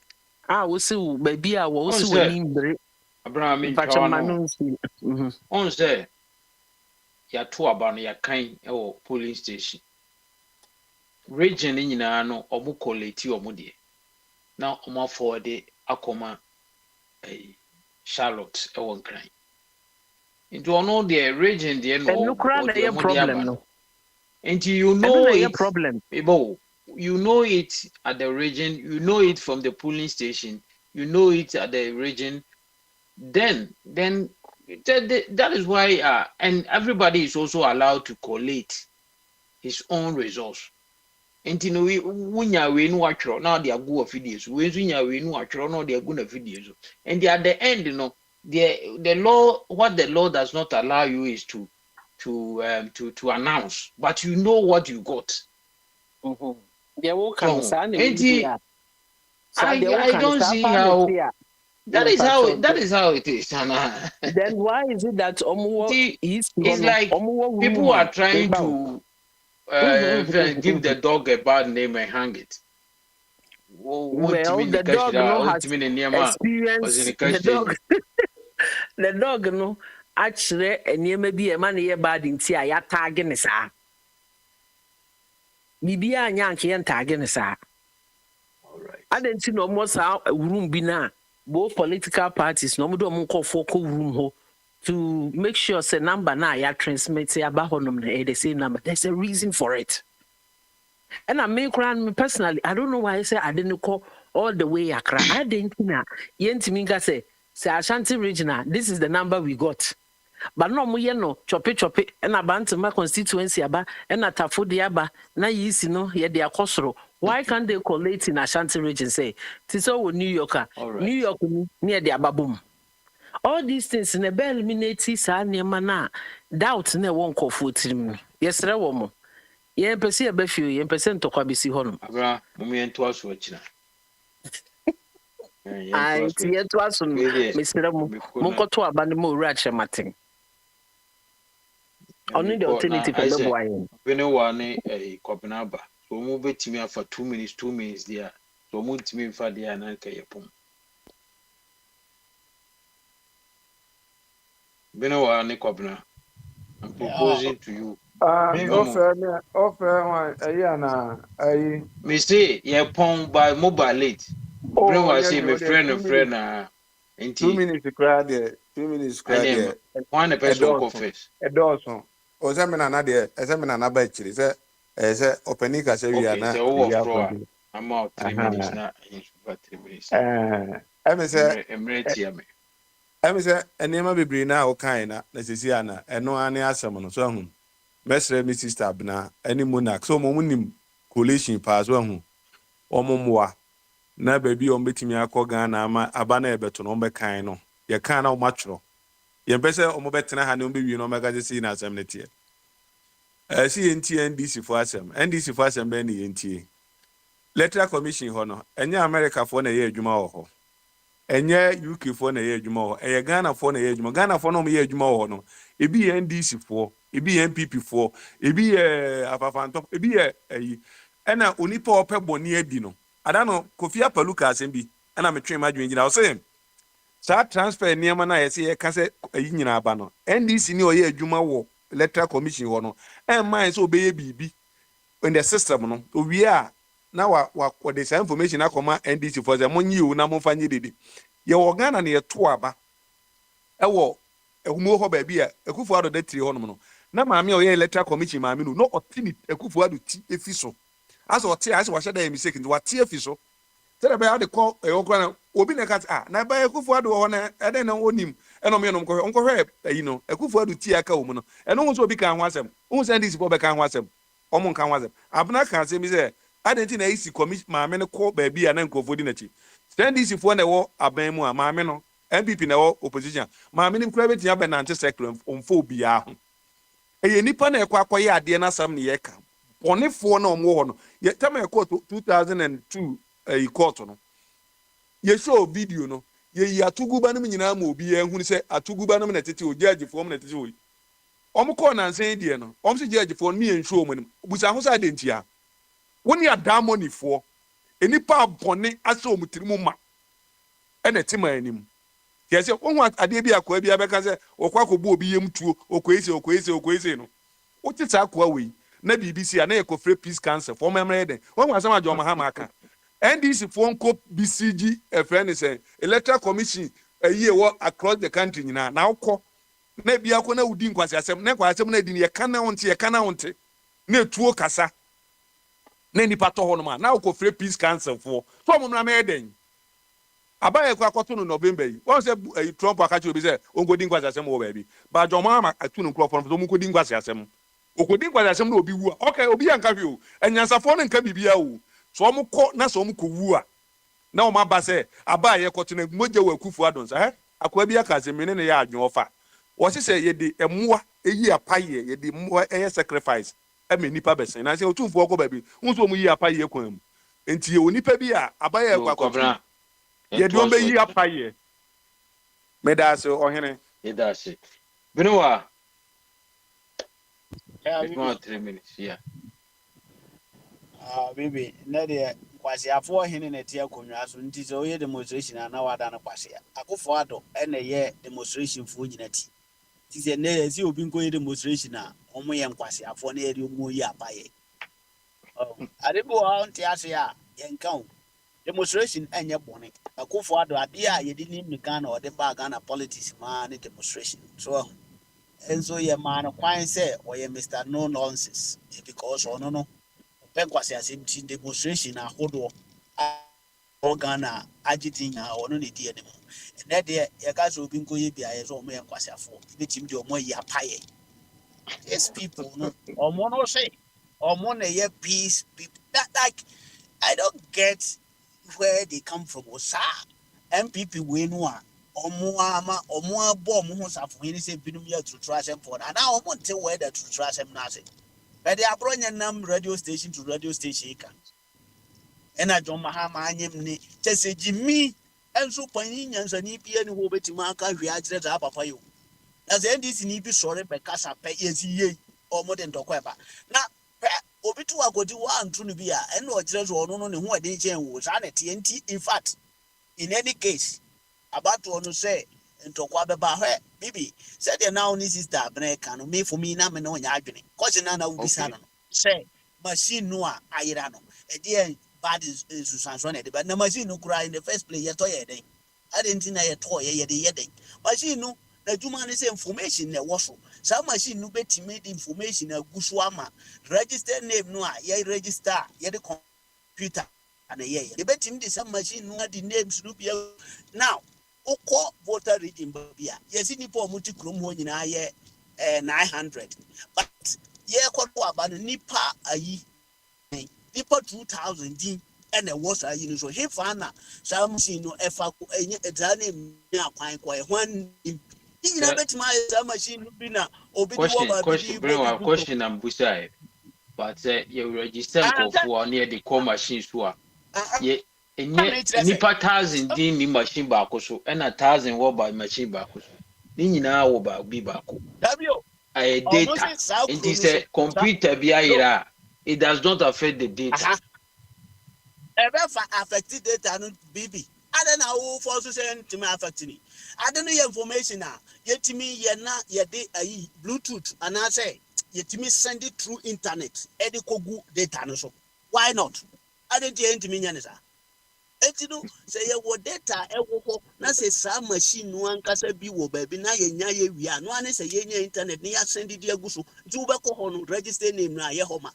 we see baby a we see we ni Abraham in Chawano on say ya to aba no ya kan e police station region ni nyina no omo collect omo de na omo forward akoma Charlotte e won kran into ono the region there no problem no and you know it problem you know it at the region, you know it from the polling station, you know it at the region, then that is why and everybody is also allowed to collate his own results. And you know when you watch now they are go videos, when you watch now they are going videos, and at the end, you know, the law, what the law does not allow you is to announce, but you know what you got. There will come I don't see how that is how it is. Then why is it that it's like people are trying to give the dog a bad name and hang it. Well, the dog no has experience. The dog no actually and be a man here bad in tea ya tagging is Bibia nyanke yen tagging sa. Alright. I didn't see no more room bina. Both political parties no more call for room ho to make sure say number na ya transmit about the same number. There's a reason for it. And I make me personally, I don't know why I say I didn't call all the way Accra. I didn't know. Yentiminga say Ashanti regional, this is the number we got. But no mo no chop it and about my constituency aba and atafo de aba na yisi no ye de akosoro. Why can't they collate in Ashanti region say tiso New Yorker New York near the ababum. All these things in a be eliminate sa niema na doubt na won ko fotirim. Yesre wo mo. Ye pese aba fie ye pese ntokwa besi ho no. Abra mo yento aso akina. Ai ti yeto aso no. Mesere mo. Mo nkoto aba ne mo wura che matin. Only the alternative for the boy. When you want a Copenhagen, so move it to me for 2 minutes there. So move to me for the Ananka Yapum. When you want a Copenhagen, I'm proposing to you. Offer I may say, Yapum by mobile late. Oh, I say, my friend, 2 minutes to cry there. 2 minutes cry there. One person confess. A dozen. O semina na de semina na ba chiri se opening ka se wi ana I'm out 3 minutes now. 3 minutes. Emi se enema bibiri na o kan na sesi ana eno ane asem no so hu mesre mi sister abna ani monarch so mo nim coalition pa so hu omomwa na baby o betimi akoga na ama aba na ebeto no be kan no ye kan na o matwro ye pese o mo betena ha ne o be wi no mega se na asem ne tie si NDC for asem be ni yentie electoral commission ho no enye America for na ye adwuma ho enye UK for na ye adwuma ho eye Ghana for na ye adwuma Ghana for no mo ye adwuma ho no ebi ye NDC for ebi ye MPP for ebi ye afafanto ebi ye eyi ena onipa opeboni adi no adano Kofi Apaluka asem bi ena metwe madwen gina o say sa transfer niema na ye se ye ka se eyi nyina aba no NDC ni o ye adwuma wo electoral commission ho no mind so obeye bibi in the system no owie a na wa the same information akoma NDC for the money you na monfa nyi dede ye wo Ghana na ye to aba ewo ehumo ho ba bia Akufo Addo da tiri ho no na maame o ye electoral commission maame no otini Akufo Addo ti efiso aso ote aso wa sheda mistake ndi wa ti efiso tere ba de call e okra na obi na kat na ba Akufo Addo ho na ede na onim eno me no onko hwe yi no Akufo Addo ti aka wo mu no eno nso obi kan ho asem wo send this for be kan ho asem omo kan ho asem abna kan asem bi se adenti na isi commission maame no ko ba bia na nkofo di na chi send this for na wo aban mu a maame no MPP na wo opposition maame ni kura betia be nante sector onfo bia ho eye nipa na ekwa akoye ade na sam ne ye ka bɔnefoɔ na ɔmo wɔ hɔ no yɛ tɛmɛ ɛkɔ 2002 court no yɛ show video no yɛyi atoguba no mu nyinaa ma obi yɛn hu sɛ atoguba no mu na tete o gyaagyefoɔ mu na tete o yi ɔmo kɔɔ nansan deɛ no ɔmo sɛ gyaagyefoɔ no mi yɛn show mu no busa ho sɛ ade ntia wɔn yɛ adamonifoɔ enipa abɔne asɛ ɔmo tiri mu ma ɛna ɛte ma anim yɛ sɛ wɔn adeɛ bi akɔa bi abɛka sɛ ɔkɔ akɔbɔ obi yam tuo ɔkɔese no wote saa akɔa wei na biribi si a na yɛ kɔfrɛ peace council fɔm ɛmɛ yɛ dɛ wɔn asɛm adwa ɔmo ha ma aka ndc foɔ nkɔ bcg ɛfrɛ ne sɛ electoral commission ɛyie wɔ across the country nyinaa na akɔ na bi akɔ na wudi nkwasi asɛm na nkwasi asɛm na di yɛ ka na wonte na etuo kasa na nipa tɔ hɔ no ma na akɔfrɛ peace council foɔ so ɔmo na mɛ yɛ dɛ abayɛ kɔ akɔto no November yi wɔn sɛ Trump akakyɛ obi sɛ onkɔdi nkwasi asɛm wɔ baabi ba John Mahama atu no nkurɔfoɔ no so onkɔdi nkwasi asɛm okɔdi nkwasi asɛm na obi wu a okay obi yɛ nka hwɛ o anyansafoɔ no nka bibia o so ɔmo kɔ na so ɔmo kɔ wu a na ɔmo aba sɛ abayɛ kɔto na mogya wɔ Akufo Addo nsa akɔa bi aka asɛm ne yɛ adwene ɔfa wɔsi sɛ yɛde ɛmoa eyi apayɛ yɛde mmoa ɛyɛ sacrifice ɛmɛ nipa bɛsɛn na sɛ otumfoɔ kɔ baabi nso ɔmo yi apayɛ kwan mu nti yɛ onipa bi a abayɛ kɔ akɔto yɛ de ɔbɛ yi apayɛ mɛdaase ɔhene yɛdaase binowa Yeah, more 3 minutes yeah baby na de kwasiafo hene na tie akonnwa so nti sɛ oyɛ demonstration ana wada na kwasia Akufo Addo ɛna yɛ demonstration fo nyina ti ti sɛ na yɛ si obi nko yɛ demonstration a ɔmo yɛ kwasiafo na yɛ de ɔmo yi apaye adebo a nti ase a yɛnka o demonstration ɛnyɛ bɔne Akufo Addo ade a yɛde nim ne Ghana ɔde ba Ghana politics ma ne demonstration so enso yɛ ma no kwan sɛ ɔyɛ Mr. No Nonsense because ɔno no kwasi asɛm ti demonstration ahodoɔ Ghana agitinya ɔno ne die ne mu ɛnɛ deɛ yɛka sɛ obi nkɔyɛ bi a yɛ sɛ ɔmo yɛ nkwasiafoɔ bɛtumi deɛ ɔmo yi apayɛ these people no ɔmo no say ɔmo na yɛ peace people that like I don't get where they come from osa MPP wei no a ɔmo ama ɔmo abɔ ɔmo ho safo yɛ ne sɛ binom yɛ tutu asɛm fɔ na ɔmo nte where the tutu asɛm na ase but they are bringing them radio station to radio station and I John Mahama anyem ni chese Jimmy and so panin nyansani bia ni wo betima aka hwe agire za papa yo na ze ndisi ni bi sore be kasa pe yesi ye o mo de ntokwa ba na pe obi tu agodi wa antru no bi a ene o gire so ono no ne ho ade chen wo sa na TNT in fact in any case about to no say ntokwa be ba hwe bibi said the now ni sister abena no me for me na me no nya adwene cause na wo bisa no say machine no a ayira no e dey bad susanso na de but na machine no kura in the first place yeto ye den adenti na yeto ye de ye den machine no na dwuma ne say information na wo so sa machine no betime the information aguso ama register name no a ye register ye de computer ana ye betime the some machine no the names no be now Oko voter reading babia yes nipa omuti krom ho nyina ye 900 but ye kwado aba no nipa ayi nipa 2000 din ene was ayi no so he fa na samsi no efa ko enye edane mi akwan ko e hwan nyina betima sa machine no bi na obi do ba bi question am busai but you register ko na the call machine so a ye nipa 1000 din ni machine ba ko so na 1000 wo ba machine ba ko so ni nyina wo ba bi ba ko dabio data it is a computer bi ayira it does not affect the data affect the data no bibi ada na wo for so say ntimi affect ni ada no information a yetimi ye na ye de ayi bluetooth ana say yetimi send it through internet e de kogu data no so why not ada de ntimi nya ne sa etino say ye wo data e wo ko na say sa machine no ankasa bi wo ba bi na ye nya ye wi a no ane say ye nya internet ni ya send it aguso nti wo be ko ho no register name na ye ho ma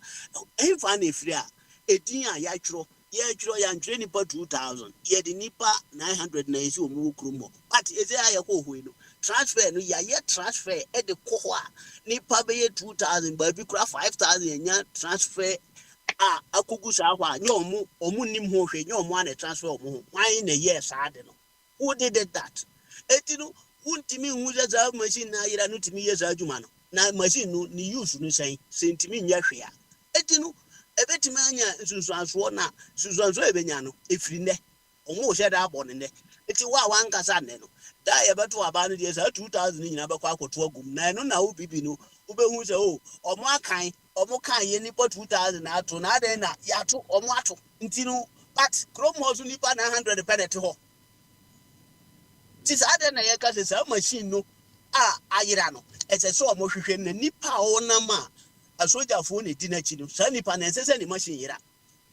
emfa na efiri a edin a ya twro ye twro ya ntwe nipa 2000 ye de nipa 900 na esi omu krumo but eze ya ko ho no transfer no ya ye transfer e de ko ho a nipa be ye 2000 ba bi kura 5000 nya transfer akugu sa hwa nye omu nim ho hwe nye omu ana transfer omu wan na yes ade no who did that etino wuntimi hu za machine na yira no timi yes adwuma no na machine no ni use no sai sentimi nya hwe a etinu ebetimi anya nsunsuanso na nsunsuanso ebenya no efiri ne omo hye da abɔ ne ne eti wa wankasa ne no da ye beto aba no de sa 2000 nyina bɛkɔ akoto agum na no na wo bibi no wo behu sɛ o omo kan ye nipa 2000 ato na adan na yato omo ato nti no but kromo so nipa 900 penalty ho ti sa adan na ye ka sɛ sa machine no a ayira no ɛsɛ sɛ omo hwehwɛ na nipa onam a asojafo ne di na chi no sa nipa na ɛsɛ sɛ ne machine yira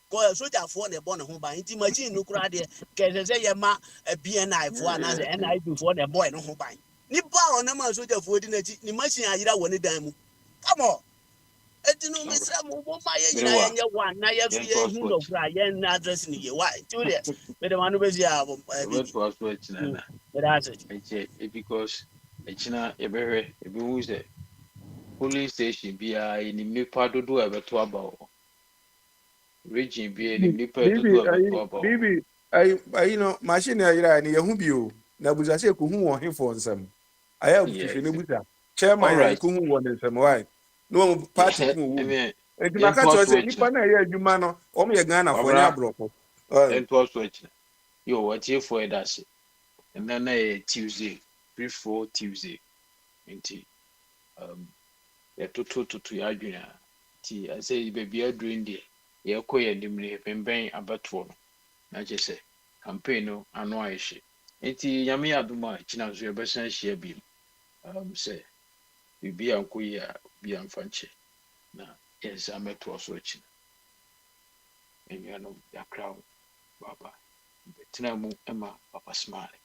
ko asojafo ne bɔ ne ho ban nti machine no kura de kɛsɛ sɛ ye ma BNI fo ana sɛ NIB fo ne boy no ho ban nipa onam asojafo di na chi ne machine ayira wɔ ne dan mu come on etinu misra mo bo ma ye nyina ye nye one na ye fi ye hu no kura ye na address ni ye why julia me de manu be sia What was what china that's it because china e behwe e be hu say police station bia ni nipa dodo e beto aba o region bia ni nipa dodo e beto aba o bibi I know machine ayira ni yehu bi o na buza se ko hu won he for nsam aya fifi ne buza chairman ya ko hu won nsam why no party ko wo enti maka to say nipa na ye adwuma no o me ye Ghana for nya bloko ent was which yo what here for that and then Tuesday before Tuesday enti ya to ya adwuna ti I say baby adwin dey ye ko ye nimre pemben abato no na je say campaign no ano ayehye enti yame aduma china so ye besan hye bi say bibi anko ya bi amfanche na yes ameto so achi enyo no ya crowd baba betina mu ema papa smile